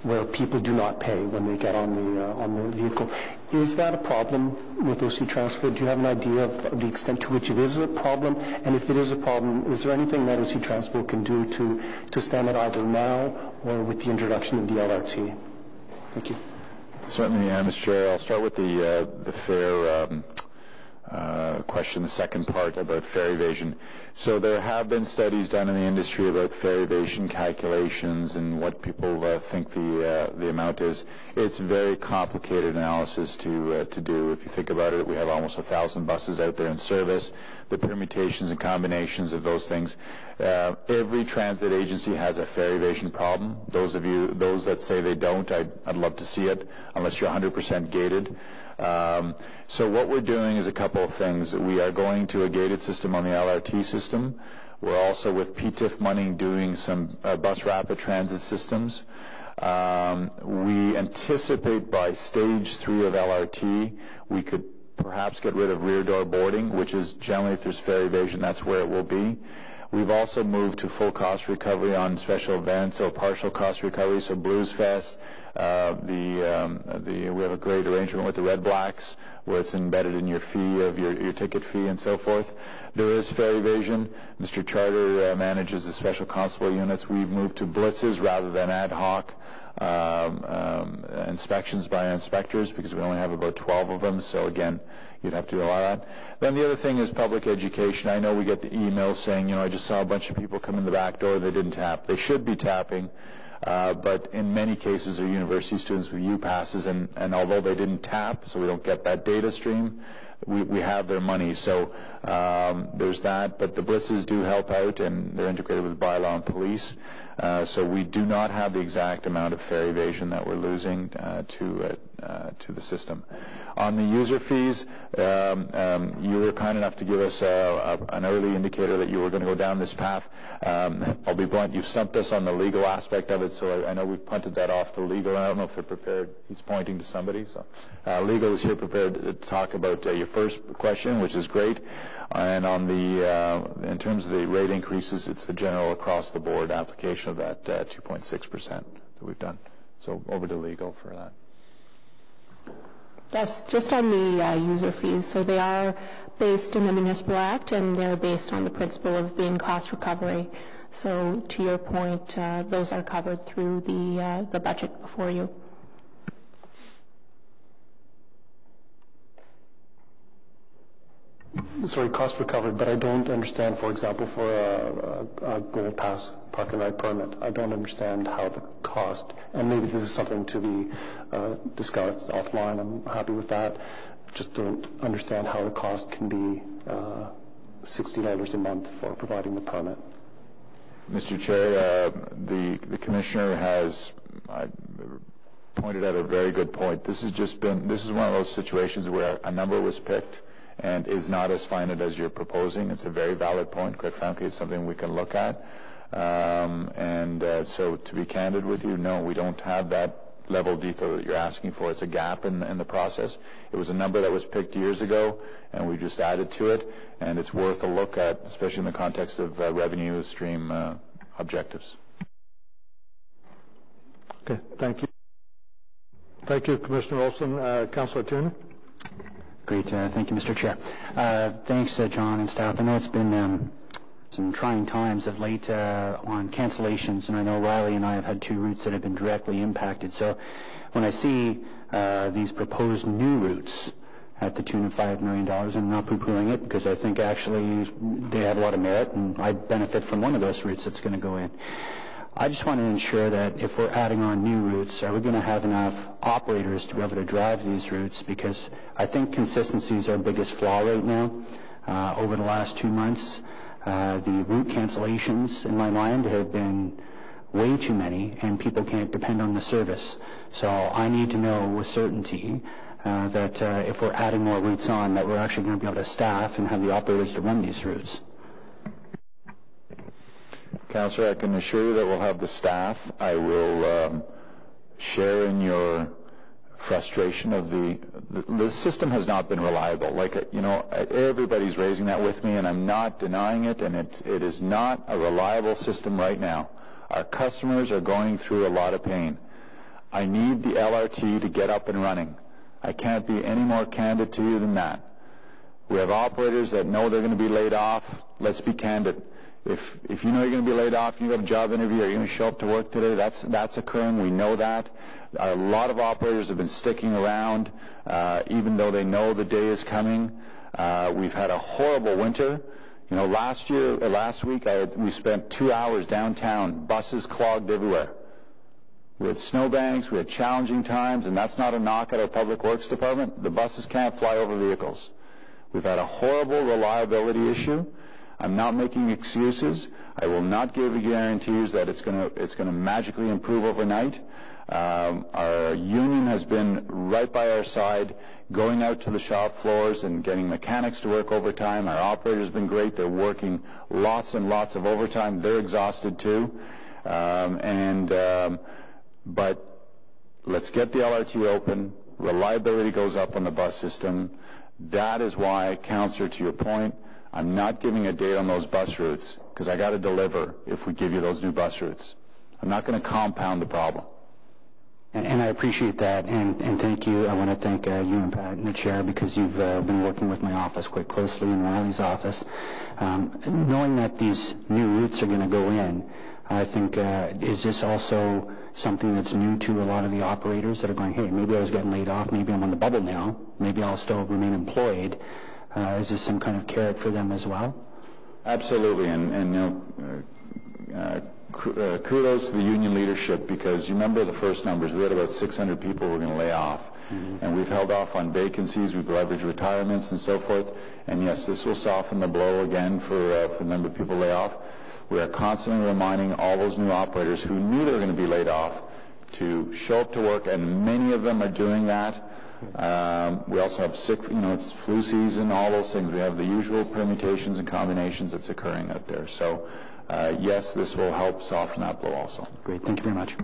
where people do not pay when they get on the vehicle. Is that a problem with OC Transport? Do you have an idea of the extent to which it is a problem? And if it is a problem, is there anything that OC Transport can do to stem it either now or with the introduction of the LRT? Thank you.
Certainly, Mr. Chair. I'll start with the fare question, the second part about fare evasion. So there have been studies done in the industry about fare evasion calculations and what people think the amount is. It's very complicated analysis to do. If you think about it, we have almost 1,000 buses out there in service. The permutations and combinations of those things. Every transit agency has a fare evasion problem. Those that say they don't, I'd love to see it, unless you're 100% gated. So what we're doing is a couple of things. We are going to a gated system on the LRT system. We're also with PTIF money doing some bus rapid transit systems. We anticipate by stage 3 of LRT, we could perhaps get rid of rear door boarding, which is generally, if there's fare evasion, that's where it will be. We've also moved to full cost recovery on special events or partial cost recovery, so Blues Fest. We have a great arrangement with the Red Blacks where it's embedded in your fee of your ticket fee and so forth. There is fare evasion. Mr. Charter manages the special constable units. We've moved to blitzes rather than ad hoc inspections by inspectors because we only have about 12 of them. So again, you'd have to do a lot of that. Then the other thing is public education. I know we get the emails saying, I just saw a bunch of people come in the back door, they didn't tap. They should be tapping, but in many cases they're university students with U-passes, and although they didn't tap, so we don't get that data stream, we have their money. So there's that, but the blitzes do help out, and they're integrated with bylaw and police. So we do not have the exact amount of fare evasion that we're losing to the system. On the user fees, you were kind enough to give us an early indicator that you were going to go down this path. I'll be blunt, you've stumped us on the legal aspect of it, so I know we've punted that off to legal. I don't know if they're prepared. He's pointing to somebody. So legal is here prepared to talk about your first question, which is great. And on the in terms of the rate increases, it's a general across-the-board application of that 2.6% that we've done. So over to legal for that.
Yes, just on the user fees. So they are based in the Municipal Act, and they're based on the principle of being cost recovery. So to your point, those are covered through the budget before you.
Sorry, cost recovered, but I don't understand, for example, for a Gold Pass park and ride permit, I don't understand how the cost, and maybe this is something to be discussed offline, I'm happy with that, just don't understand how the cost can be $60 a month for providing the permit.
Mr. Chair, the Commissioner has pointed out a very good point. This is one of those situations where a number was picked and is not as finite as you're proposing. It's a very valid point. Quite frankly, it's something we can look at. So to be candid with you, no, we don't have that level of detail that you're asking for. It's a gap in the process. It was a number that was picked years ago, and we just added to it, and it's worth a look at, especially in the context of revenue stream objectives.
Okay, thank you. Thank you, Commissioner Olson. Councillor Tierney.
Great. Thank you, Mr. Chair. Thanks, John and staff. I know it's been some trying times of late on cancellations, and I know Riley and I have had 2 routes that have been directly impacted. So when I see these proposed new routes at the tune of $5 million, I'm not poo-pooing it because I think actually they have a lot of merit, and I benefit from one of those routes that's going to go in. I just want to ensure that if we're adding on new routes, are we going to have enough operators to be able to drive these routes? Because I think consistency is our biggest flaw right now. Over the last 2 months, the route cancellations in my mind have been way too many, and people can't depend on the service. So I need to know with certainty that if we're adding more routes on, that we're actually going to be able to staff and have the operators to run these routes.
Councillor, I can assure you that we'll have the staff. I will share in your frustration of the system has not been reliable. Everybody's raising that with me, and I'm not denying it, and it is not a reliable system right now. Our customers are going through a lot of pain. I need the LRT to get up and running. I can't be any more candid to you than that. We have operators that know they're going to be laid off. Let's be candid. If you know you're going to be laid off and you've got a job interview, are you going to show up to work today? That's occurring. We know that. A lot of operators have been sticking around even though they know the day is coming. We've had a horrible winter. Last week we spent 2 hours downtown, buses clogged everywhere. We had snowbanks, we had challenging times, and that's not a knock at our Public Works Department. The buses can't fly over vehicles. We've had a horrible reliability issue. I'm not making excuses. I will not give you guarantees that it's going to magically improve overnight. Our union has been right by our side, going out to the shop floors and getting mechanics to work overtime. Our operators have been great. They're working lots and lots of overtime. They're exhausted too. But let's get the LRT open. Reliability goes up on the bus system. That is why, Councillor, to your point, I'm not giving a date on those bus routes, because I got to deliver if we give you those new bus routes. I'm not going to compound the problem.
And I appreciate that, and thank you. I want to thank you and Pat and the chair, because you've been working with my office quite closely, and Riley's office. Knowing that these new routes are going to go in, I think, is this also something that's new to a lot of the operators that are going, hey, maybe I was getting laid off, maybe I'm on the bubble now, maybe I'll still remain employed. Is this some kind of carrot for them as well?
Absolutely, kudos to the union leadership, because you remember the first numbers. We had about 600 people we're going to lay off. And we've held off on vacancies, we've leveraged retirements and so forth. And yes, this will soften the blow again for the number of people laid off. We are constantly reminding all those new operators who knew they were going to be laid off to show up to work, and many of them are doing that. We also have it's flu season, all those things. We have the usual permutations and combinations that's occurring out there. So, yes, this will help soften that blow also.
Great. Thank you very much.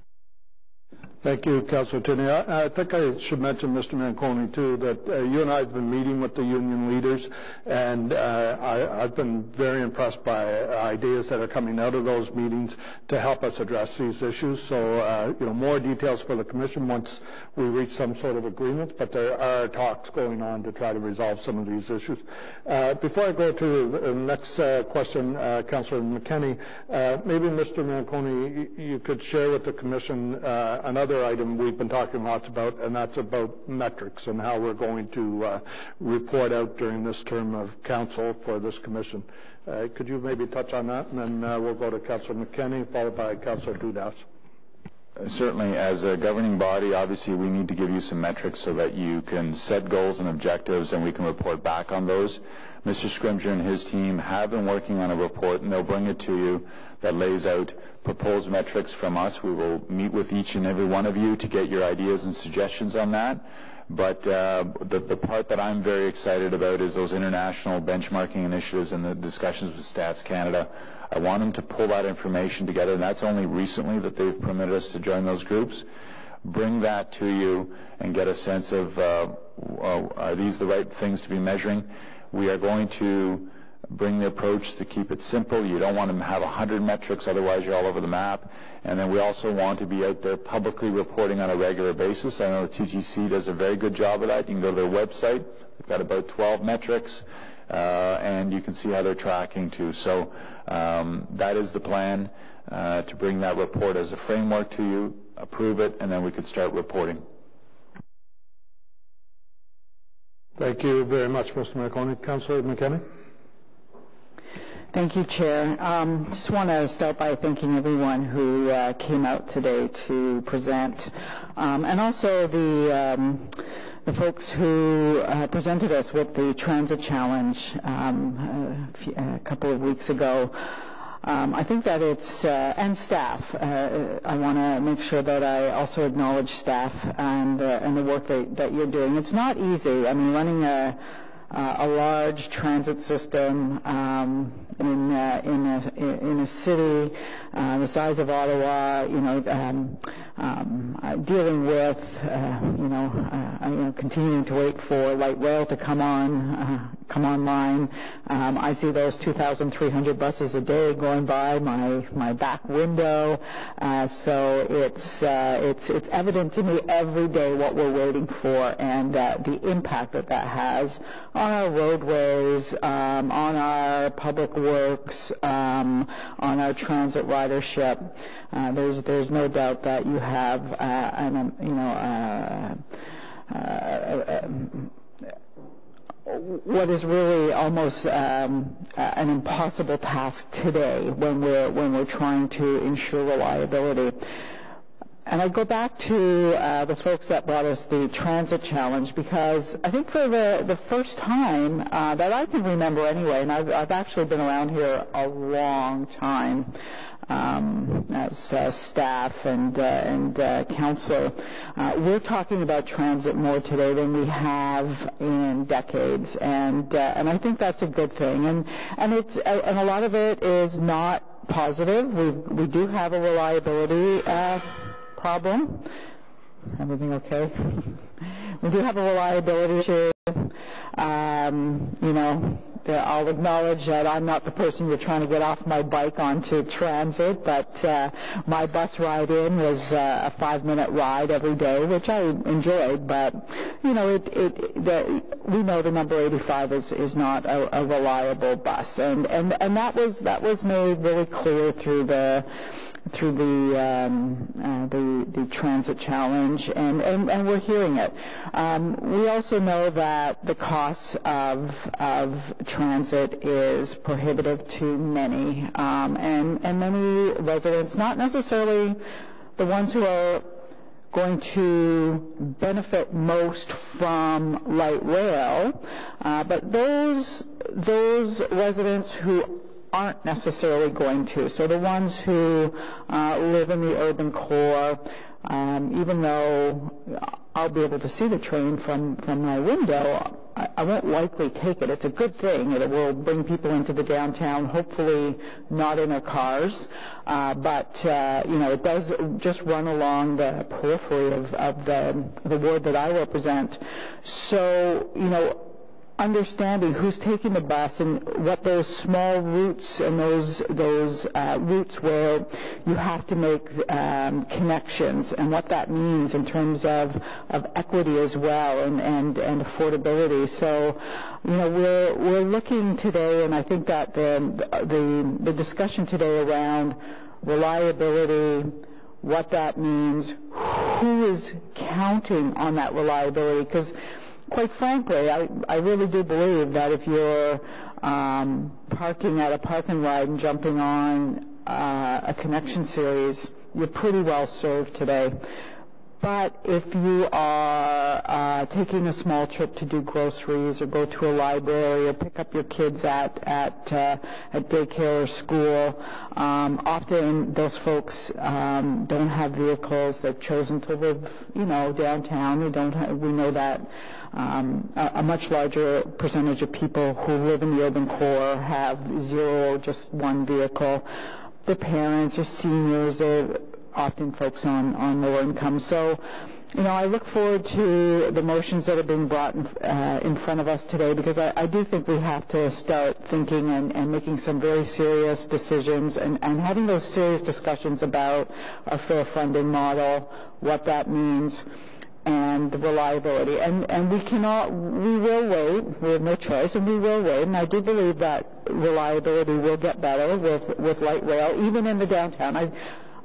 Thank you, Councillor Tierney. I think I should mention, Mr. Manconi, too, that you and I have been meeting with the union leaders, and I've been very impressed by ideas that are coming out of those meetings to help us address these issues. So, more details for the Commission once we reach some sort of agreement, but there are talks going on to try to resolve some of these issues. Before I go to the next question, Councillor McKenney, maybe, Mr. Manconi, you could share with the Commission another item we've been talking lots about, and that's about metrics and how we're going to report out during this term of council for this commission. Could you maybe touch on that, and then we'll go to Councillor McKenney, followed by Councillor Dudas.
Certainly, as a governing body, obviously we need to give you some metrics so that you can set goals and objectives, and we can report back on those. Mr. Scrimgeour and his team have been working on a report, and they'll bring it to you, that lays out proposed metrics from us. We will meet with each and every one of you to get your ideas and suggestions on that. But the part that I'm very excited about is those international benchmarking initiatives and the discussions with Stats Canada. I want them to pull that information together, and that's only recently that they've permitted us to join those groups. Bring that to you and get a sense of, are these the right things to be measuring? We are going to bring the approach to keep it simple. You don't want to have 100 metrics, otherwise you're all over the map. And then we also want to be out there publicly reporting on a regular basis. I know the TTC does a very good job of that. You can go to their website. They've got about 12 metrics, and you can see how they're tracking too. So that is the plan, to bring that report as a framework to you, approve it, and then we could start reporting.
Thank you very much, Mr. McConaughey. Councillor McKenna.
Thank you, Chair. Just want to start by thanking everyone who came out today to present, and also the folks who presented us with the Transit Challenge a couple of weeks ago. I think that it's, and staff, I want to make sure that I also acknowledge staff and the work that you're doing. It's not easy. I mean, running a large transit system in a city the size of Ottawa, dealing with continuing to wait for light rail to come online. I see those 2,300 buses a day going by my back window, so it's evident to me every day what we're waiting for, and the impact that has on our roadways, on our public works, on our transit ridership. There's no doubt that you have what is really almost an impossible task today when we're trying to ensure reliability. I go back to the folks that brought us the transit challenge, because I think for the first time that I can remember anyway, and I've actually been around here a long time as staff and counselor, we're talking about transit more today than we have in decades, and I think that's a good thing. And a lot of it is not positive. We do have a reliability problem. Everything okay? We do have a reliability issue. I'll acknowledge that I'm not the person you're trying to get off my bike onto transit, but my bus ride in was a 5-minute ride every day, which I enjoyed. But we know the number 85 is not a reliable bus, and that was made really clear through the transit challenge, and we're hearing it. We also know that the cost of transit is prohibitive to many, and many residents, not necessarily the ones who are going to benefit most from light rail, but those residents who aren't necessarily going to. So the ones who live in the urban core, even though I'll be able to see the train from my window, I won't likely take it. It's a good thing. It will bring people into the downtown, hopefully not in their cars, but it does just run along the periphery of the ward that I represent. So, understanding who's taking the bus and what those small routes and those routes where you have to make connections, and what that means in terms of equity as well, and affordability. So we're looking today, and I think that the discussion today around reliability, what that means, who is counting on that reliability, because quite frankly, I really do believe that if you're parking at a parking lot and jumping on a connection series, you're pretty well served today. But if you are taking a small trip to do groceries or go to a library or pick up your kids at daycare or school, often those folks don't have vehicles. They've chosen to live, downtown. We know that a much larger percentage of people who live in the urban core have zero or just one vehicle. The parents or seniors are often folks on lower income. So, I look forward to the motions that are being brought in front of us today, because I do think we have to start thinking and making some very serious decisions and having those serious discussions about our fair funding model, what that means, and the reliability. And we will wait. We have no choice, and we will wait. And I do believe that reliability will get better with light rail, even in the downtown.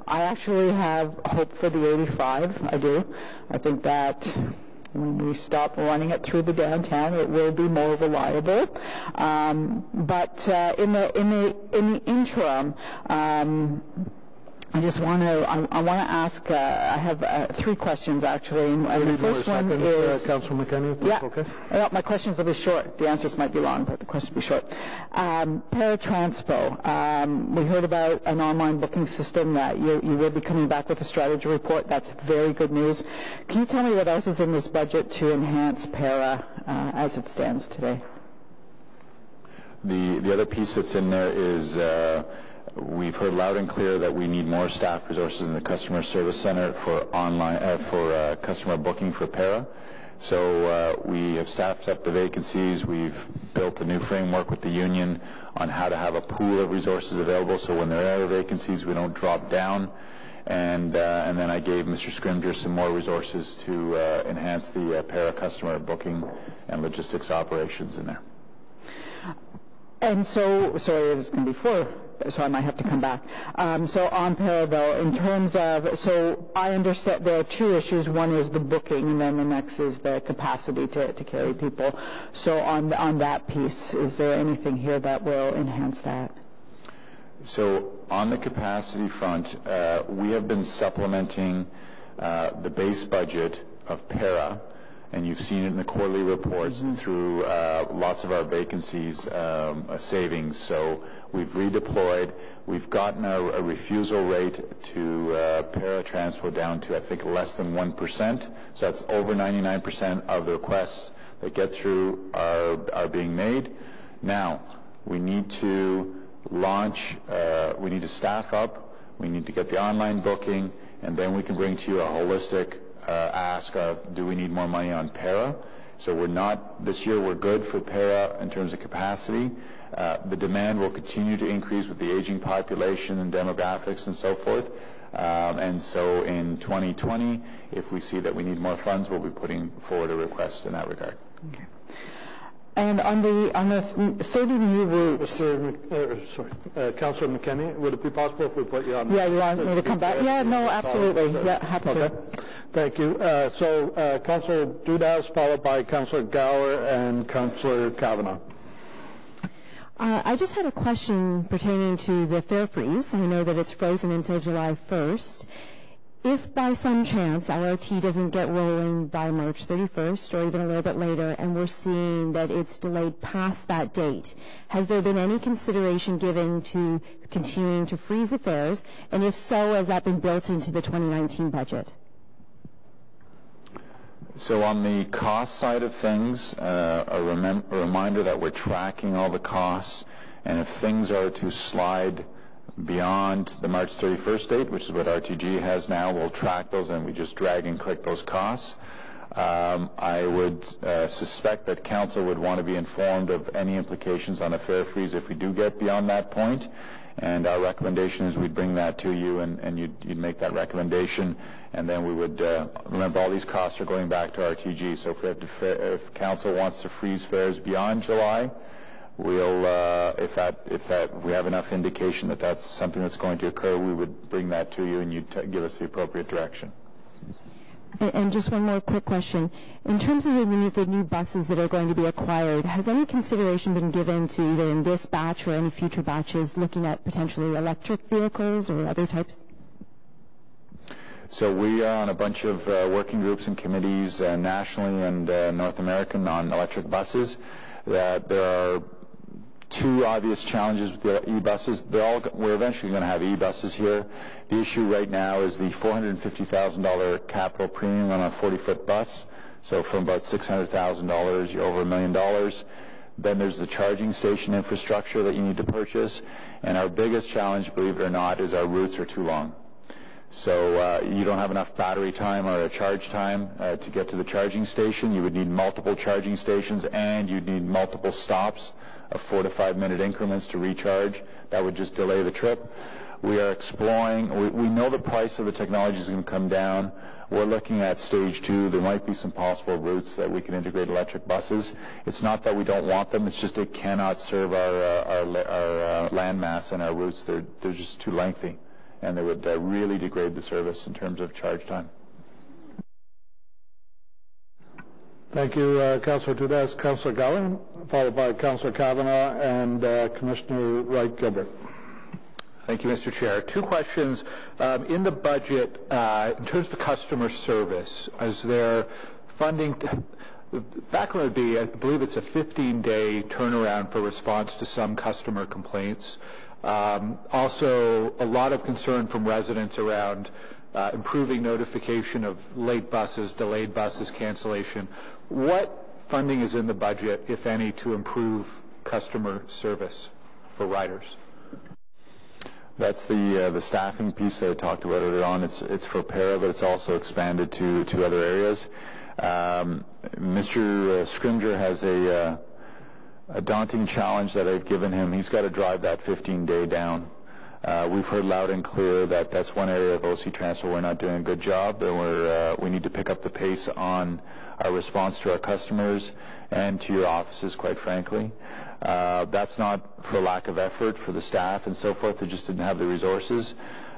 I actually have hope for the 85. I do. I think that when we stop running it through the downtown, it will be more reliable. But in the interim, I just want to ask. I have 3 questions actually. And the first one is
Councilor McKenney.
Yeah.
Okay.
Well, my questions will be short. The answers might be long, but the questions will be short. Paratranspo. We heard about an online booking system that you will be coming back with a strategy report. That's very good news. Can you tell me what else is in this budget to enhance para as it stands today?
The other piece that's in there is. We've heard loud and clear that we need more staff resources in the customer service center for customer booking for para. So we have staffed up the vacancies. We've built a new framework with the union on how to have a pool of resources available, so when there are vacancies, we don't drop down. And then I gave Mr. Scrimger some more resources to enhance the para customer booking and logistics operations in there.
And so, sorry, it's going to be 4. So I might have to come back. So on para, though, in terms of, so I understand there are 2 issues. One is the booking, and then the next is the capacity to carry people. So on that piece, is there anything here that will enhance that?
So on the capacity front, we have been supplementing the base budget of para, and you've seen it in the quarterly reports through lots of our vacancies savings. So we've redeployed. We've gotten a refusal rate to para-transpo down to, I think, less than 1%. So that's over 99% of the requests that get through are being made. Now, we need to launch, we need to staff up, we need to get the online booking, and then we can bring to you a holistic ask of, do we need more money on para? So we're not, this year we're good for para in terms of capacity. The demand will continue to increase with the aging population and demographics and so forth. And so in 2020, if we see that we need more funds, we'll be putting forward a request in that regard.
Okay. And on the 30 new routes.
Councillor McKenney, would it be possible if we put you on?
Yeah, you want me to come back? Yeah, no, absolutely. Yeah, happy to.
Thank you. So Councillor Dudas, followed by Councillor Gower and Councillor Kavanagh.
I just had a question pertaining to the fare freeze. I know that it's frozen until July 1st. If by some chance LRT doesn't get rolling by March 31st or even a little bit later, and we're seeing that it's delayed past that date, has there been any consideration given to continuing to freeze the fares? And if so, has that been built into the 2019 budget?
So on the cost side of things, a reminder that we're tracking all the costs, and if things are to slide beyond the March 31st date, which is what RTG has now, we'll track those and we just drag and click those costs. I would suspect that Council would want to be informed of any implications on a fare freeze if we do get beyond that point. And our recommendation is we'd bring that to you and you'd make that recommendation, and then we would remember all these costs are going back to RTG. So if Council wants to freeze fares beyond July, we'll if we have enough indication that that's something that's going to occur, we would bring that to you and you'd give us the appropriate direction.
And just one more quick question. In terms of the new buses that are going to be acquired, has any consideration been given to either in this batch or any future batches looking at potentially electric vehicles or other types?
So we are on a bunch of working groups and committees nationally and North American on electric buses. That there are two obvious challenges with the e-buses. We're eventually going to have e-buses here. The issue right now is the $450,000 capital premium on a 40-foot bus. So from about $600,000, you're over $1 million. Then there's the charging station infrastructure that you need to purchase. And our biggest challenge, believe it or not, is our routes are too long. So you don't have enough battery time or a charge time to get to the charging station. You would need multiple charging stations, and you'd need multiple stops of 4 to 5 minute increments to recharge. That would just delay the trip. We are exploring. We know the price of the technology is going to come down. We're looking at stage 2. There might be some possible routes that we can integrate electric buses. It's not that we don't want them. It's just it cannot serve our land mass and our routes. They're just too lengthy, and they would really degrade the service in terms of charge time.
Thank you, Councillor Dudas. Councillor Gower, followed by Councillor Kavanagh and Commissioner Wright-Gilbert.
Thank you, Mr. Chair. Two questions. In the budget, in terms of customer service, is there funding? The background would be, I believe it's a 15-day turnaround for response to some customer complaints. Also, a lot of concern from residents around improving notification of late buses, delayed buses, cancellation. What funding is in the budget, if any, to improve customer service for riders?
That's the staffing piece that I talked about earlier on. It's for para, but it's also expanded to other areas. Mr. Scrimger has a daunting challenge that I've given him. He's got to drive that 15-day down. We've heard loud and clear that that's one area of OC Transfer we're not doing a good job, and we need to pick up the pace on our response to our customers and to your offices, quite frankly. That's not for lack of effort for the staff and so forth. They just didn't have the resources.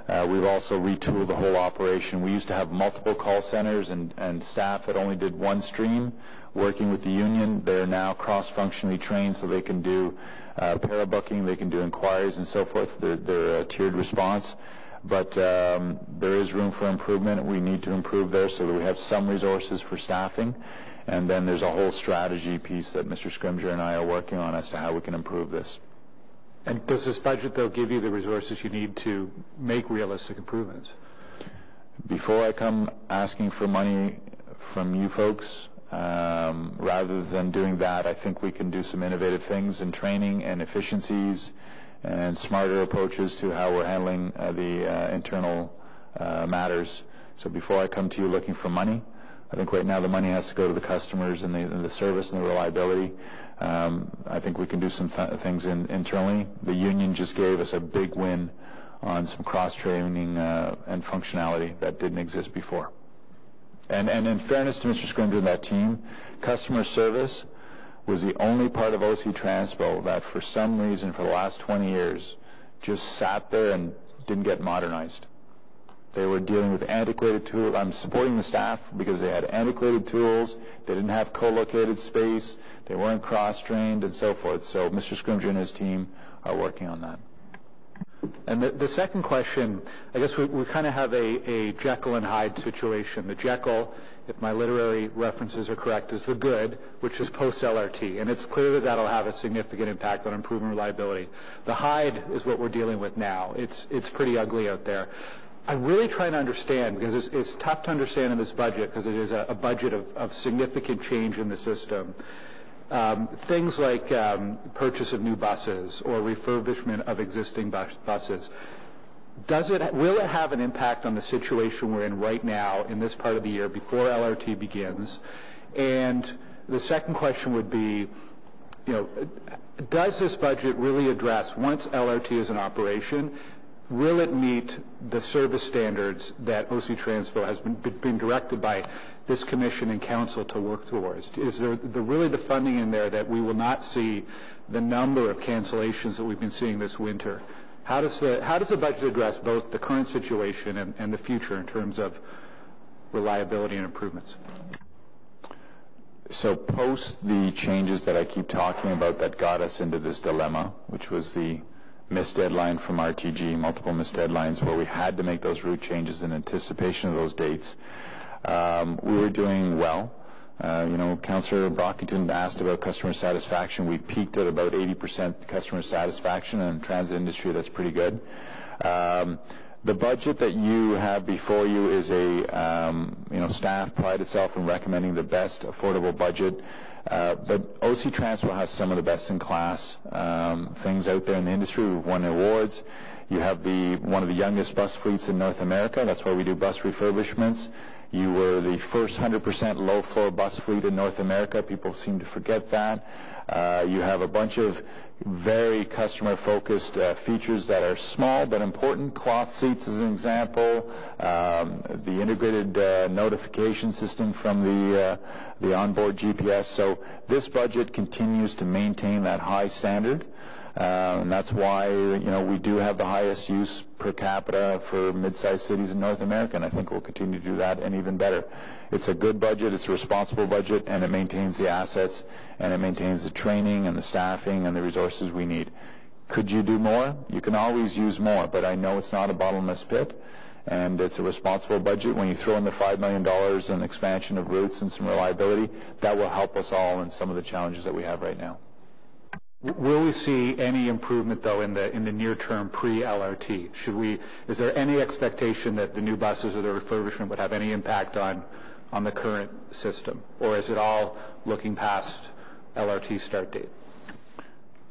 We've also retooled the whole operation. We used to have multiple call centers and staff that only did one stream. Working with the union, they're now cross-functionally trained so they can do para-booking, they can do inquiries and so forth. They're a tiered response. but there is room for improvement. We need to improve there so that we have some resources for staffing. And then there's a whole strategy piece that Mr. Scrimgeour and I are working on as to how we can improve this.
And does this budget, though, give you the resources you need to make realistic improvements?
Before I come asking for money from you folks, rather than doing that, I think we can do some innovative things in training and efficiencies and smarter approaches to how we're handling the internal matters. So before I come to you looking for money, I think right now the money has to go to the customers and the service and the reliability. I think we can do some things internally. The union just gave us a big win on some cross-training and functionality that didn't exist before. And in fairness to Mr. Scrimgeour and that team, customer service was the only part of OC Transpo that for some reason for the last 20 years just sat there and didn't get modernized. They were dealing with antiquated tools. I'm supporting the staff because they had antiquated tools. They didn't have co-located space. They weren't cross-trained and so forth. So Mr. Scrimgeour and his team are working on that.
And the second question, I guess we kind of have a Jekyll and Hyde situation. The Jekyll, if my literary references are correct, is the good, which is post-LRT. And it's clear that that'll have a significant impact on improving reliability. The Hyde is what we're dealing with now. It's pretty ugly out there. I'm really trying to understand, because it's tough to understand in this budget, because it is a budget of significant change in the system. Things like purchase of new buses or refurbishment of existing buses. Will it have an impact on the situation we're in right now in this part of the year before LRT begins? And the second question would be, does this budget really address, once LRT is in operation, will it meet the service standards that OC Transpo has been directed by this commission and council to work towards? Is there really the funding in there that we will not see the number of cancellations that we've been seeing this winter? How does the budget address both the current situation and the future in terms of reliability and improvements?
So post the changes that I keep talking about that got us into this dilemma, which was the missed deadline from RTG, multiple missed deadlines where we had to make those route changes in anticipation of those dates. We were doing well. Councillor Brockington asked about customer satisfaction. We peaked at about 80% customer satisfaction, and in the transit industry, that's pretty good. The budget that you have before you is staff pride itself in recommending the best affordable budget. But OC Transpo has some of the best-in-class things out there in the industry. We've won awards. You have one of the youngest bus fleets in North America. That's why we do bus refurbishments. You were the first 100% low-floor bus fleet in North America. People seem to forget that. You have a bunch of very customer-focused features that are small but important. Cloth seats, as an example. The integrated notification system from the onboard GPS. So this budget continues to maintain that high standard. And that's why, we do have the highest use per capita for mid-sized cities in North America, and I think we'll continue to do that and even better. It's a good budget, it's a responsible budget, and it maintains the assets, and it maintains the training and the staffing and the resources we need. Could you do more? You can always use more, but I know it's not a bottomless pit, and it's a responsible budget. When you throw in the $5 million in expansion of routes and some reliability, that will help us all in some of the challenges that we have right now.
Will we see any improvement, though, in the near term pre-LRT? Is there any expectation that the new buses or the refurbishment would have any impact on the current system, or is it all looking past LRT start date?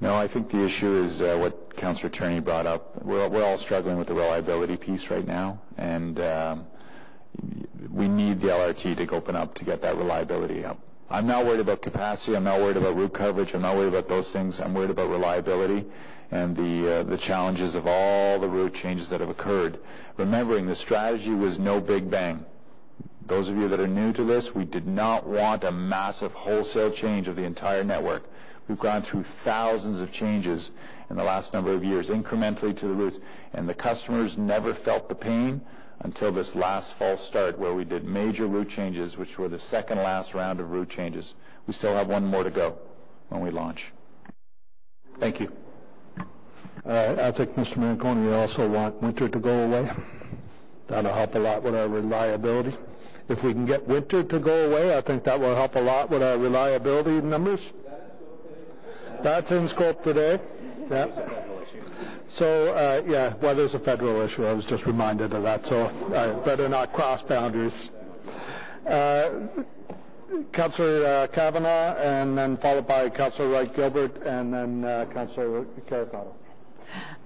No, I think the issue is what Councillor Turney brought up. We're all struggling with the reliability piece right now, and we need the LRT to open up to get that reliability up. I'm not worried about capacity. I'm not worried about route coverage. I'm not worried about those things. I'm worried about reliability and the challenges of all the route changes that have occurred. Remembering the strategy was no big bang. Those of you that are new to this, we did not want a massive wholesale change of the entire network. We've gone through thousands of changes in the last number of years, incrementally to the routes, and the customers never felt the pain until this last false start where we did major route changes, which were the second last round of route changes. We still have one more to go when we launch.
Thank you.
I think Mr. Manconi also want winter to go away. That'll help a lot with our reliability. If we can get winter to go away, I think that will help a lot with our reliability numbers. That's in scope today. Yeah. So, weather's a federal issue. I was just reminded of that, so I better not cross boundaries. Councillor Kavanagh, and then followed by Councillor Wright-Gilbert, and then Councillor Carricato.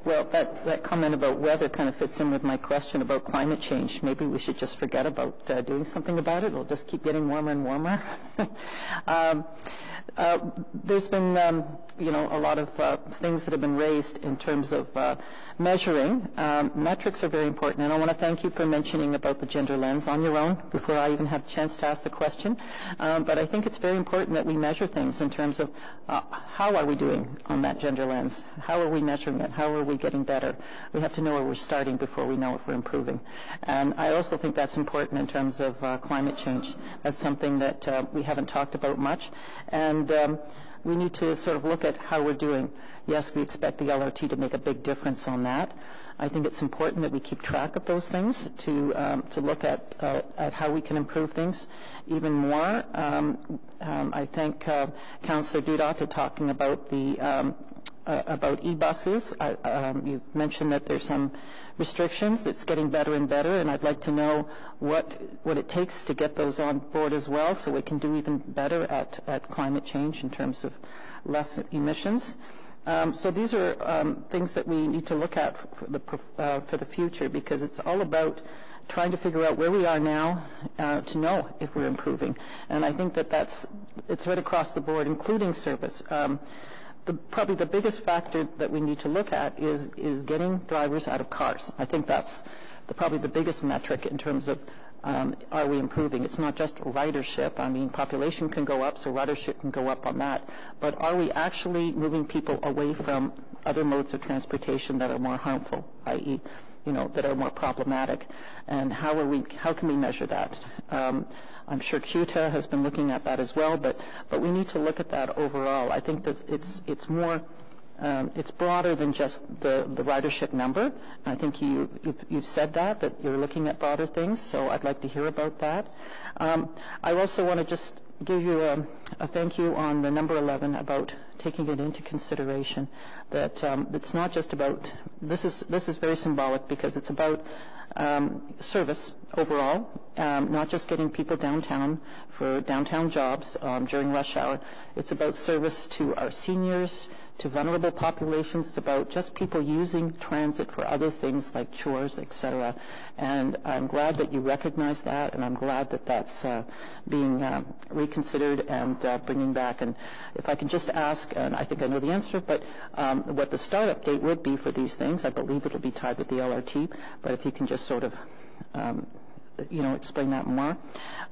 Well, that comment about weather kind of fits in with my question about climate change. Maybe we should just forget about doing something about it. It'll just keep getting warmer and warmer. There's been, a lot of things that have been raised in terms of measuring. Metrics are very important, and I want to thank you for mentioning about the gender lens on your own before I even had a chance to ask the question. But I think it's very important that we measure things in terms of how are we doing on that gender lens? How are we measuring it? How are we getting better? We have to know where we're starting before we know if we're improving. And I also think that's important in terms of climate change. That's something that we haven't talked about much. And we need to sort of look at how we're doing. Yes, we expect the LRT to make a big difference on that. I think it's important that we keep track of those things to look at how we can improve things even more. I thank Councillor Duda talking about the about e-buses. You've mentioned that there's some restrictions. It's getting better and better, and I'd like to know what it takes to get those on board as well, so we can do even better at climate change in terms of less emissions. So these are things that we need to look at for the future, because it's all about trying to figure out where we are now to know if we're improving. And I think it's right across the board, including service. Probably the biggest factor that we need to look at is getting drivers out of cars. I think that's probably the biggest metric in terms of are we improving. It's not just ridership. I mean, population can go up, so ridership can go up on that. But are we actually moving people away from other modes of transportation that are more harmful, i.e., that are more problematic? And how can we measure that? I'm sure CUTA has been looking at that as well, but we need to look at that overall. I think that it's more it's broader than just the ridership number. I think you've said that you're looking at broader things, so I'd like to hear about that. I also want to just give you a thank you on the number 11 about taking it into consideration. That it's not just about this is very symbolic, because it's about service overall, not just getting people downtown for downtown jobs during rush hour. It's about service to our seniors, to vulnerable populations. It's about just people using transit for other things like chores, etc. And I'm glad that you recognize that, and I'm glad that that's being reconsidered and bringing back. And if I can just ask, and I think I know the answer, but what the startup date would be for these things. I believe it'll be tied with the LRT, but if you can just sort of explain that more.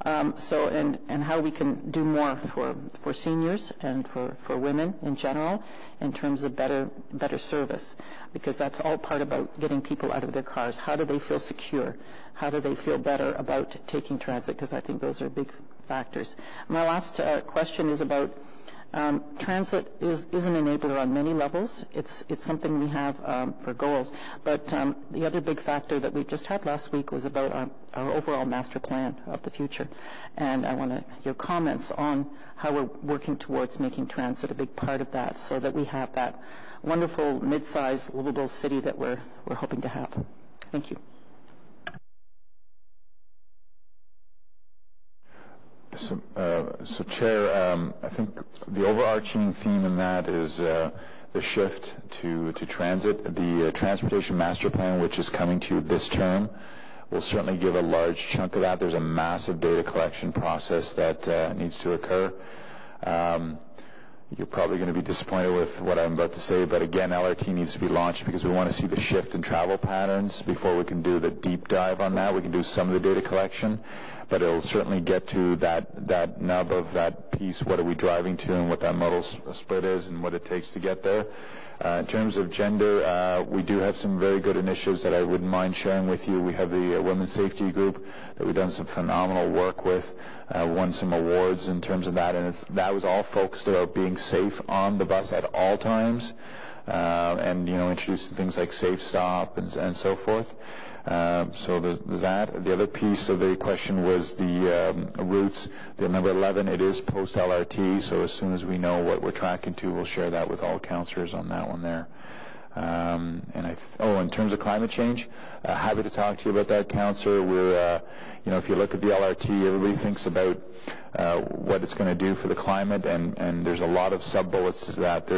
And how we can do more for seniors and for women in general in terms of better service, because that's all part about getting people out of their cars. How do they feel secure? How do they feel better about taking transit? Because I think those are big factors. My last question is about transit is an enabler on many levels. It's something we have for goals. But the other big factor that we just had last week was about our overall master plan of the future. And I want your comments on how we're working towards making transit a big part of that, so that we have that wonderful mid-sized livable city that we're hoping to have. Thank you.
So Chair, I think the overarching theme in that is the shift to transit. The Transportation Master Plan, which is coming to you this term, will certainly give a large chunk of that. There's a massive data collection process that needs to occur. You're probably going to be disappointed with what I'm about to say, but again, LRT needs to be launched because we want to see the shift in travel patterns before we can do the deep dive on that. We can do some of the data collection, but it'll certainly get to that nub of that piece. What are we driving to, and what that modal split is, and what it takes to get there. In terms of gender, we do have some very good initiatives that I wouldn't mind sharing with you. We have the Women's Safety Group that we've done some phenomenal work with, won some awards in terms of that, and that was all focused about being safe on the bus at all times. and introducing things like Safe Stop and so forth. So there's that. The other piece of the question was the routes. The number 11, it is post LRT, so as soon as we know what we're tracking to, we'll share that with all councillors on that one there. In terms of climate change, happy to talk to you about that, councillor. We're, if you look at the LRT, everybody thinks about what it's going to do for the climate, and there's a lot of sub-bullets to that.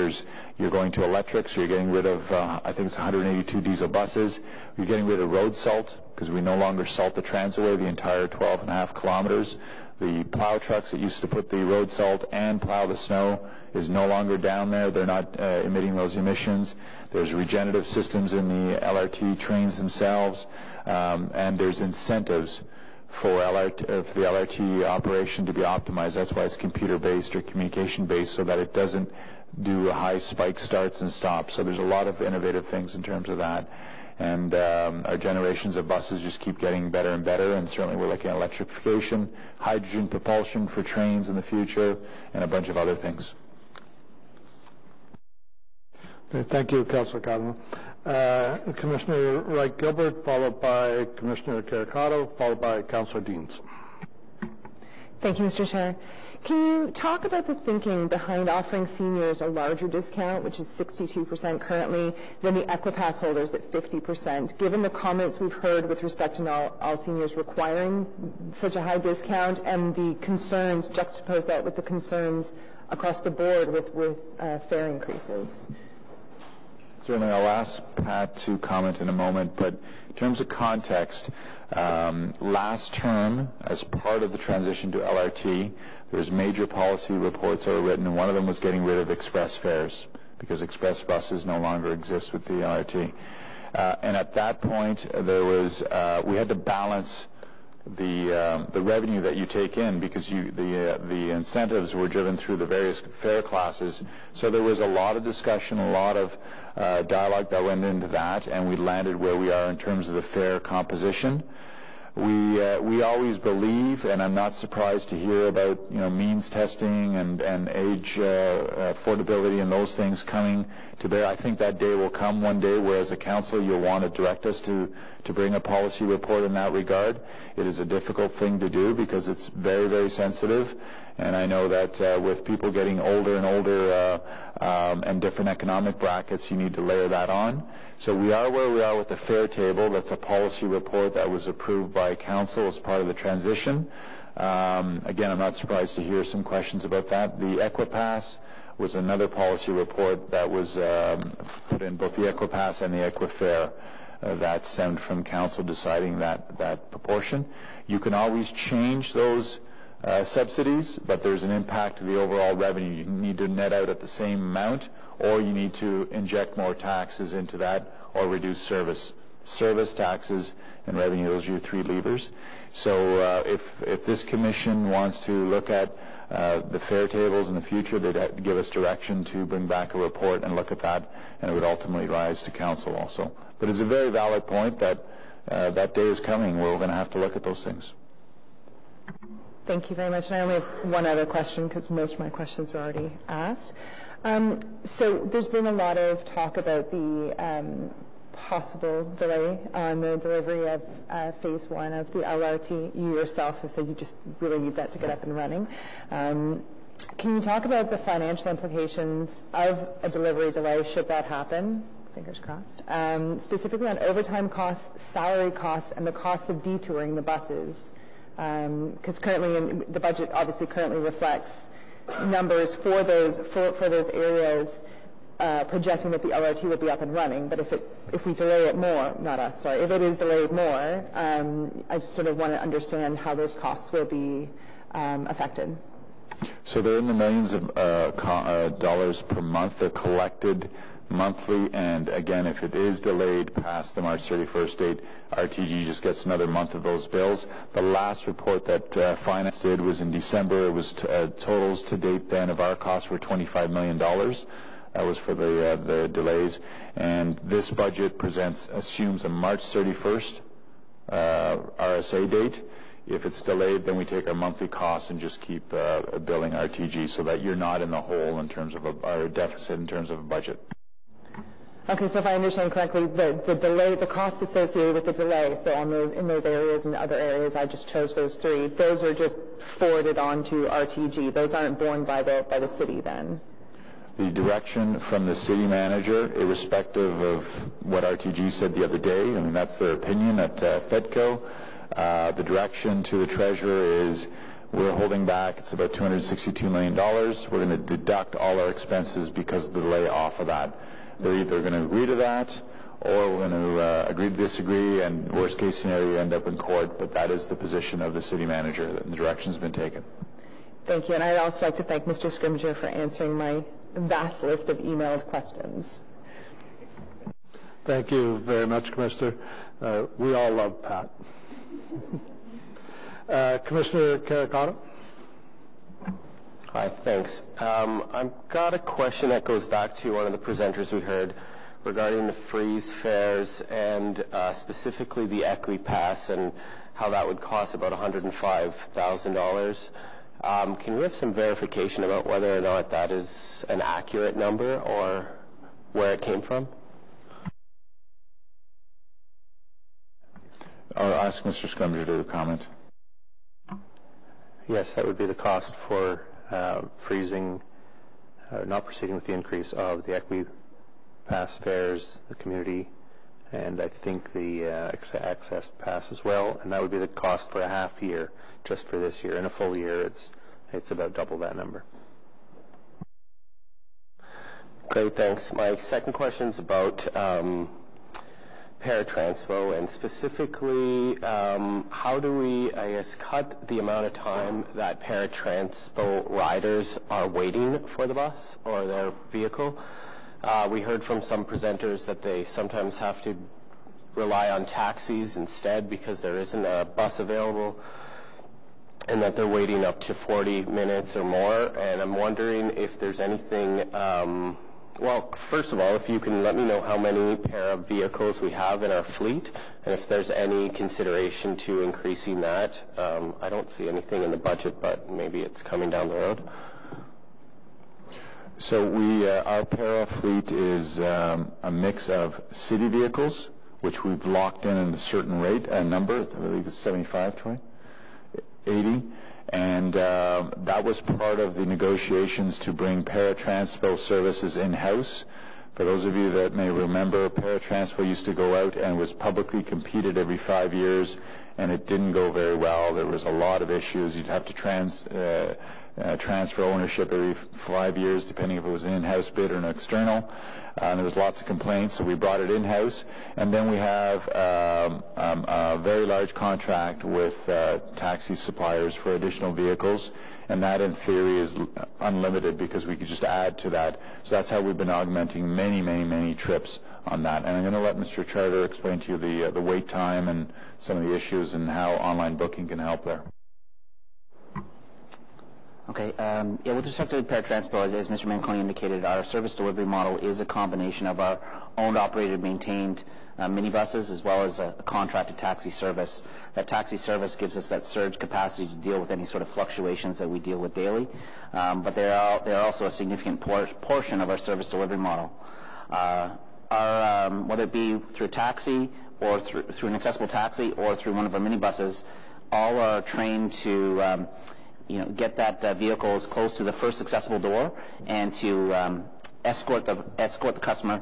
You're going to electric, so you're getting rid of, I think it's 182 diesel buses. You're getting rid of road salt, because we no longer salt the transitway the entire 12.5 kilometers. The plow trucks that used to put the road salt and plow the snow is no longer down there. They're not emitting those emissions. There's regenerative systems in the LRT trains themselves, and there's incentives for the LRT operation to be optimized. That's why it's computer-based or communication-based, so that it doesn't do high spike starts and stops. So there's a lot of innovative things in terms of that. And our generations of buses just keep getting better and better, and certainly we're looking at electrification, hydrogen propulsion for trains in the future, and a bunch of other things.
Okay, thank you, Councillor Cotton. Commissioner Wright-Gilbert, followed by Commissioner Caricato, followed by Councillor Deans.
Thank you, Mr. Chair. Can you talk about the thinking behind offering seniors a larger discount, which is 62% currently, than the Equipass holders at 50%, given the comments we've heard with respect to all seniors requiring such a high discount and the concerns, juxtapose that with the concerns across the board with fare increases?
Certainly, I'll ask Pat to comment in a moment, but in terms of context, last term, as part of the transition to LRT, there was major policy reports that were written, and one of them was getting rid of express fares, because express buses no longer exist with the LRT. And at that point, we had to balance the revenue that you take in, because the incentives were driven through the various fare classes. So there was a lot of discussion, a lot of dialogue that went into that, and we landed where we are in terms of the fare composition. We always believe, and I'm not surprised to hear about means testing and age affordability and those things coming to bear. I think that day will come one day where, as a council, you'll want to direct us to bring a policy report in that regard. It is a difficult thing to do because it's very, very sensitive. And I know that with people getting older and older and different economic brackets, you need to layer that on. So we are where we are with the fare table. That's a policy report that was approved by council as part of the transition. Again, I'm not surprised to hear some questions about that. The Equipass was another policy report that was put in, both the Equipass and the Equifare. That stemmed from council deciding that proportion. You can always change those subsidies, but there's an impact to the overall revenue. You need to net out at the same amount, or you need to inject more taxes into that, or reduce service. Service, taxes, and revenue, those are your three levers. So if this commission wants to look at the fare tables in the future, they'd have to give us direction to bring back a report and look at that, and it would ultimately rise to council also. But it's a very valid point that that day is coming where we're going to have to look at those things.
Thank you very much. And I only have one other question because most of my questions were already asked. So there's been a lot of talk about the possible delay on the delivery of phase one of the LRT. You yourself have said you just really need that to get up and running. Can you talk about the financial implications of a delivery delay should that happen? Fingers crossed. Specifically on overtime costs, salary costs, and the cost of detouring the buses. Because currently, the budget obviously currently reflects numbers for those areas, projecting that the LRT will be up and running. But if we delay it more, if it is delayed more, I just sort of want to understand how those costs will be affected.
So they're in the millions of dollars per month. They're collected monthly, and again, if it is delayed past the March 31st date, RTG just gets another month of those bills. The last report that Finance did was in December. It was totals to date then of our costs were $25 million. That was for the delays. And this budget assumes a March 31st RSA date. If it's delayed, then we take our monthly costs and just keep billing RTG so that you're not in the hole in terms of our deficit in terms of a budget.
Okay, so if I understand correctly, the delay, the cost associated with the delay, so in those areas and other areas, I just chose those three. Those are just forwarded on to RTG. Those aren't borne by the city then.
The direction from the city manager, irrespective of what RTG said the other day, I mean, that's their opinion at FEDCO. The direction to the treasurer is we're holding back, it's about $262 million. We're going to deduct all our expenses because of the delay off of that. They're either going to agree to that or we're going to agree to disagree, and worst case scenario, end up in court. But that is the position of the city manager, that the direction's been taken.
Thank you, and I'd also like to thank Mr. Scrimgeour for answering my vast list of emailed questions.
Thank you very much, Commissioner. We all love Pat. Commissioner Caricotto?
Hi, thanks. I've got a question that goes back to one of the presenters we heard regarding the freeze fares and specifically the Equipass and how that would cost about $105,000. Can we have some verification about whether or not that is an accurate number or where it came from?
I'll ask Mr. Scrimgeour to comment.
Yes, that would be the cost for freezing, not proceeding with the increase of the Equipass fares, the community, and I think the access pass as well, and that would be the cost for a half year just for this year. In a full year, it's about double that number.
Great, thanks. My second question is about Paratranspo, and specifically, how do we, I guess, cut the amount of time that Paratranspo riders are waiting for the bus or their vehicle? We heard from some presenters that they sometimes have to rely on taxis instead because there isn't a bus available, and that they're waiting up to 40 minutes or more. And I'm wondering if there's anything, well, first of all, if you can let me know how many pair of vehicles we have in our fleet, and if there's any consideration to increasing that. I don't see anything in the budget, but maybe it's coming down the road.
So our para fleet is a mix of city vehicles, which we've locked in at a certain rate, a number, I believe it's 75, Troy? 80. And that was part of the negotiations to bring Paratranspo services in-house. For those of you that may remember, Paratranspo used to go out and was publicly competed every 5 years, and it didn't go very well. There was a lot of issues. You'd have to transfer ownership every 5 years, depending if it was an in-house bid or an external. And there was lots of complaints, so we brought it in-house. And then we have a very large contract with taxi suppliers for additional vehicles, and that in theory is unlimited because we could just add to that. So that's how we've been augmenting many trips on that. And I'm going to let Mr. Charter explain to you the wait time and some of the issues and how online booking can help there.
Okay. With respect to Paratranspo, as Mr. Manconi indicated, our service delivery model is a combination of our owned, operated, maintained minibuses as well as a contracted taxi service. That taxi service gives us that surge capacity to deal with any sort of fluctuations that we deal with daily. But they are also a significant portion of our service delivery model. Whether it be through a taxi or through an accessible taxi or through one of our minibuses, all are trained to get that vehicle as close to the first accessible door and to escort the customer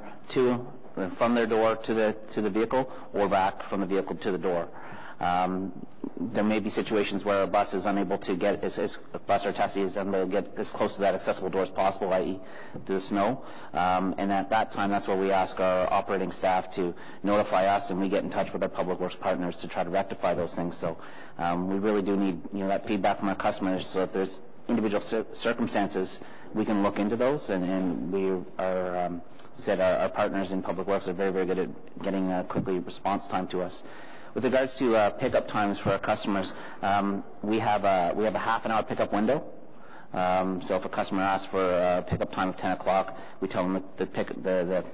from their door to the vehicle or back from the vehicle to the door. There may be situations where a bus is unable to get, a bus or a taxi is unable to get as close to that accessible door as possible, i.e. to the snow. And at that time, that's where we ask our operating staff to notify us, and we get in touch with our public works partners to try to rectify those things. So we really do need that feedback from our customers. So if there's individual circumstances, we can look into those, and we are, as I said, our partners in public works are very good at getting a quickly response time to us. With regards to pickup times for our customers, we have a half an hour pickup window. So if a customer asks for a pickup time of 10 o'clock, we tell them that the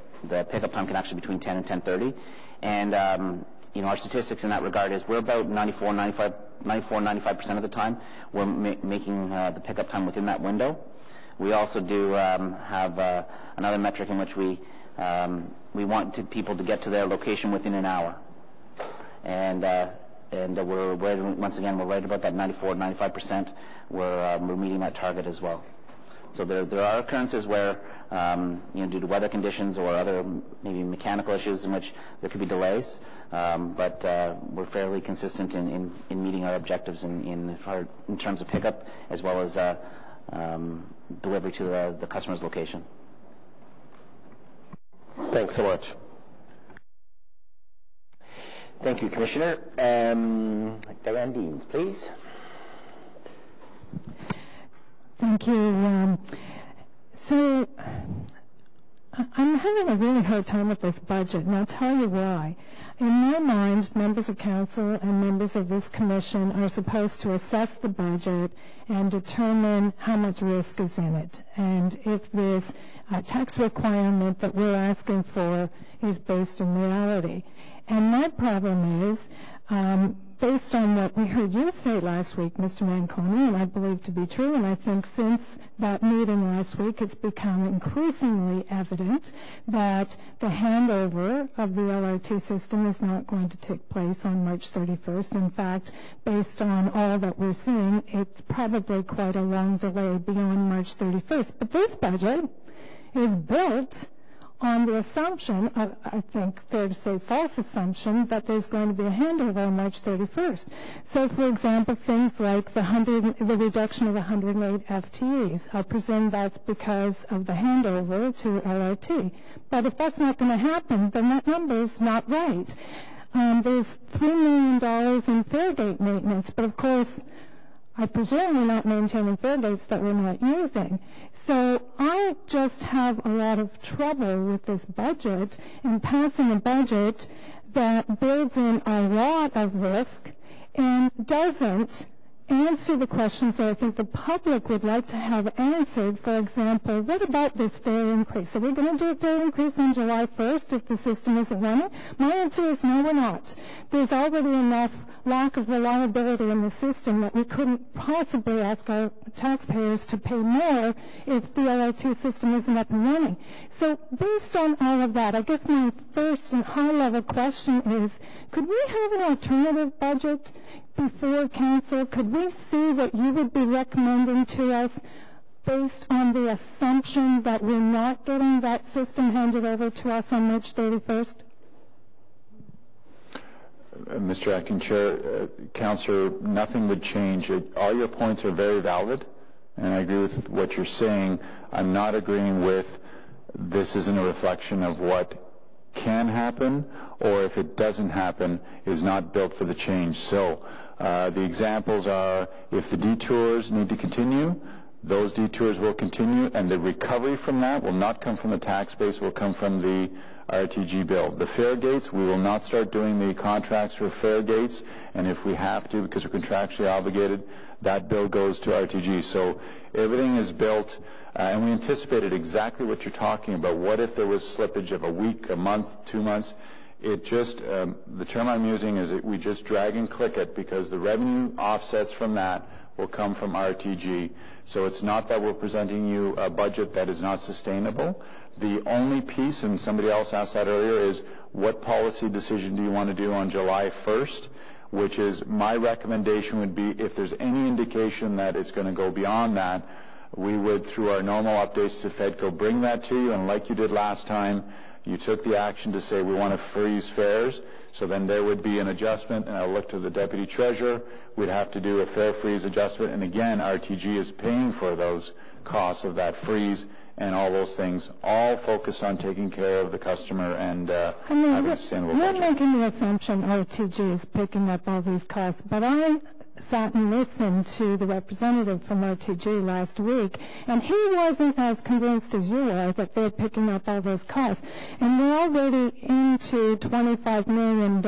pickup time can actually be between 10 and 10:30. And our statistics in that regard is we're about 95% of the time we're making the pickup time within that window. We also do have another metric in which we we want people to get to their location within an hour. And we're right, once again, we're right about that 94-95%. We're meeting that target as well. So there are occurrences where, due to weather conditions or other maybe mechanical issues in which there could be delays, but we're fairly consistent in meeting our objectives in terms of pickup as well as delivery to the customer's location.
Thanks so much.
Thank you, Commissioner. Diane Deans, please.
Thank you. So I'm having a really hard time with this budget, and I'll tell you why. In my mind, members of council and members of this commission are supposed to assess the budget and determine how much risk is in it, and if this tax requirement that we're asking for is based in reality. And my problem is, based on what we heard you say last week, Mr. Manconi, and I believe to be true, and I think since that meeting last week, it's become increasingly evident that the handover of the LRT system is not going to take place on March 31st. In fact, based on all that we're seeing, it's probably quite a long delay beyond March 31st. But this budget is built on the assumption, I think fair to say false assumption, that there's going to be a handover on March 31st. So, for example, things like the reduction of 108 FTEs, I presume that's because of the handover to LRT. But if that's not going to happen, then that number is not right. There's $3 million in Fairgate maintenance, but of course, I presume we're not maintaining Fairgates that we're not using. So I just have a lot of trouble with this budget and passing a budget that builds in a lot of risk and doesn't answer the questions that I think the public would like to have answered. For example, what about this fare increase? Are we going to do a fare increase on July 1st if the system isn't running? My answer is no, we're not. There's already enough lack of reliability in the system that we couldn't possibly ask our taxpayers to pay more if the LRT system isn't up and running. So based on all of that, I guess my first and high-level question is, could we have an alternative budget before council? Could we see what you would be recommending to us based on the assumption that we're not getting that system handed over to us on March 31st?
Mr. Acting Chair, Councillor, nothing would change. All your points are very valid, and I agree with what you're saying. I'm not agreeing with this isn't a reflection of what can happen, or if it doesn't happen, is not built for the change. So the examples are, if the detours need to continue, those detours will continue, and the recovery from that will not come from the tax base, will come from the RTG bill. The fare gates, we will not start doing the contracts for fare gates, and if we have to, because we're contractually obligated, that bill goes to RTG. So everything is built, and we anticipated exactly what you're talking about. What if there was slippage of a week, a month, 2 months? It just, the term I'm using is that we just drag and click it, because the revenue offsets from that will come from RTG. So it's not that we're presenting you a budget that is not sustainable. The only piece, and somebody else asked that earlier, is what policy decision do you want to do on July 1st, which is my recommendation would be, if there's any indication that it's going to go beyond that, we would, through our normal updates to FEDCO, bring that to you, and like you did last time, you took the action to say we want to freeze fares, so then there would be an adjustment, and I'll look to the Deputy Treasurer. We'd have to do a fare freeze adjustment, and again, RTG is paying for those costs of that freeze and all those things, all focused on taking care of the customer and having a sustainable budget.
You're making the assumption RTG is picking up all these costs, but I sat and listened to the representative from RTG last week, and he wasn't as convinced as you are that they're picking up all those costs. And we're already into $25 million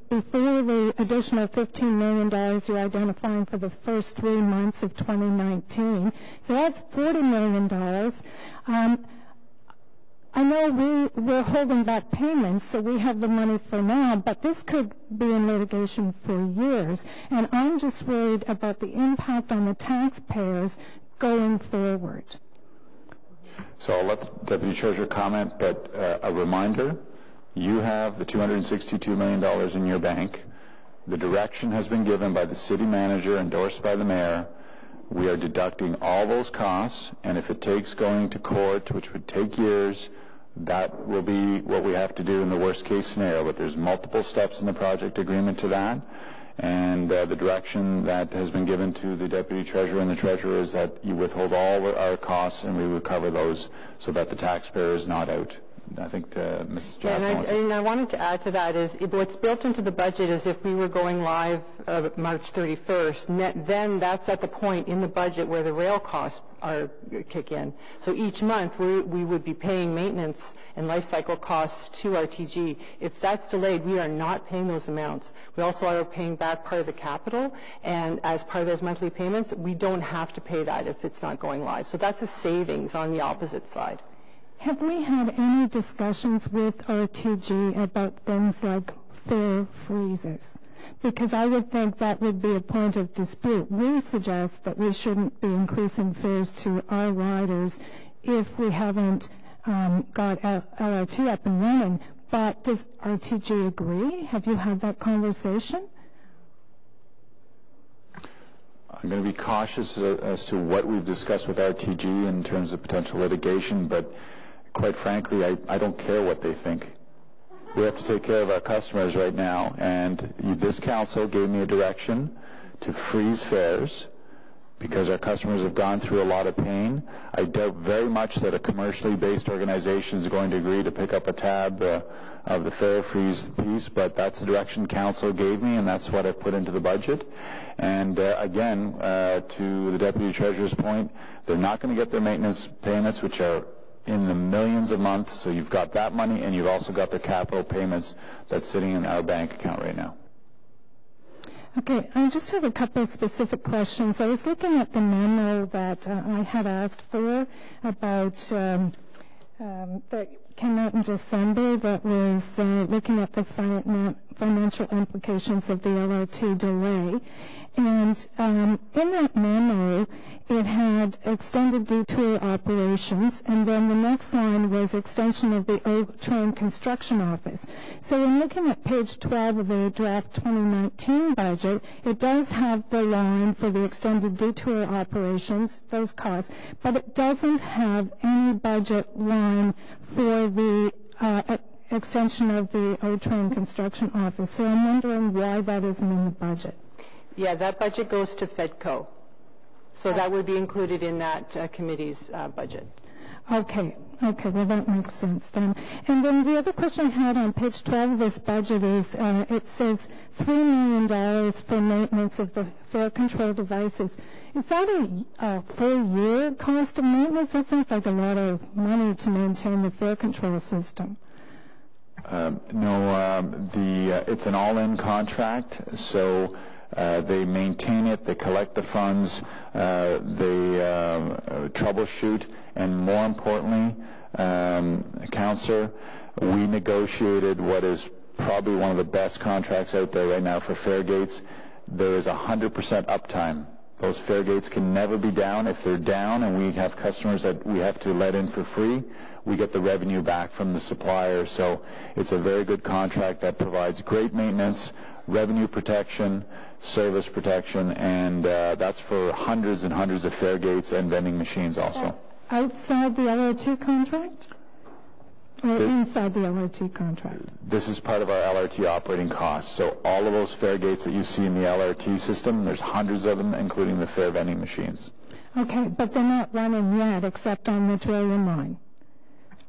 before the additional $15 million you're identifying for the first 3 months of 2019. So that's $40 million. I know we're holding back payments, so we have the money for now, but this could be in litigation for years. And I'm just worried about the impact on the taxpayers going forward.
So I'll let the Deputy Treasurer comment, but a reminder, you have the $262 million in your bank. The direction has been given by the city manager, endorsed by the mayor. We are deducting all those costs, and if it takes going to court, which would take years, that will be what we have to do in the worst case scenario. But there's multiple steps in the project agreement to that. And the direction that has been given to the Deputy Treasurer and the Treasurer is that you withhold all our costs and we recover those so that the taxpayer is not out. I think Mrs. Jackson
and I wanted to add to that is what's built into the budget is if we were going live March 31st, then that's at the point in the budget where the rail costs kick in. So each month we would be paying maintenance and life cycle costs to RTG. If that's delayed, we are not paying those amounts. We also are paying back part of the capital, and as part of those monthly payments, we don't have to pay that if it's not going live. So that's a savings on the opposite side.
Have we had any discussions with RTG about things like fare freezes? Because I would think that would be a point of dispute. We suggest that we shouldn't be increasing fares to our riders if we haven't got LRT up and running. But does RTG agree? Have you had that conversation?
I'm going to be cautious as to what we've discussed with RTG in terms of potential litigation, but quite frankly, I don't care what they think. We have to take care of our customers right now, and this council gave me a direction to freeze fares because our customers have gone through a lot of pain. I doubt very much that a commercially based organization is going to agree to pick up a tab of the fare freeze piece, but that's the direction council gave me, and that's what I've put into the budget. And again, to the Deputy Treasurer's point, they're not going to get their maintenance payments, which are in the millions a month, so you've got that money, and you've also got their capital payments that's sitting in our bank account right now.
Okay, I just have a couple of specific questions. I was looking at the memo that I had asked for about that came out in December that was looking at the financial implications of the LRT delay. And in that memo, it had extended detour operations, and then the next line was extension of the O-Train construction office. So in looking at page 12 of the draft 2019 budget, it does have the line for the extended detour operations, those costs, but it doesn't have any budget line for the extension of the O-Train construction office. So I'm wondering why that isn't in the budget.
Yeah, that budget goes to FEDCO. So that would be included in that committee's budget.
Okay, well that makes sense then. And then the other question I had on page 12 of this budget is it says $3 million for maintenance of the fare control devices. Is that a full year cost of maintenance? That sounds like a lot of money to maintain the fare control system.
No, it's an all-in contract, so they maintain it, they collect the funds, they troubleshoot, and more importantly, Councillor, we negotiated what is probably one of the best contracts out there right now for fare gates. There is 100% uptime. Those fare gates can never be down. If they're down and we have customers that we have to let in for free, we get the revenue back from the supplier. So it's a very good contract that provides great maintenance, revenue protection, service protection, and that's for hundreds and hundreds of fare gates and vending machines also.
Outside the LRT contract? Or inside the LRT contract?
This is part of our LRT operating costs. So all of those fare gates that you see in the LRT system, there's hundreds of them, including the fare vending machines.
Okay, but they're not running yet except on the Trillium line?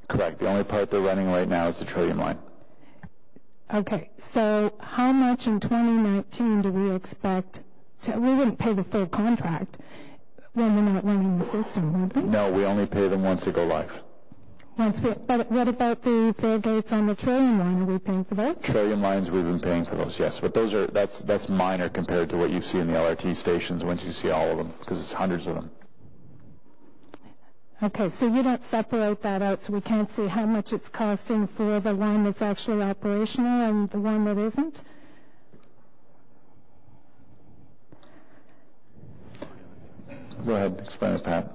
Correct. The only part they're running right now is the Trillium line.
Okay, so how much in 2019 do we expect we wouldn't pay the full contract when we're not running the system, would we?
No, we only pay them once they go live.
But what about the fare gates on the Trillium line? Are we paying for those?
Trillium lines, we've been paying for those, yes. But that's minor compared to what you see in the LRT stations once you see all of them, because it's hundreds of them.
Okay, so you don't separate that out, so we can't see how much it's costing for the line that's actually operational and the one that isn't?
Go ahead, explain it, Pat.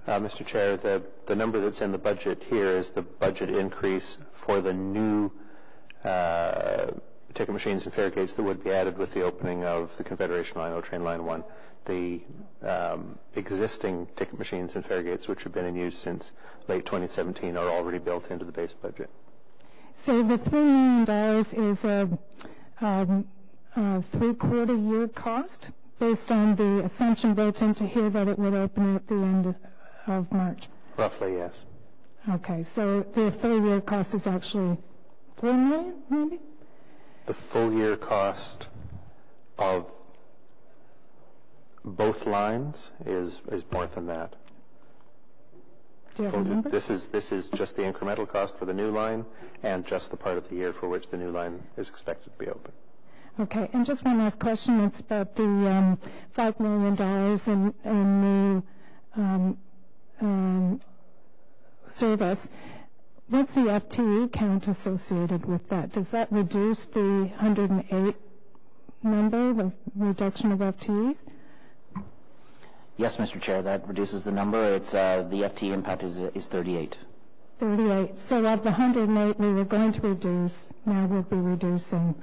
Mr. Chair, the number that's in the budget here is the budget increase for the new ticket machines and fare gates that would be added with the opening of the Confederation Line, O Train Line 1. The existing ticket machines and fare gates, which have been in use since late 2017, are already built into the base budget.
So the $3 million is a three-quarter year cost based on the assumption built into here that it would open at the end of March?
Roughly, yes.
Okay, so the full year cost is actually $4 million, maybe?
The full year cost of both lines is more than that.
Do you have a number?
This is just the incremental cost for the new line and just the part of the year for which the new line is expected to be open.
Okay, and just one last question. It's about the $5 million in new service. What's the FTE count associated with that? Does that reduce the 108 number, the reduction of FTEs?
Yes, Mr. Chair, that reduces the number. It's the FTE impact is 38.
38. So of the 108 we were going to reduce, now we'll be reducing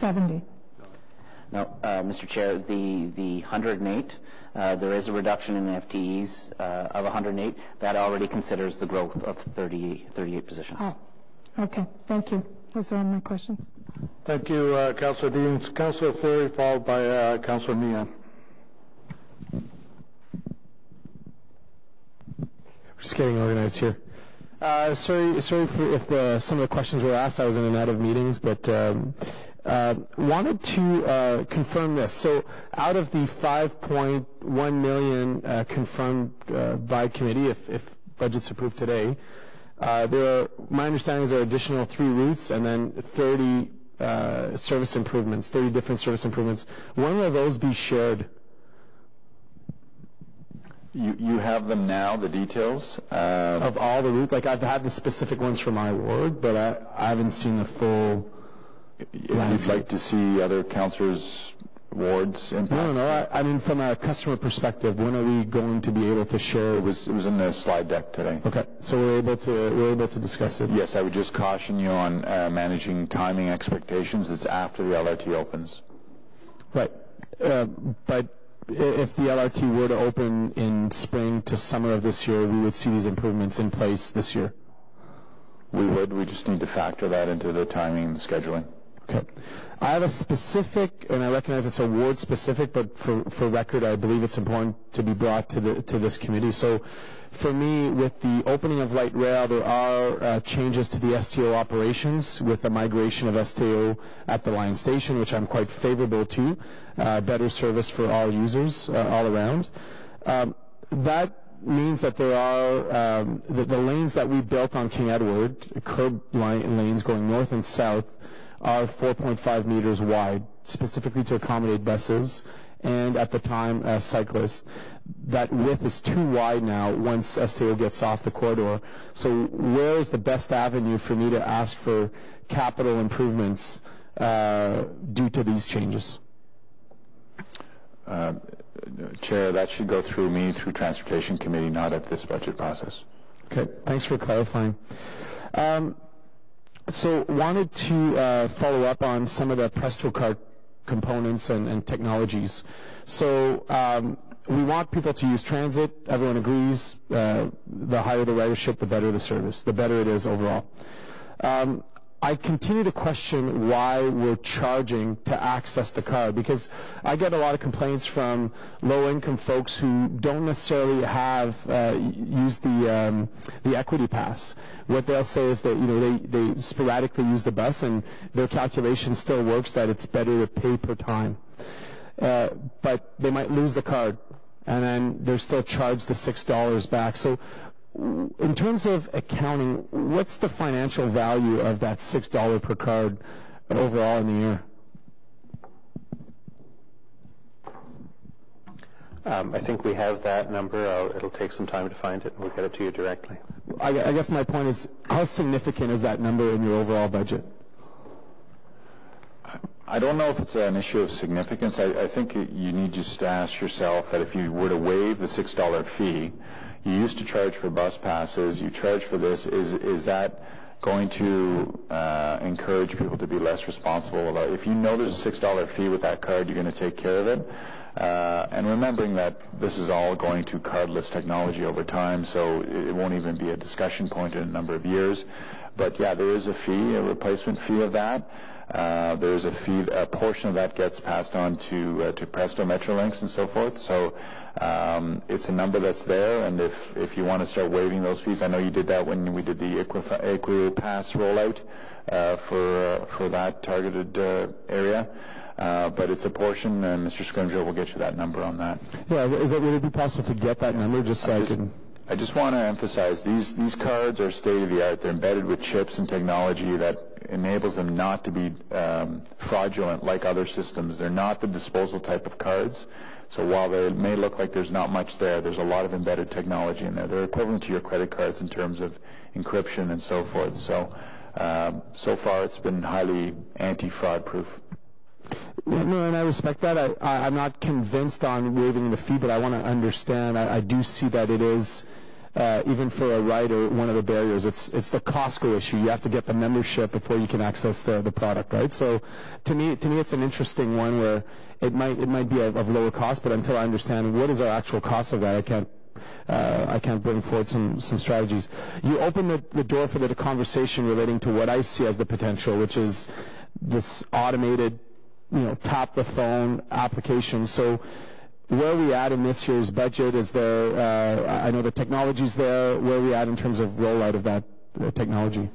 70.
No, Mr. Chair, the 108, there is a reduction in FTEs of 108. That already considers the growth of 38 positions.
Oh, okay. Thank you. Those are all my questions.
Thank you, Councillor Deans. Councillor Fleury, followed by Councillor Meehan.
Just getting organized here. Sorry for if some of the questions were asked. I was in and out of meetings, but wanted to confirm this. So out of the $5.1 million confirmed by committee, if budget's approved today, my understanding is there are additional 3 routes and then 30 service improvements, 30 different service improvements. When will those be shared?
You have them now, the details?
Of all the routes? Like, I've had the specific ones for my ward, but I haven't seen the full
landscape. You'd like to see other councillors' wards impact?
No. I mean, from a customer perspective, when are we going to be able to share?
It was in the slide deck today.
Okay, so we're able to discuss it.
Yes, I would just caution you on managing timing expectations. It's after the LRT opens.
Right, but if the LRT were to open in spring to summer of this year, we would see these improvements in place this year.
We would. We just need to factor that into the timing and scheduling.
Okay. I have a specific, and I recognize it's a ward specific, but for record, I believe it's important to be brought to this committee. So, for me, with the opening of light rail, there are changes to the STO operations with the migration of STO at the line station, which I'm quite favorable to. Better service for all users all around. That means that there are the lanes that we built on King Edward, curb lanes going north and south, are 4.5 meters wide, specifically to accommodate buses and, at the time, cyclists. That width is too wide now once STO gets off the corridor. So where is the best avenue for me to ask for capital improvements due to these changes?
Chair, that should go through me, through Transportation Committee, not at this budget process.
Okay, thanks for clarifying. So wanted to follow up on some of the Presto card components and technologies. So we want people to use transit. Everyone agrees. The higher the ridership, the better the service, the better it is overall. I continue to question why we're charging to access the card, because I get a lot of complaints from low-income folks who don't necessarily have used the equity pass. What they'll say is that they sporadically use the bus, and their calculation still works that it's better to pay per time. But they might lose the card, and then they're still charged the $6 back. So in terms of accounting, what's the financial value of that $6 per card overall in the year?
I think we have that number. It'll take some time to find it, and we'll get it to you directly.
I guess my point is, how significant is that number in your overall budget?
I don't know if it's an issue of significance. I think you need just to ask yourself that if you were to waive the $6 fee, you used to charge for bus passes, you charge for this, is that going to encourage people to be less responsible about it? If you know there's a $6 fee with that card, you're going to take care of it. And remembering that this is all going to cardless technology over time, so it won't even be a discussion point in a number of years. But yeah, there is a fee, a replacement fee of that. There is a fee, a portion of that gets passed on to Presto, Metrolinx, and so forth. So it's a number that's there, and if you want to start waiving those fees, I know you did that when we did the EquiPass rollout for that targeted area. But it's a portion, and Mr. Scrimgeour will get you that number on that.
Yeah, would it be possible to get that number just so I can...
I just want to emphasize, these cards are state-of-the-art. They're embedded with chips and technology that enables them not to be fraudulent like other systems. They're not the disposal type of cards. So while they may look like there's not much there, there's a lot of embedded technology in there. They're equivalent to your credit cards in terms of encryption and so forth. So, so far it's been highly anti-fraud proof.
No, and I respect that. I'm not convinced on waiving the fee, but I want to understand. I do see that it is, even for a rider, one of the barriers. It's the Costco issue. You have to get the membership before you can access the product, right? So to me, it's an interesting one where it might be of lower cost, but until I understand what is our actual cost of that, I can't bring forward some strategies. You open the door for the conversation relating to what I see as the potential, which is this automated, tap the phone application. So where are we at in this year's budget? Is there, I know the technology's there, where are we at in terms of rollout of that technology?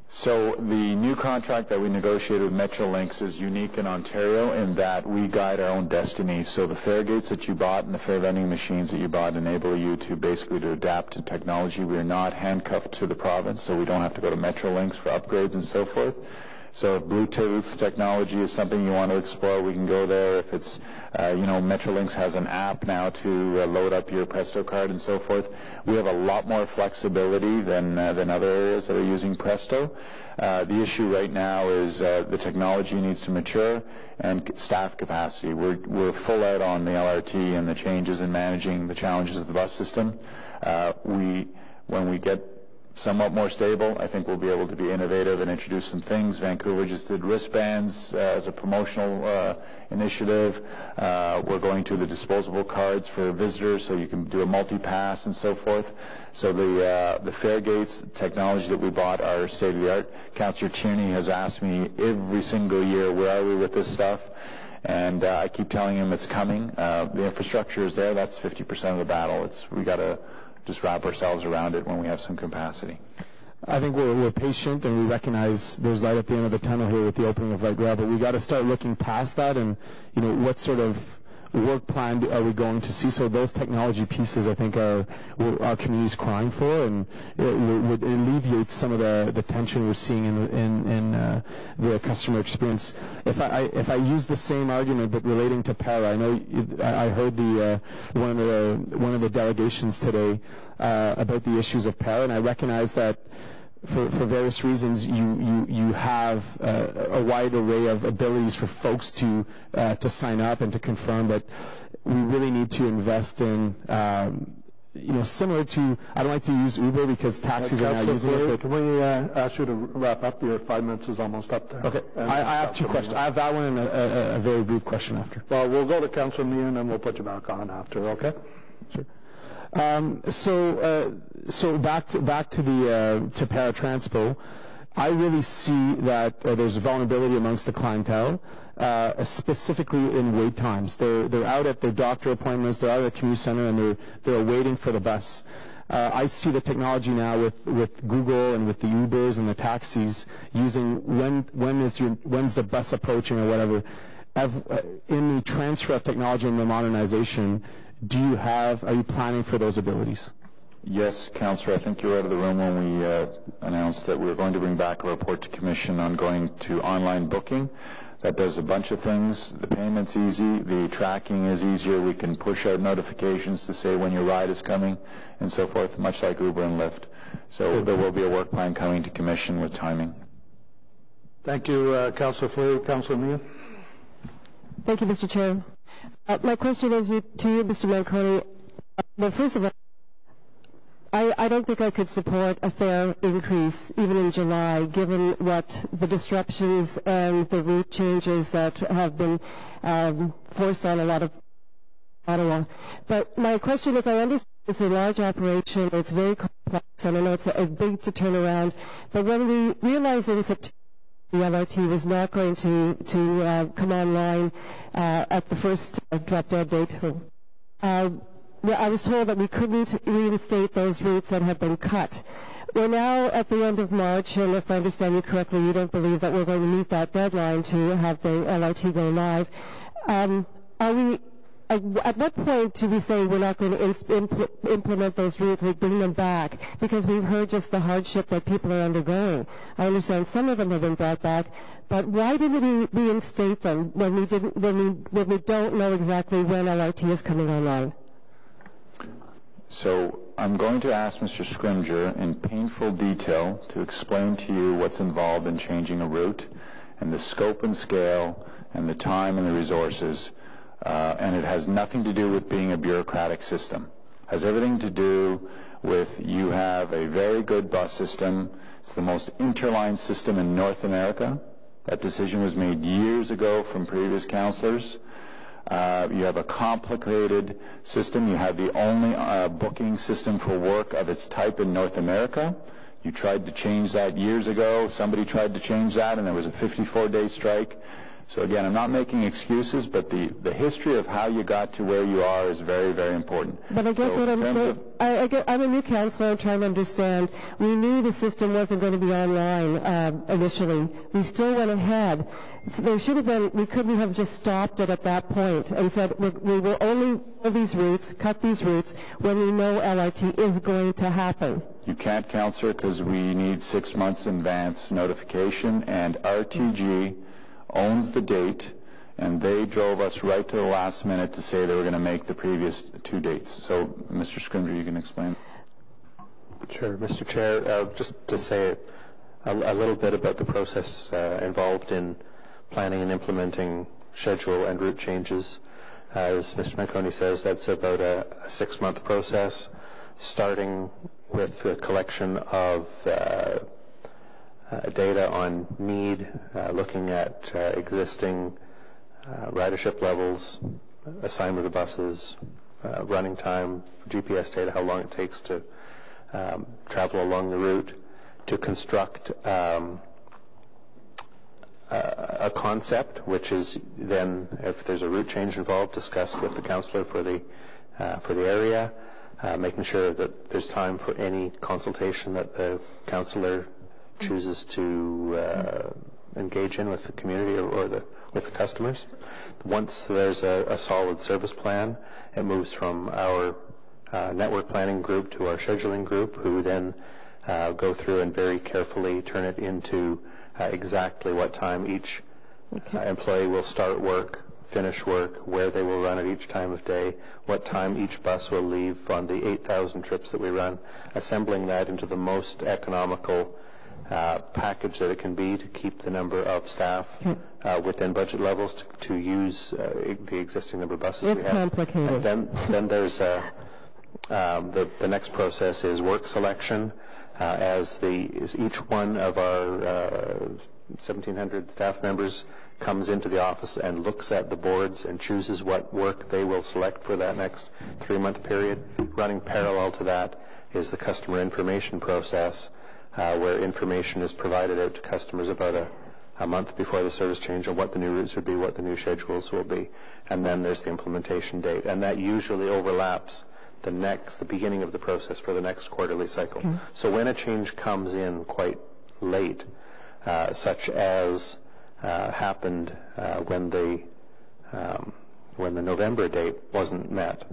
So the new contract that we negotiated with Metrolinx is unique in Ontario in that we guide our own destiny. So the fare gates that you bought and the fare vending machines that you bought enable you to basically to adapt to technology. We are not handcuffed to the province, so we don't have to go to Metrolinx for upgrades and so forth. So if Bluetooth technology is something you want to explore, we can go there. If it's, Metrolinx has an app now to load up your Presto card and so forth. We have a lot more flexibility than other areas that are using Presto. The issue right now is the technology needs to mature and staff capacity. We're full out on the LRT and the changes in managing the challenges of the bus system. When we get somewhat more stable, I think we'll be able to be innovative and introduce some things. Vancouver just did wristbands as a promotional initiative. We're going to the disposable cards for visitors, so you can do a multi-pass and so forth. So the fare gates technology that we bought are state-of-the-art. Councillor Tierney has asked me every single year, where are we with this stuff? And I keep telling him it's coming. The infrastructure is there. That's 50% of the battle. We got to just wrap ourselves around it when we have some capacity.
I think we're patient, and we recognize there's light at the end of the tunnel here with the opening of Light Rail, but we got to start looking past that and, what sort of work plan are we going to see? So those technology pieces, I think, are our community's crying for, and it would alleviate some of the tension we're seeing in the customer experience. If I use the same argument but relating to para, I know I heard one of the delegations today about the issues of para, and I recognize that for various reasons, you have a wide array of abilities for folks to sign up and to confirm, but we really need to invest in, similar to, I don't like to use Uber because taxis are now using it.
Can we ask you to wrap up? Your 5 minutes is almost up there.
Okay. I have two questions. I have that one and a very brief question after.
Well, we'll go to Councillor Meehan and we'll put you back on after, okay?
Sure. So back to Paratranspo, I really see that there's vulnerability amongst the clientele, specifically in wait times. They're out at their doctor appointments, they're out at the community center, and they're waiting for the bus. I see the technology now with Google and with the Ubers and the taxis using when's the bus approaching or whatever. In the transfer of technology and the modernization, are you planning for those abilities?
Yes, Councillor, I think you were out of the room when we announced that we were going to bring back a report to Commission on going to online booking. That does a bunch of things. The payment's easy, the tracking is easier, we can push out notifications to say when your ride is coming and so forth, much like Uber and Lyft. So there will be a work plan coming to Commission with timing.
Thank you, Councillor Fleury. Councillor Meehan.
Thank you, Mr. Chair. My question is to you, Mr. Manconi. Well, first of all, I don't think I could support a fare increase even in July, given what the disruptions and the route changes that have been forced on a lot of Ottawa. But my question is, I understand it's a large operation, it's very complex, and I know it's a big to turn around. But when we realized in September the LRT was not going to come online at the first drop-dead date, I was told that we couldn't reinstate those routes that had been cut. We're now at the end of March, and if I understand you correctly, you don't believe that we're going to meet that deadline to have the LRT go live. At what point do we say we're not going to implement those routes and bring them back? Because we've heard just the hardship that people are undergoing. I understand some of them have been brought back, but why didn't we reinstate them when we don't know exactly when LRT is coming online?
So I'm going to ask Mr. Scrimger in painful detail to explain to you what's involved in changing a route and the scope and scale and the time and the resources. And it has nothing to do with being a bureaucratic system. It has everything to do with you have a very good bus system. It's the most interline system in North America. That decision was made years ago from previous councillors. You have a complicated system. You have the only booking system for work of its type in North America. You tried to change that years ago. Somebody tried to change that, and there was a 54-day strike. So again, I'm not making excuses, but the history of how you got to where you are is very, very important.
But I guess what I'm saying, I'm a new councillor trying to understand. We knew the system wasn't going to be online initially. We still went ahead. So there should have been, we couldn't have just stopped it at that point and said we will only cut these routes when we know LRT is going to happen.
You can't, Councillor, because we need 6 months in advance notification, and RTG owns the date, and they drove us right to the last minute to say they were going to make the previous 2 dates. So, Mr. Scrimger, you can explain.
Sure, Mr. Chair. Just to say a little bit about the process involved in planning and implementing schedule and route changes. As Mr. Manconi says, that's about a 6-month process, starting with the collection of data on need, looking at existing ridership levels, assignment of buses, running time, GPS data, how long it takes to travel along the route, to construct a concept, which is then, if there's a route change involved, discussed with the councillor for the area, making sure that there's time for any consultation that the councillor chooses to engage in with the community or with the customers. Once there's a solid service plan, it moves from our network planning group to our scheduling group, who then go through and very carefully turn it into exactly what time each employee will start work, finish work, where they will run at each time of day, what time each bus will leave on the 8,000 trips that we run, assembling that into the most economical package that it can be to keep the number of staff within budget levels to use the existing number of buses we have.
It's complicated.
And then there's the next process is work selection, as each one of our 1,700 staff members comes into the office and looks at the boards and chooses what work they will select for that next 3-month period. Running parallel to that is the customer information process, where information is provided out to customers about a month before the service change on what the new routes would be, what the new schedules will be, and then there's the implementation date. And that usually overlaps the beginning of the process for the next quarterly cycle. So when a change comes in quite late, such as happened when the November date wasn't met,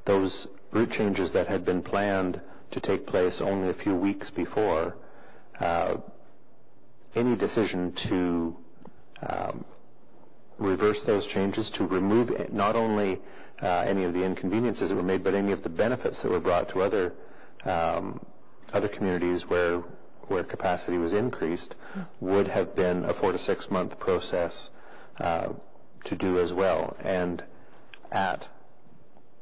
those route changes that had been planned to take place only a few weeks before, any decision to reverse those changes, to remove not only any of the inconveniences that were made, but any of the benefits that were brought to other communities where where capacity was increased would have been a 4 to 6 month process to do as well. And at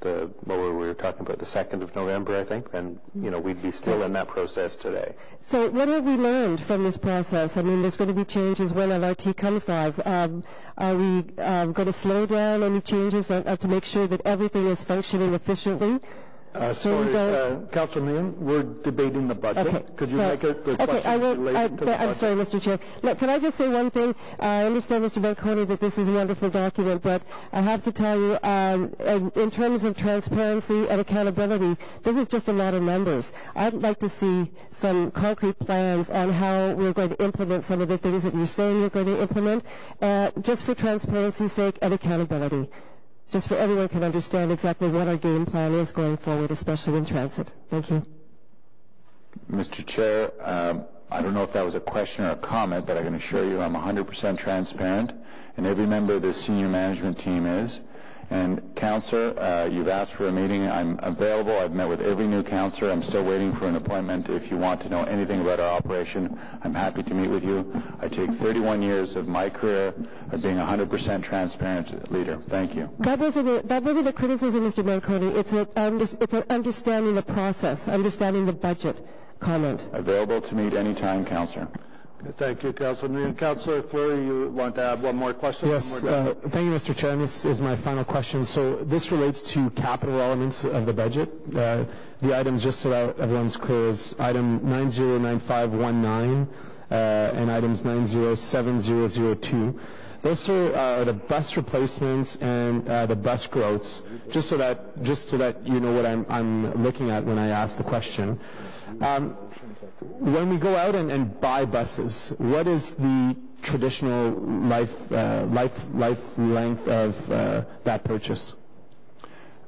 what we were talking about, the 2nd of November, I think, then, we'd be still in that process today.
So what have we learned from this process? I mean, there's going to be changes when LRT comes live. Are we going to slow down any changes to make sure that everything is functioning efficiently?
Councilor Meehan, we're debating the budget.
Okay,
Could you make the question related to the budget?
I'm sorry, Mr. Chair. Look, can I just say one thing? I understand, Mr. Marconi, that this is a wonderful document, but I have to tell you, in terms of transparency and accountability, this is just a lot of numbers. I'd like to see some concrete plans on how we're going to implement some of the things that you're saying you're going to implement, just for transparency's sake and accountability. Just so everyone can understand exactly what our game plan is going forward, especially in transit. Thank you.
Mr. Chair, I don't know if that was a question or a comment, but I can assure you I'm 100% transparent, and every member of the senior management team is. And, Councillor, you've asked for a meeting. I'm available. I've met with every new councillor. I'm still waiting for an appointment. If you want to know anything about our operation, I'm happy to meet with you. I take 31 years of my career of being a 100% transparent leader. Thank you.
That wasn't a criticism, Mr. Marconi. It's an understanding the process, understanding the budget comment.
Available to meet anytime, Councillor.
Thank you, Councilor Meehan. Councilor Fleury, you want to add one more question?
Yes, thank you, Mr. Chair. And this is my final question. So this relates to capital elements of the budget. The items, just so that everyone's clear, is item 909519 and items 907002. Those are the bus replacements and the bus growths, just so that you know what I'm looking at when I ask the question. When we go out and buy buses, what is the traditional life length of that purchase?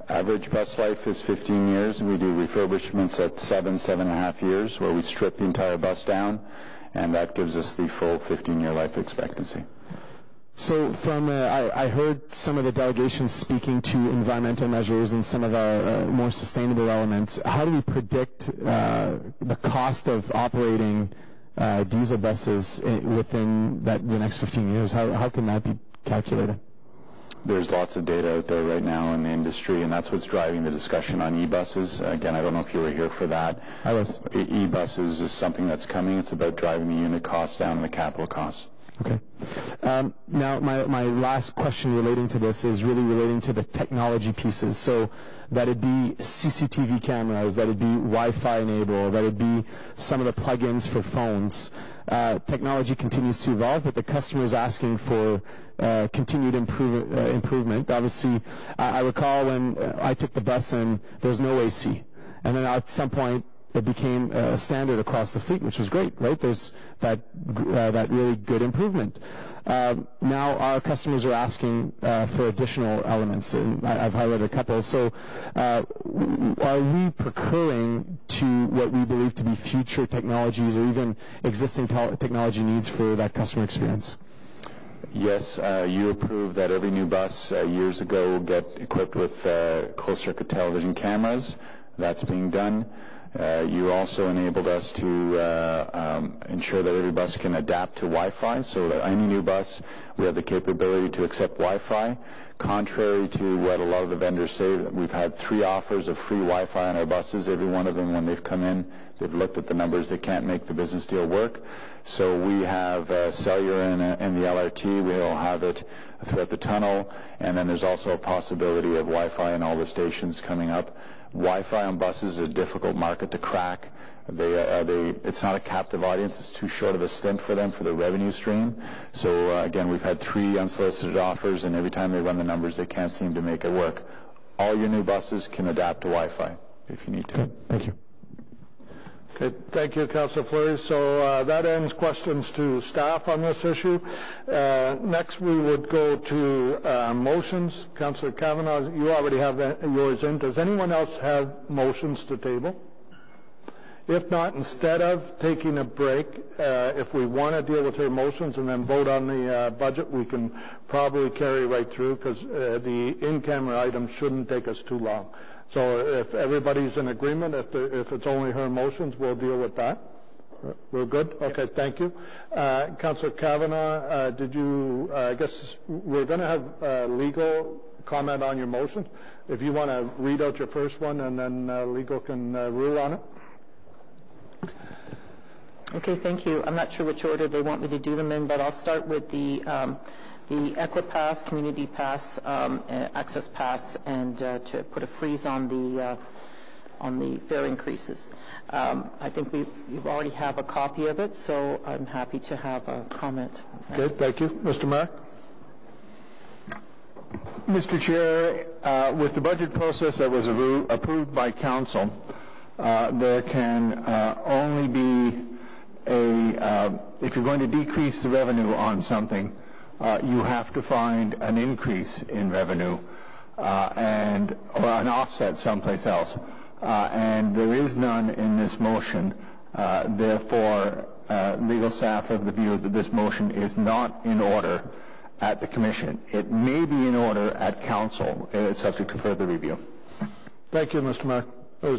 Average bus life is 15 years, and we do refurbishments at 7.5 years, where we strip the entire bus down, and that gives us the full 15-year life expectancy.
So I heard some of the delegations speaking to environmental measures and some of our more sustainable elements. How do we predict the cost of operating diesel buses within the next 15 years? How can that be calculated?
There's lots of data out there right now in the industry, and that's what's driving the discussion on e-buses. Again, I don't know if you were here for that.
I was.
E-buses is something that's coming. It's about driving the unit costs down and the capital costs.
Okay. Now, my last question relating to this is really relating to the technology pieces. So that it be CCTV cameras, that it be Wi-Fi enabled, that it be some of the plugins for phones. Technology continues to evolve, but the customer is asking for continued improvement. Obviously, I recall when I took the bus and there was no AC. And then at some point, it became a standard across the fleet, which was great, right? There's that really good improvement. Now our customers are asking for additional elements, and I've highlighted a couple. So are we procuring to what we believe to be future technologies or even existing technology needs for that customer experience?
Yes, you approved that every new bus years ago will get equipped with closed-circuit television cameras. That's being done. You also enabled us to ensure that every bus can adapt to Wi-Fi, so that any new bus, we have the capability to accept Wi-Fi. Contrary to what a lot of the vendors say, we've had 3 offers of free Wi-Fi on our buses. Every one of them, when they've come in, they've looked at the numbers. They can't make the business deal work. So we have cellular in the LRT. We'll have it throughout the tunnel. And then there's also a possibility of Wi-Fi in all the stations coming up. Wi-Fi on buses is a difficult market to crack. It's not a captive audience. It's too short of a stint for them for the revenue stream. So again, we've had 3 unsolicited offers, and every time they run the numbers, they can't seem to make it work. All your new buses can adapt to Wi-Fi if you need to.
Okay, thank you.
Okay, thank you, Councillor Fleury. So that ends questions to staff on this issue. Next, we would go to motions. Councillor Kavanagh, you already have yours in. Does anyone else have motions to table? If not, instead of taking a break, if we want to deal with your motions and then vote on the budget, we can probably carry right through because the in-camera items shouldn't take us too long. So if everybody's in agreement, if it's only her motions, we'll deal with that. We're good? Okay, thank you. Councillor Kavanagh, did you, I guess we're going to have legal comment on your motion. If you want to read out your first one and then legal can rule on it.
Okay, thank you. I'm not sure which order they want me to do them in, but I'll start with the Equipass, Community Pass, Access Pass, and to put a freeze on the fare increases. I think we already have a copy of it, so I'm happy to have a comment.
Okay, thank you. Mr. Mark?
Mr. Chair, with the budget process that was approved by Council, there can only be if you're going to decrease the revenue on something, you have to find an increase in revenue or an offset someplace else. And there is none in this motion. Therefore, legal staff have the view that this motion is not in order at the Commission. It may be in order at Council. It's subject to further review.
Thank you, Mr. Mark.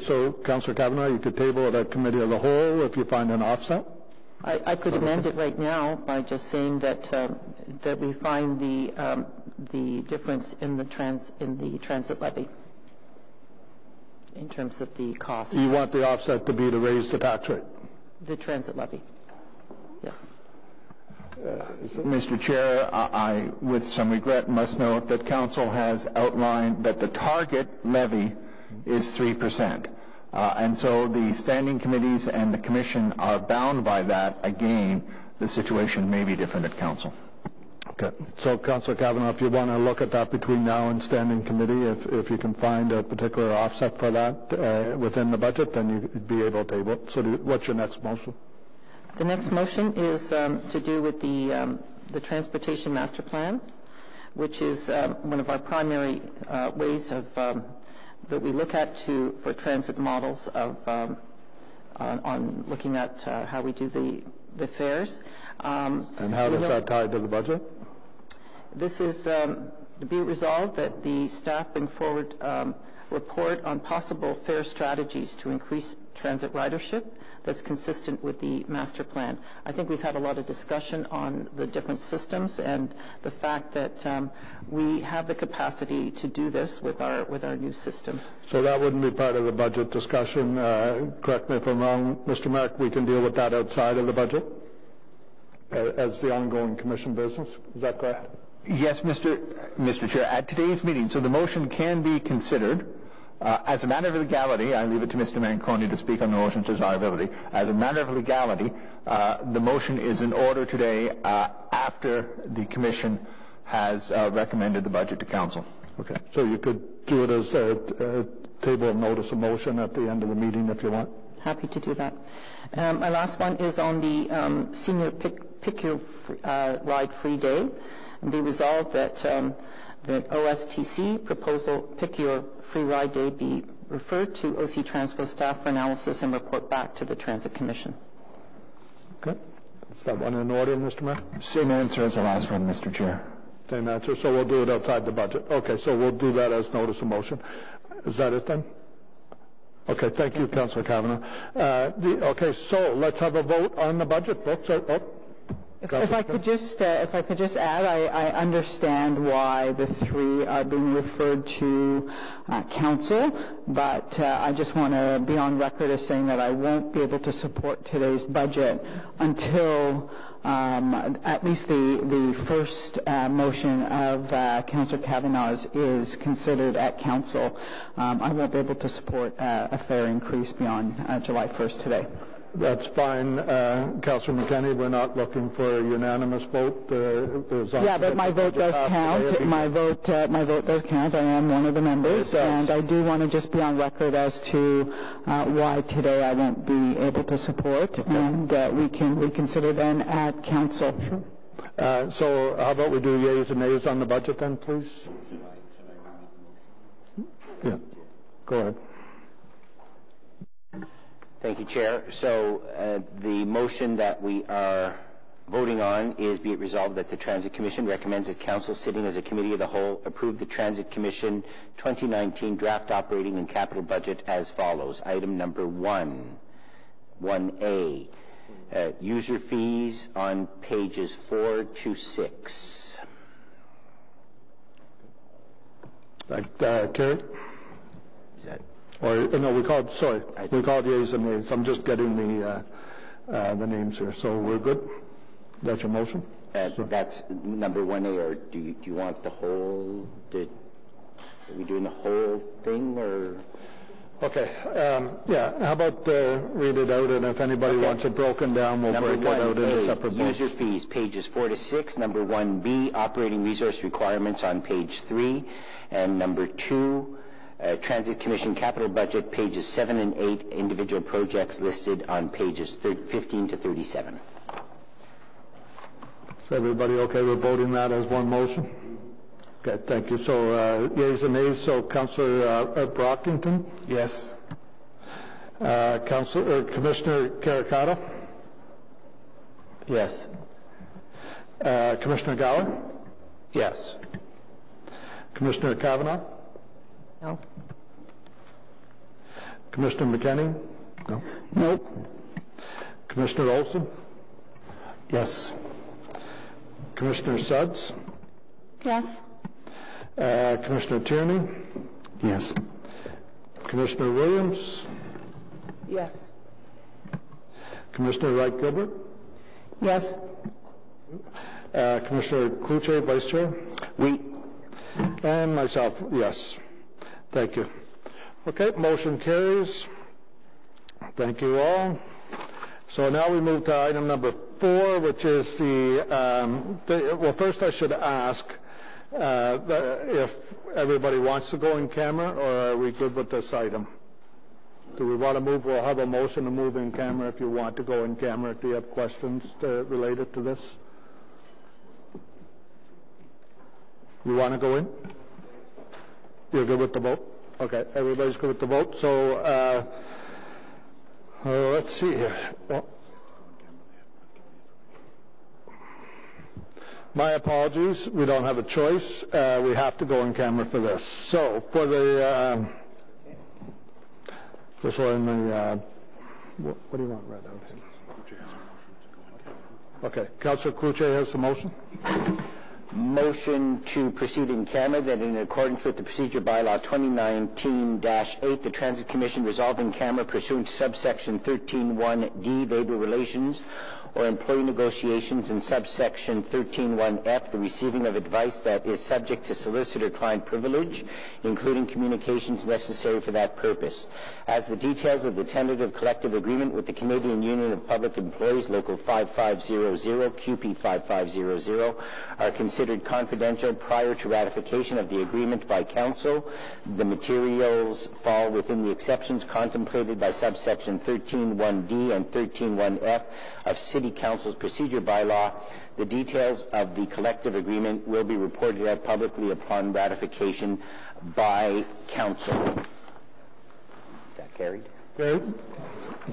So, Councillor Kavanagh, you could table it at Committee of the Whole if you find an offset?
I could amend it right now by just saying that we find the difference in the transit levy in terms of the cost.
You want the offset to be to raise the tax rate?
The transit levy, yes.
Mr. Chair, I, with some regret, must note that Council has outlined that the target levy is 3%. And so the standing committees and the Commission are bound by that. Again, the situation may be different at Council.
Okay. So, Councillor Kavanagh, if you want to look at that between now and standing committee, if you can find a particular offset for that within the budget, then you'd be able to table it. So what's your next motion?
The next motion is to do with the Transportation Master Plan, which is one of our primary ways of that we look at for transit models of on looking at how we do the fares.
And how does that tie to the budget?
This is to be resolved that the staff bring forward report on possible fare strategies to increase transit ridership that's consistent with the master plan. I think we've had a lot of discussion on the different systems and the fact that we have the capacity to do this with our new system.
So that wouldn't be part of the budget discussion. Correct me if I'm wrong, Mr. Mark. We can deal with that outside of the budget as the ongoing Commission business. Is that correct?
Yes, Mr. Chair. At today's meeting, so the motion can be considered. As a matter of legality, I leave it to Mr. Manconi to speak on the motion's desirability. As a matter of legality, the motion is in order today after the Commission has recommended the budget to Council.
Okay. So you could do it as a table of notice of motion at the end of the meeting if you want.
Happy to do that. My last one is on the senior Pick Your Ride Free Day. And be resolved that the OSTC proposal Pick Your Free Ride Day be referred to OC Transpo staff for analysis and report back to the Transit Commission.
Okay. Is that one in order, Mr. Mayor?
Same answer as the last one, Mr. Chair.
Same answer. So we'll do it outside the budget. Okay. So we'll do that as notice of motion. Is that it then? Okay. Thank you, Councillor Kavanagh. Okay. So let's have a vote on the budget, folks.
If I could just add, I understand why the three are being referred to Council, but I just want to be on record as saying that I won't be able to support today's budget until at least the first motion of Councillor Kavanagh's is considered at Council. I won't be able to support a fare increase beyond July 1st today.
That's fine, Councillor McKenney. We're not looking for a unanimous vote.
Yeah, but my vote does count. My vote does count. I am one of the members, and I do want to just be on record as to why today I won't be able to support, and we can reconsider then at Council.
Sure. So how about we do yeas and nays on the budget then, please? Yeah. Go ahead.
Thank you, Chair. So the motion that we are voting on is be it resolved that the Transit Commission recommends that Council sitting as a committee of the whole approve the Transit Commission 2019 draft operating and capital budget as follows. Item number 1, 1A, User fees on pages 4 to 6.
Carried?
Is that?
Or, no, we called yeas and nays. I'm just getting the names here. So we're good? That's your motion?
That's number 1A, or do you want the whole, are we doing the whole thing, or?
Okay, yeah, how about read it out, and if anybody wants it broken down, we'll break it out into separate votes.
User fees, pages 4 to 6. Number 1B, operating resource requirements on page 3. And number 2, Transit Commission capital budget, pages 7 and 8, individual projects listed on pages 15 to 37.
Is everybody okay with voting that as one motion? Okay, thank you. So, yeas and nays. So, Councillor Brockington?
Yes.
Commissioner Caricata?
Yes.
Commissioner Gower?
Yes.
Commissioner Kavanagh?
No.
Commissioner McKenney? No.
Nope.
Commissioner Olson?
Yes.
Commissioner Suds?
Yes.
Commissioner Tierney?
Yes.
Commissioner Williams?
Yes.
Commissioner Wright-Gilbert?
Yes.
Commissioner Cloutier, Vice Chair?
Oui.
And myself, yes. Thank you. Okay, motion carries. Thank you all. So now we move to item number 4, which is well, first I should ask if everybody wants to go in camera, or are we good with this item? Do we want to move? We'll have a motion to move in camera if you want to go in camera. Do you have questions related to this? You want to go in? You're good with the vote? Okay, everybody's good with the vote. So let's see here. Well, my apologies. We don't have a choice. We have to go in camera for this. So for the this one, what do you want read out here? Okay, Councillor Cloutier has the motion.
Motion to proceed in camera that in accordance with the procedure bylaw 2019-8, the Transit Commission resolve in camera pursuant to subsection 13(1)D, labor relations or employee negotiations, and subsection 13(1)F, the receiving of advice that is subject to solicitor-client privilege, including communications necessary for that purpose. As the details of the tentative collective agreement with the Canadian Union of Public Employees, Local 5500, QP 5500, are considered confidential prior to ratification of the agreement by Council, the materials fall within the exceptions contemplated by subsection 13(1)D and 13(1)F of City Council's procedure bylaw. The details of the collective agreement will be reported out publicly upon ratification by Council. Is that carried?
Carried.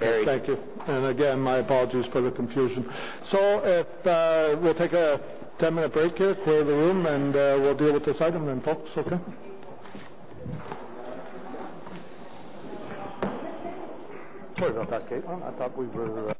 Carried.
Thank you. And again, my apologies for the confusion. So if we'll take a 10-minute break here, clear the room, and we'll deal with this item then, folks, okay? Sorry about that, Kate. I thought we were...